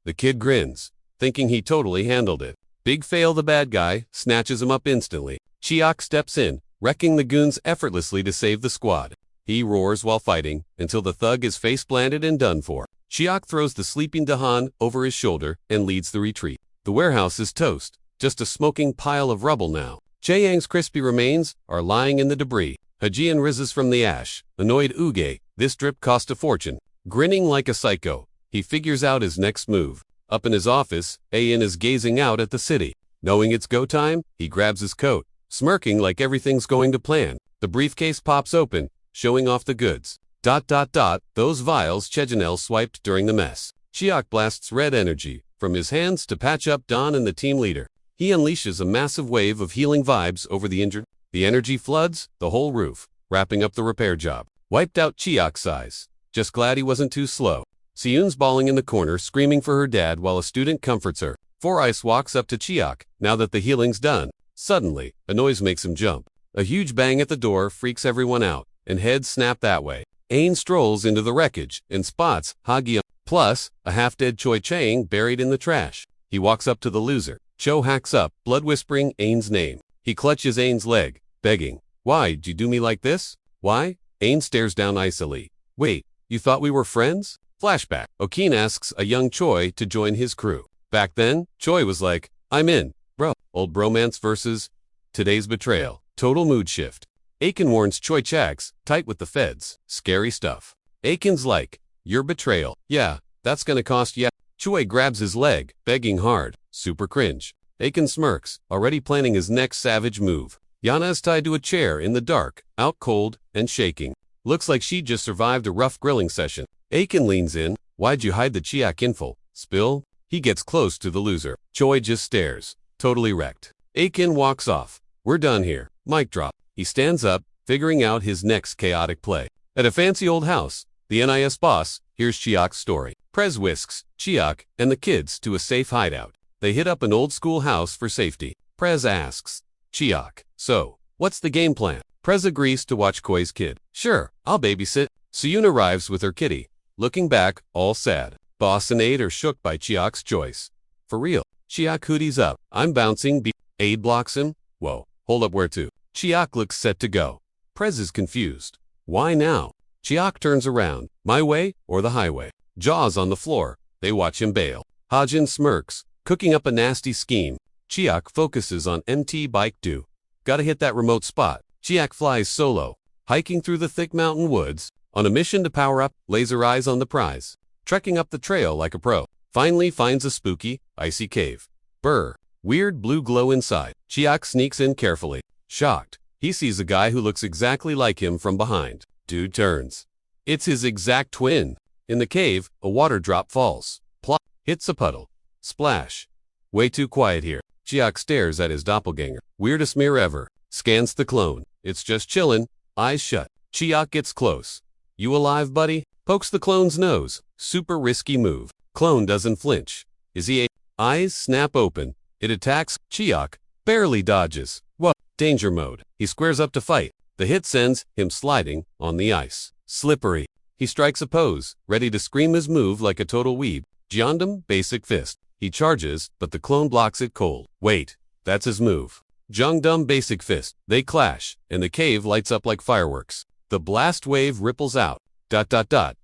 The kid grins, thinking he totally handled it. Big fail the bad guy, snatches him up instantly. Chiak steps in, wrecking the goons effortlessly to save the squad. He roars while fighting, until the thug is face-planted and done for. Chiak throws the sleeping Dahan over his shoulder and leads the retreat. The warehouse is toast, just a smoking pile of rubble now. Jaeyang's crispy remains are lying in the debris. Hajian rises from the ash, annoyed Uge. This drip cost a fortune. Grinning like a psycho, he figures out his next move. Up in his office, Ayin is gazing out at the city. Knowing it's go time, he grabs his coat, smirking like everything's going to plan. The briefcase pops open, showing off the goods. Those vials Chejanel swiped during the mess. Chiak blasts red energy from his hands to patch up Don and the team leader. He unleashes a massive wave of healing vibes over the injured. The energy floods the whole roof, wrapping up the repair job. Wiped out Chiak sighs. Just glad he wasn't too slow. Siyun's bawling in the corner, screaming for her dad while a student comforts her. Four Ice walks up to Chiak, now that the healing's done. Suddenly, a noise makes him jump. A huge bang at the door freaks everyone out, and heads snap that way. Ain strolls into the wreckage and spots Hagia, plus a half-dead Choi Chang buried in the trash. He walks up to the loser. Cho hacks up, blood-whispering Ain's name. He clutches Ain's leg, begging, "Why'd you do me like this? Why?" Ain stares down icily. "Wait, you thought we were friends?" Flashback. Okin asks a young Choi to join his crew. Back then, Choi was like, "I'm in, bro." Old bromance versus today's betrayal. Total mood shift. Aiken warns Choi Chags, tight with the feds. Scary stuff. Aiken's like, "Your betrayal. Yeah, that's gonna cost ya." Choi grabs his leg, begging hard. Super cringe. Aiken smirks, already planning his next savage move. Yana is tied to a chair in the dark, out cold and shaking. Looks like she just survived a rough grilling session. Aiken leans in. "Why'd you hide the Chiak info? Spill?" He gets close to the loser. Choi just stares, totally wrecked. Aiken walks off. "We're done here." Mic drop. He stands up, figuring out his next chaotic play. At a fancy old house, the NIS boss hears Chiak's story. Prez whisks Chiak and the kids to a safe hideout. They hit up an old-school house for safety. Prez asks Chiak, "So, what's the game plan?" Prez agrees to watch Koi's kid. "Sure, I'll babysit." Suyun arrives with her kitty, looking back, all sad. Boss and Aid are shook by Chiak's choice. "For real." Chiak hoodies up. "I'm bouncing." Aid blocks him. "Whoa, hold up, where to?" Chiak looks set to go. Prez is confused. "Why now?" Chiak turns around. "My way or the highway?" Jaws on the floor. They watch him bail. Hajin smirks, cooking up a nasty scheme. Chiak focuses on MT bike do. Gotta hit that remote spot. Chiak flies solo, hiking through the thick mountain woods, on a mission to power up, laser eyes on the prize. Trekking up the trail like a pro. Finally finds a spooky, icy cave. Brr. Weird blue glow inside. Chiak sneaks in carefully. Shocked, he sees a guy who looks exactly like him from behind. Dude turns. It's his exact twin. In the cave, a water drop falls. Plop. Hits a puddle. Splash. Way too quiet here. Chiak stares at his doppelganger. Weirdest mirror ever. Scans the clone. It's just chillin'. Eyes shut. Chiak gets close. You alive, buddy? Pokes the clone's nose. Super risky move. Clone doesn't flinch. Is he a? Eyes snap open. It attacks. Chiak barely dodges. What? Danger mode. He squares up to fight. The hit sends him sliding on the ice. Slippery. He strikes a pose, ready to scream his move like a total weeb. Jeondam, basic fist. He charges, but the clone blocks it cold. Wait, that's his move. Jeongdam, basic fist. They clash, and the cave lights up like fireworks. The blast wave ripples out,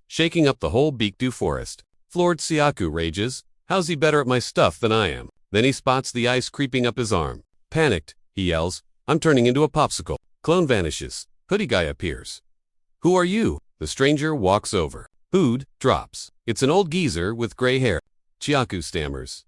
shaking up the whole Baekdu forest. Floored Siaku rages. How's he better at my stuff than I am? Then he spots the ice creeping up his arm. Panicked, he yells, I'm turning into a popsicle. Clone vanishes. Hoodie guy appears. Who are you? The stranger walks over. Food drops. It's an old geezer with gray hair. Chiaku stammers.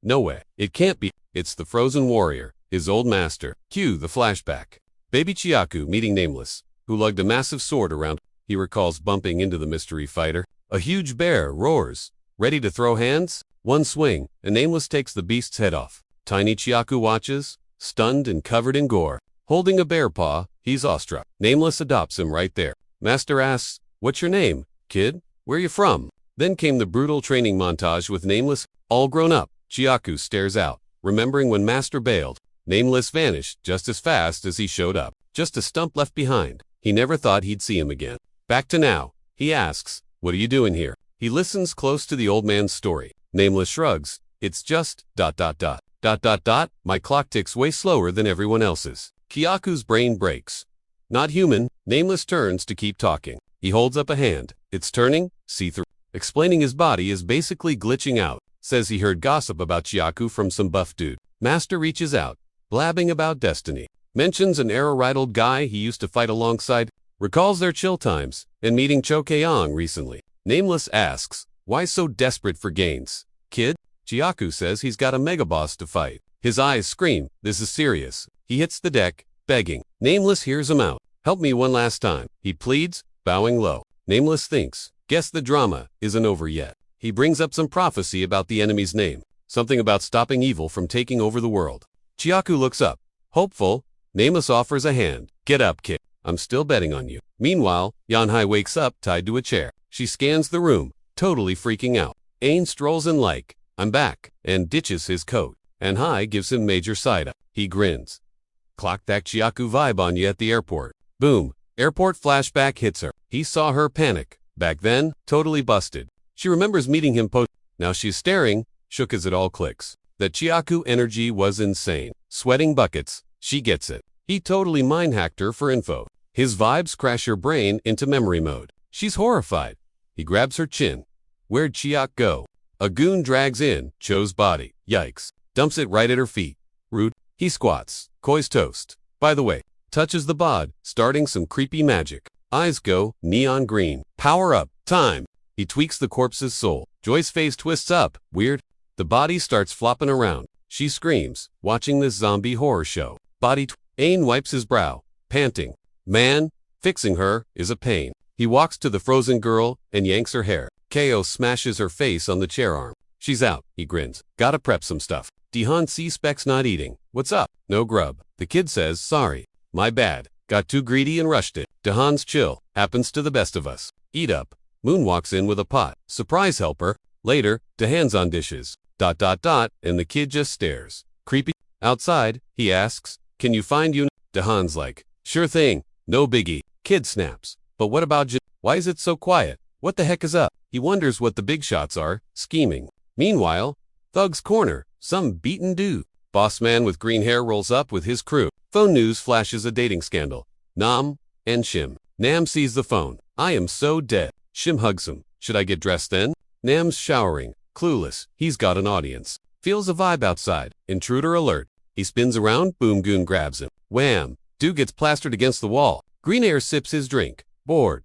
No way. It can't be. It's the frozen warrior, his old master. Cue the flashback. Baby Chiaku meeting Nameless, who lugged a massive sword around. He recalls bumping into the mystery fighter. A huge bear roars. Ready to throw hands? One swing, and Nameless takes the beast's head off. Tiny Chiaku watches, stunned and covered in gore. Holding a bear paw, he's awestruck. Nameless adopts him right there. Master asks, what's your name, kid? Where you from? Then came the brutal training montage with Nameless, all grown up. Chiaku stares out, remembering when Master bailed. Nameless vanished just as fast as he showed up. Just a stump left behind. He never thought he'd see him again. Back to now. He asks, what are you doing here? He listens close to the old man's story. Nameless shrugs. It's just, my clock ticks way slower than everyone else's. Chiaku's brain breaks. Not human. Nameless turns to keep talking. He holds up a hand. It's turning, see-through. Explaining his body is basically glitching out. Says he heard gossip about Chiaku from some buff dude. Master reaches out, blabbing about destiny. Mentions an arrow-riddled guy he used to fight alongside. Recalls their chill times, and meeting Cho Keong recently. Nameless asks, why so desperate for gains? Kid? Chiaku says he's got a mega boss to fight. His eyes scream, this is serious. He hits the deck, begging. Nameless hears him out. Help me one last time. He pleads, bowing low. Nameless thinks, guess the drama isn't over yet. He brings up some prophecy about the enemy's name. Something about stopping evil from taking over the world. Chiaku looks up. Hopeful, Nameless offers a hand. Get up, kid. I'm still betting on you. Meanwhile, Yanhai wakes up tied to a chair. She scans the room, totally freaking out. Ain strolls in like, I'm back, and ditches his coat. And Hai gives him major side-up. He grins. Clock that Chiaku vibe on you at the airport. Boom. Airport flashback hits her. He saw her panic. Back then, totally busted. She remembers meeting him Now she's staring, shook as it all clicks. That Chiaku energy was insane. Sweating buckets. She gets it. He totally mind-hacked her for info. His vibes crash her brain into memory mode. She's horrified. He grabs her chin. Where'd Chiak go? A goon drags in Cho's body. Yikes. Dumps it right at her feet. Rude. He squats. Koi's toast. By the way, touches the bod, starting some creepy magic. Eyes go neon green. Power up. Time. He tweaks the corpse's soul. Joy's face twists up. Weird. The body starts flopping around. She screams, watching this zombie horror show. Ain wipes his brow, panting. Man, fixing her is a pain. He walks to the frozen girl and yanks her hair. KO smashes her face on the chair arm. She's out, he grins. Gotta prep some stuff. Dihan C-Spec's not eating. What's up? No grub. The kid says, sorry. My bad. Got too greedy and rushed it. Dahan's chill. Happens to the best of us. Eat up. Moon walks in with a pot. Surprise helper. Later, Dahan's on dishes. And the kid just stares. Creepy. Outside, he asks, can you find you? Dahan's like, sure thing. No biggie. Kid snaps. But what about why is it so quiet? What the heck is up? He wonders what the big shots are, scheming. Meanwhile, Thug's corner, some beaten dude. Boss man with green hair rolls up with his crew. Phone news flashes a dating scandal. Nam and Shim. Nam sees the phone. I am so dead. Shim hugs him. Should I get dressed then? Nam's showering. Clueless. He's got an audience. Feels a vibe outside. Intruder alert. He spins around. Boom Goon grabs him. Wham. Dude gets plastered against the wall. Green Air sips his drink. Bored.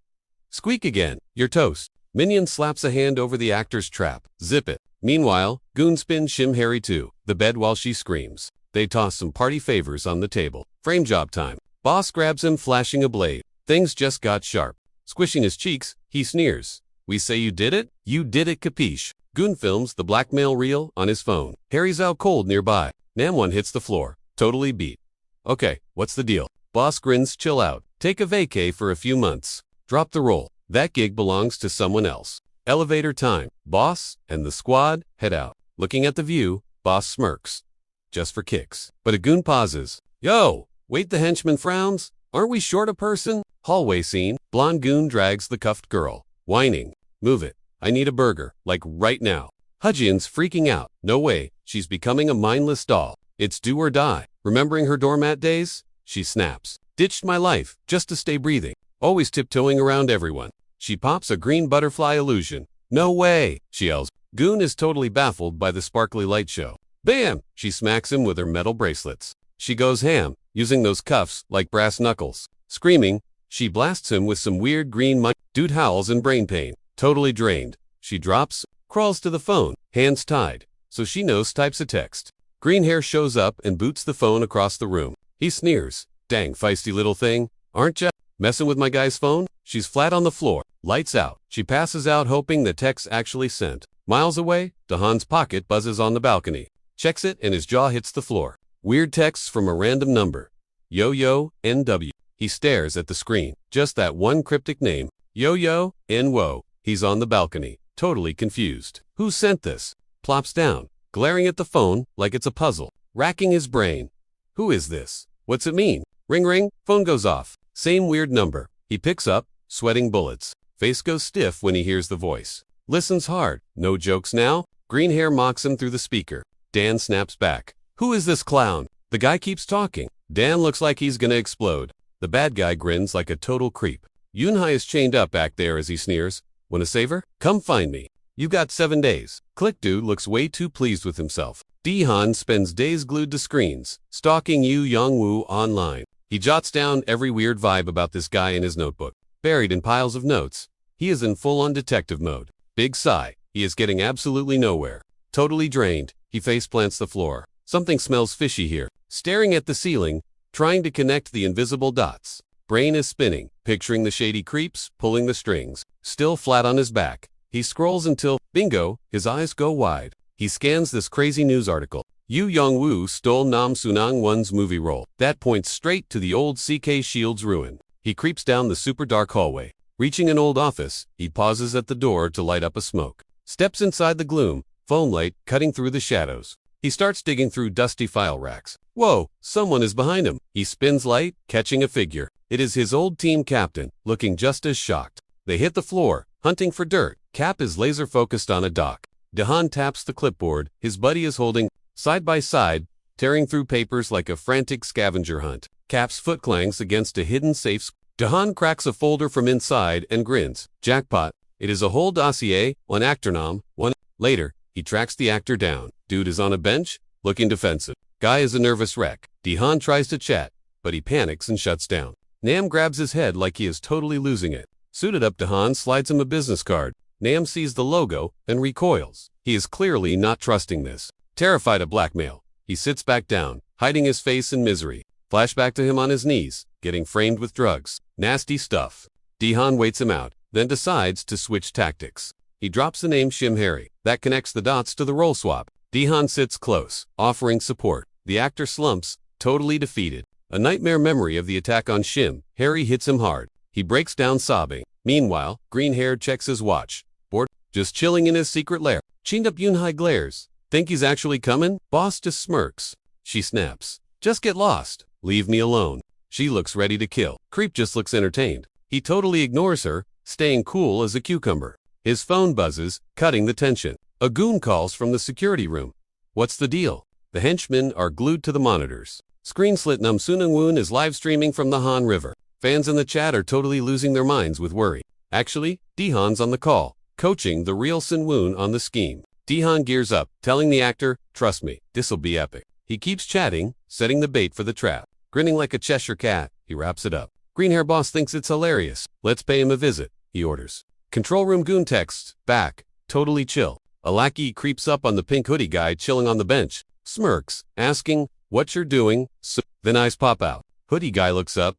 Squeak again. You're toast. Minion slaps a hand over the actor's trap. Zip it. Meanwhile, Goon spins Shim Harry to the bed while she screams. They toss some party favors on the table. Frame job time. Boss grabs him flashing a blade. Things just got sharp. Squishing his cheeks, he sneers. We say you did it? You did it, capiche. Goon films the blackmail reel on his phone. Harry's out cold nearby. Namwon hits the floor, totally beat. Okay, what's the deal? Boss grins, chill out. Take a vacay for a few months. Drop the roll. That gig belongs to someone else. Elevator time. Boss and the squad head out. Looking at the view, boss smirks. Just for kicks. But a goon pauses. Yo! Wait, the henchman frowns. Aren't we short a person? Hallway scene. Blonde goon drags the cuffed girl. Whining. Move it. I need a burger. Like right now. Hujin's freaking out. No way. She's becoming a mindless doll. It's do or die. Remembering her doormat days? She snaps. Ditched my life, just to stay breathing. Always tiptoeing around everyone. She pops a green butterfly illusion. No way, she yells. Goon is totally baffled by the sparkly light show. Bam! She smacks him with her metal bracelets. She goes ham, using those cuffs like brass knuckles. Screaming, she blasts him with some weird green mud. Dude howls in brain pain. Totally drained. She drops, crawls to the phone, hands tied. So she knows types a text. Green hair shows up and boots the phone across the room. He sneers. Dang feisty little thing. Aren't ya? Messing with my guy's phone? She's flat on the floor. Lights out. She passes out hoping the text actually sent. Miles away, Dahan's pocket buzzes on the balcony. Checks it and his jaw hits the floor. Weird texts from a random number. Yo-Yo, NW. He stares at the screen. Just that one cryptic name. Yo-Yo, Nwo. He's on the balcony. Totally confused. Who sent this? Plops down, glaring at the phone like it's a puzzle. Racking his brain. Who is this? What's it mean? Ring ring, phone goes off. Same weird number. He picks up, sweating bullets. Face goes stiff when he hears the voice. Listens hard. No jokes now? Green hair mocks him through the speaker. Dan snaps back. Who is this clown? The guy keeps talking. Dan looks like he's gonna explode. The bad guy grins like a total creep. Yunhai is chained up back there as he sneers. Wanna save her? Come find me. You've got 7 days. Click Dude looks way too pleased with himself. Dahan spends days glued to screens, stalking Yu Yongwoo online. He jots down every weird vibe about this guy in his notebook. Buried in piles of notes, he is in full-on detective mode. Big sigh. He is getting absolutely nowhere. Totally drained, he faceplants the floor. Something smells fishy here. Staring at the ceiling, trying to connect the invisible dots. Brain is spinning, picturing the shady creeps, pulling the strings. Still flat on his back. He scrolls until, bingo, his eyes go wide. He scans this crazy news article. Yu Yongwoo stole Nam Sunang Won's movie role. That points straight to the old CK Shield's ruin. He creeps down the super dark hallway. Reaching an old office, he pauses at the door to light up a smoke. Steps inside the gloom, phone light cutting through the shadows. He starts digging through dusty file racks. Whoa, someone is behind him. He spins light, catching a figure. It is his old team captain, looking just as shocked. They hit the floor, hunting for dirt. Cap is laser focused on a dock. Dahan taps the clipboard. His buddy is holding, side by side, tearing through papers like a frantic scavenger hunt. Cap's foot clangs against a hidden safe. Dahan cracks a folder from inside and grins. Jackpot. It is a whole dossier, one actor nom, one. Later, he tracks the actor down. Dude is on a bench, looking defensive. Guy is a nervous wreck. Dahan tries to chat, but he panics and shuts down. Nam grabs his head like he is totally losing it. Suited up, Dahan slides him a business card. Nam sees the logo and recoils. He is clearly not trusting this. Terrified of blackmail, he sits back down, hiding his face in misery. Flashback to him on his knees, getting framed with drugs. Nasty stuff. Dahan waits him out, then decides to switch tactics. He drops the name Shim Harry. That connects the dots to the role swap. Dahan sits close, offering support. The actor slumps, totally defeated. A nightmare memory of the attack on Shim. Harry hits him hard. He breaks down sobbing. Meanwhile, green-haired checks his watch. Bored, just chilling in his secret lair. Chained up Yunhai glares. Think he's actually coming? Boss just smirks. She snaps. Just get lost. Leave me alone. She looks ready to kill. Creep just looks entertained. He totally ignores her, staying cool as a cucumber. His phone buzzes, cutting the tension. A goon calls from the security room. What's the deal? The henchmen are glued to the monitors. Screen slit Nam Sunang Woon is live streaming from the Han River. Fans in the chat are totally losing their minds with worry. Actually, Dahan's on the call, coaching the real Sun Woon on the scheme. Dahan gears up, telling the actor, trust me, this'll be epic. He keeps chatting, setting the bait for the trap. Grinning like a Cheshire cat, he wraps it up. Green hair boss thinks it's hilarious. Let's pay him a visit, he orders. Control room goon texts, back, totally chill. A lackey creeps up on the pink hoodie guy chilling on the bench, smirks, asking, what you're doing? Then eyes pop out. Hoodie guy looks up.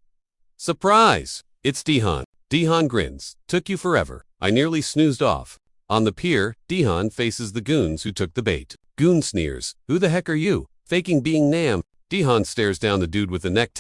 Surprise! It's Dahan. Dahan grins. Took you forever. I nearly snoozed off. On the pier, Dihan faces the goons who took the bait. Goon sneers, "Who the heck are you? Faking being Nam." Dihan stares down the dude with the neck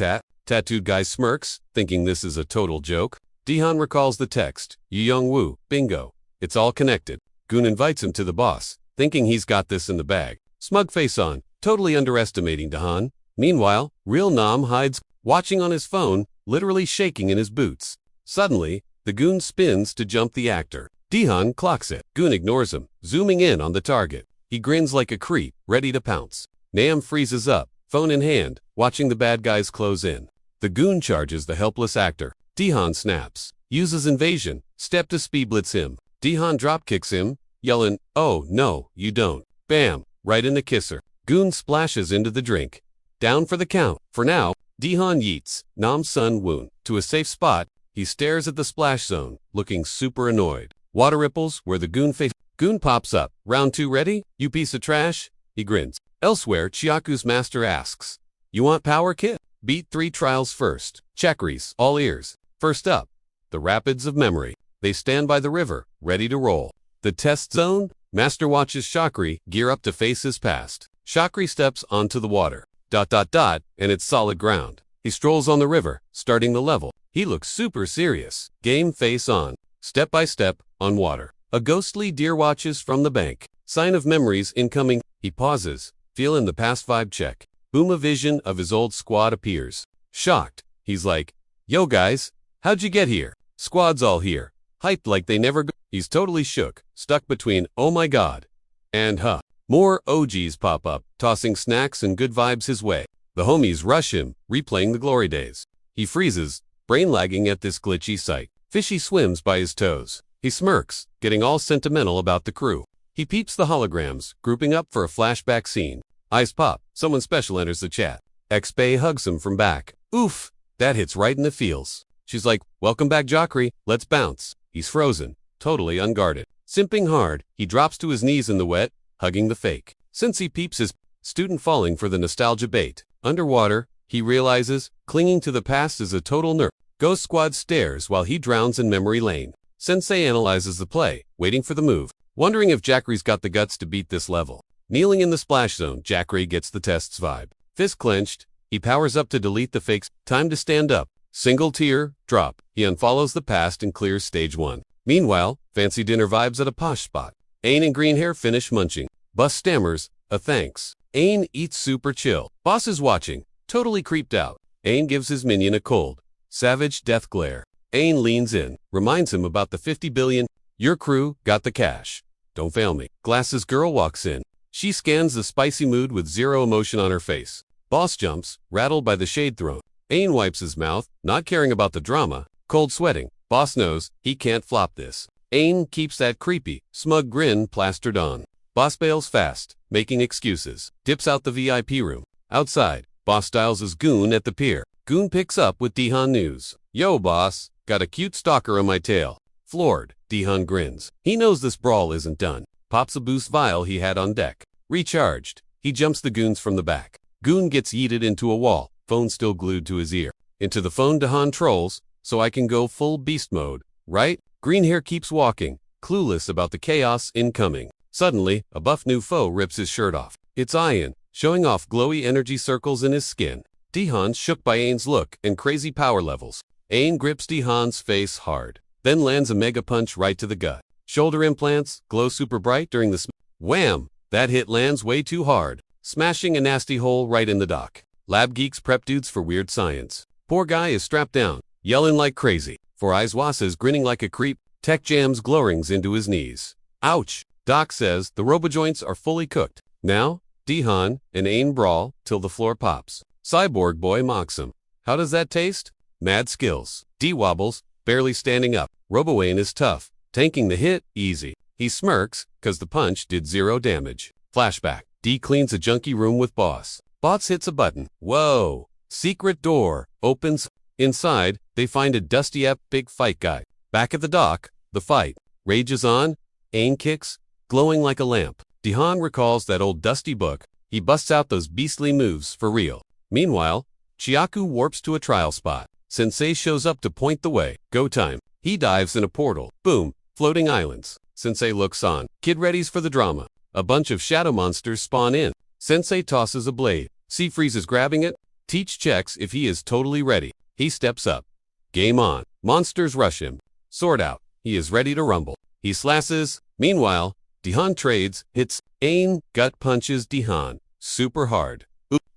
tattooed guy smirks, thinking this is a total joke. Dihan recalls the text, "Yu Young Woo, bingo. It's all connected." Goon invites him to the boss, thinking he's got this in the bag. Smug face on, totally underestimating Dihan. Meanwhile, real Nam hides, watching on his phone, literally shaking in his boots. Suddenly, the goon spins to jump the actor. Dihan clocks it. Goon ignores him, zooming in on the target. He grins like a creep, ready to pounce. Nam freezes up, phone in hand, watching the bad guys close in. The goon charges the helpless actor. Dihan snaps, uses invasion, step to speed blitz him. Dihan dropkicks him, yelling, "Oh, no, you don't." Bam, right in the kisser. Goon splashes into the drink. Down for the count. For now, Dihan yeets Nam's son Woon to a safe spot. He stares at the splash zone, looking super annoyed. Water ripples where the goon face. Goon pops up. "Round 2 ready, you piece of trash?" He grins. Elsewhere, Chiaku's master asks, "You want power, kid? Beat 3 trials first." Chakris, all ears. First up, the Rapids of Memory. They stand by the river, ready to roll. The test zone? Master watches Chakri gear up to face his past. Chakri steps onto the water. ... and it's solid ground. He strolls on the river, starting the level. He looks super serious. Game face on. Step by step, on water. A ghostly deer watches from the bank. Sign of memories incoming. He pauses, feeling the past vibe check. Boom, a vision of his old squad appears. Shocked, he's like, "Yo guys, how'd you get here?" Squad's all here. Hyped like they never go. He's totally shook, stuck between, "Oh my god," and huh. More OGs pop up, tossing snacks and good vibes his way. The homies rush him, replaying the glory days. He freezes, brain lagging at this glitchy sight. Fishy swims by his toes. He smirks, getting all sentimental about the crew. He peeps the holograms, grouping up for a flashback scene. Eyes pop, someone special enters the chat. X-Bay hugs him from back. Oof, that hits right in the feels. She's like, "Welcome back, Jokri, let's bounce." He's frozen, totally unguarded. Simping hard, he drops to his knees in the wet, hugging the fake. Since he peeps his student falling for the nostalgia bait. Underwater, he realizes, clinging to the past is a total nerd. Ghost Squad stares while he drowns in memory lane. Sensei analyzes the play, waiting for the move, wondering if Jackery's got the guts to beat this level. Kneeling in the splash zone, Jackery gets the test's vibe. Fist clenched, he powers up to delete the fakes. Time to stand up. Single tear, drop. He unfollows the past and clears stage 1. Meanwhile, fancy dinner vibes at a posh spot. Ain and Greenhair finish munching. Bus stammers, a thanks. Ain eats super chill. Boss is watching, totally creeped out. Ain gives his minion a cold, savage death glare. Ain leans in, reminds him about the 50 billion. "Your crew got the cash. Don't fail me." Glasses girl walks in. She scans the spicy mood with zero emotion on her face. Boss jumps, rattled by the shade thrown. Ain wipes his mouth, not caring about the drama, cold sweating. Boss knows he can't flop this. Ain keeps that creepy, smug grin plastered on. Boss bails fast, making excuses. Dips out the VIP room. Outside, Boss dials his goon at the pier. Goon picks up with Dihan news. "Yo, boss, got a cute stalker on my tail." Floored, Dihan grins. He knows this brawl isn't done. Pops a boost vial he had on deck. Recharged, he jumps the goons from the back. Goon gets yeeted into a wall, phone still glued to his ear. Into the phone Dihan trolls, "So I can go full beast mode, right?" Greenhair keeps walking, clueless about the chaos incoming. Suddenly, a buff new foe rips his shirt off. It's Ian, showing off glowy energy circles in his skin. Dihan's shook by Ain's look and crazy power levels. Ain grips Dihan's face hard, then lands a mega punch right to the gut. Shoulder implants glow super bright during the wham! That hit lands way too hard, smashing a nasty hole right in the dock. Lab geeks prep dudes for weird science. Poor guy is strapped down, yelling like crazy. For Aizwas is grinning like a creep. Tech jams glowrings into his knees. Ouch! Doc says the robojoints are fully cooked. Now, Dihan and Ain brawl till the floor pops. Cyborg boy mocks him. "How does that taste?" Mad skills. D wobbles, barely standing up. Robo-Ain is tough, tanking the hit, easy. He smirks, cause the punch did 0 damage. Flashback. D cleans a junky room with Boss. Boss hits a button. Whoa! Secret door opens. Inside, they find a dusty epic fight guide. Back at the dock, the fight rages on. Ain kicks, glowing like a lamp. Dihan recalls that old dusty book. He busts out those beastly moves for real. Meanwhile, Chiaku warps to a trial spot. Sensei shows up to point the way. Go time. He dives in a portal. Boom. Floating islands. Sensei looks on. Kid readies for the drama. A bunch of shadow monsters spawn in. Sensei tosses a blade. C freezes grabbing it. Teach checks if he is totally ready. He steps up. Game on. Monsters rush him. Sword out. He is ready to rumble. He slashes. Meanwhile, Dihan trades, hits. Ain gut punches Dihan. Super hard.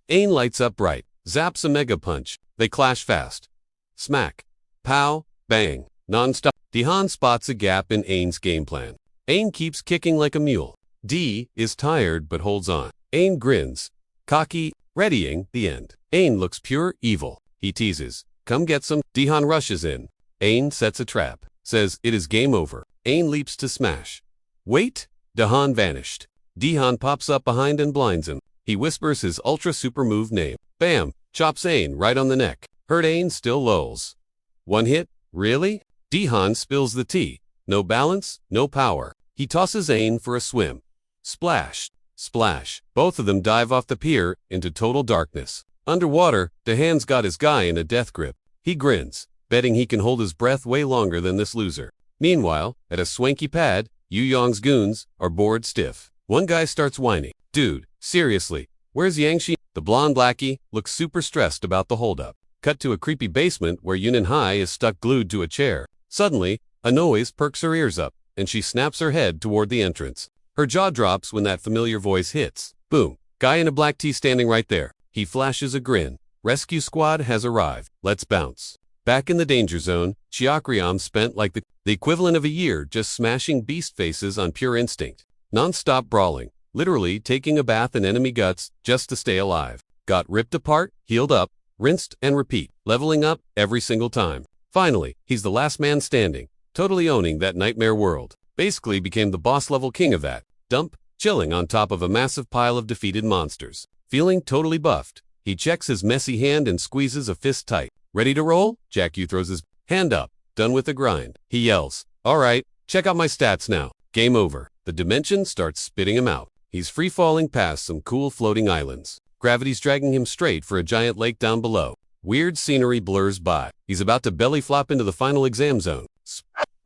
Ain lights up bright. Zaps a mega punch. They clash fast. Smack. Pow. Bang. Non-stop. Dihan spots a gap in Ain's game plan. Ain keeps kicking like a mule. D is tired but holds on. Ain grins. Cocky, readying the end. Ain looks pure evil. He teases. Come get some. Dihan rushes in. Ain sets a trap. Says it is game over. Ain leaps to smash. Wait! Dihan vanished. Dihan pops up behind and blinds him. He whispers his ultra super move name. Bam! Chops Ain right on the neck. Hurt Ain still lolls. One hit? Really? Dihan spills the tea. No balance, no power. He tosses Ain for a swim. Splash! Splash! Both of them dive off the pier into total darkness. Underwater, Dihan's got his guy in a death grip. He grins, betting he can hold his breath way longer than this loser. Meanwhile, at a swanky pad, Yu Yong's goons are bored stiff. One guy starts whining. Dude, seriously, where's Yangshi? The blonde lackey looks super stressed about the holdup. Cut to a creepy basement where Yunin Hai is stuck glued to a chair. Suddenly, a noise perks her ears up, and she snaps her head toward the entrance. Her jaw drops when that familiar voice hits. Boom. Guy in a black tee standing right there. He flashes a grin. Rescue squad has arrived. Let's bounce. Back in the danger zone, Chiakriam spent like the equivalent of a year just smashing beast faces on pure instinct. Non-stop brawling. Literally taking a bath in enemy guts just to stay alive. Got ripped apart, healed up, rinsed and repeat. Leveling up every single time. Finally, he's the last man standing. Totally owning that nightmare world. Basically became the boss level king of that dump, chilling on top of a massive pile of defeated monsters. Feeling totally buffed, he checks his messy hand and squeezes a fist tight. Ready to roll? Jack Yu throws his hand up, done with the grind. He yells, alright, check out my stats now. Game over. The dimension starts spitting him out. He's free falling past some cool floating islands. Gravity's dragging him straight for a giant lake down below. Weird scenery blurs by. He's about to belly flop into the final exam zone.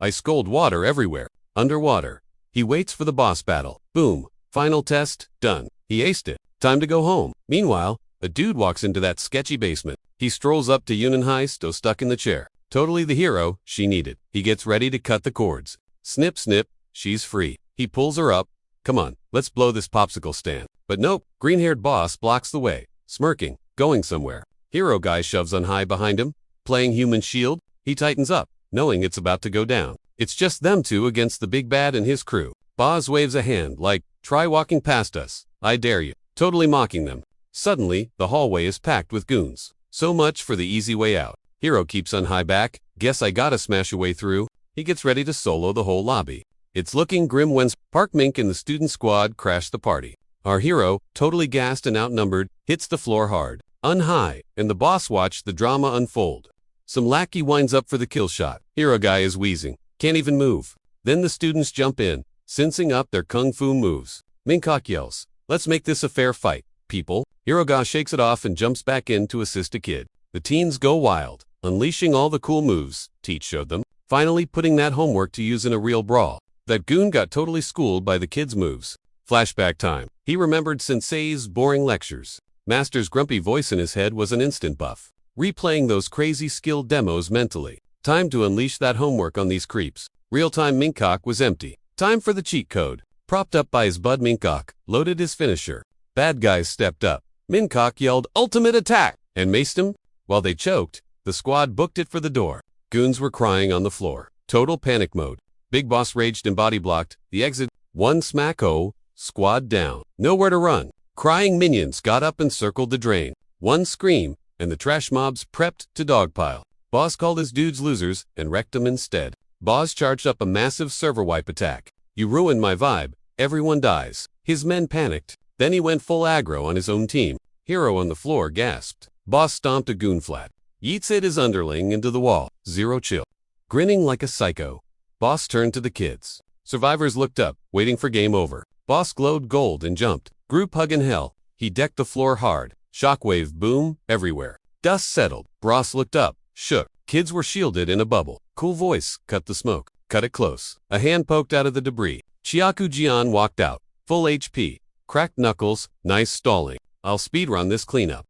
Ice cold water everywhere. Underwater. He waits for the boss battle. Boom. Final test, done. He aced it. Time to go home. Meanwhile, a dude walks into that sketchy basement. He strolls up to Yunin Hai still stuck in the chair. Totally the hero she needed. He gets ready to cut the cords. Snip snip, she's free. He pulls her up. Come on, let's blow this popsicle stand. But nope, green-haired boss blocks the way. Smirking, going somewhere. Hero guy shoves on Hai behind him. Playing human shield, he tightens up, knowing it's about to go down. It's just them two against the big bad and his crew. Boz waves a hand like, try walking past us. I dare you. Totally mocking them. Suddenly, the hallway is packed with goons. So much for the easy way out. Hero keeps on Hai back. Guess I gotta smash a way through. He gets ready to solo the whole lobby. It's looking grim when Park Mink and the student squad crash the party. Our hero, totally gassed and outnumbered, hits the floor hard. High, and the boss watched the drama unfold. Some lackey winds up for the kill shot. Hero guy is wheezing. Can't even move. Then the students jump in, sensing up their kung fu moves. Minkok yells, let's make this a fair fight, people. Hero guy shakes it off and jumps back in to assist a kid. The teens go wild, unleashing all the cool moves Teach showed them, finally putting that homework to use in a real brawl. That goon got totally schooled by the kids' moves. Flashback time. He remembered Sensei's boring lectures. Master's grumpy voice in his head was an instant buff. Replaying those crazy skill demos mentally. Time to unleash that homework on these creeps. Real-time Minkok was empty. Time for the cheat code. Propped up by his bud Minkok, loaded his finisher. Bad guys stepped up. Minkok yelled, ultimate attack! And maced him. While they choked, the squad booked it for the door. Goons were crying on the floor. Total panic mode. Big boss raged and body blocked. The exit. One smack squad down. Nowhere to run. Crying minions got up and circled the drain. One scream, and the trash mobs prepped to dogpile. Boss called his dudes losers and wrecked them instead. Boss charged up a massive server wipe attack. You ruined my vibe. Everyone dies. His men panicked. Then he went full aggro on his own team. Hero on the floor gasped. Boss stomped a goon flat. Yeets his underling into the wall. Zero chill. Grinning like a psycho. Boss turned to the kids. Survivors looked up, waiting for game over. Boss glowed gold and jumped. Group hug in hell. He decked the floor hard. Shockwave boom everywhere. Dust settled. Boss looked up, shook. Kids were shielded in a bubble. Cool voice cut the smoke. Cut it close. A hand poked out of the debris. Chiaku Jian walked out. Full HP. Cracked knuckles. Nice stalling. I'll speedrun this cleanup.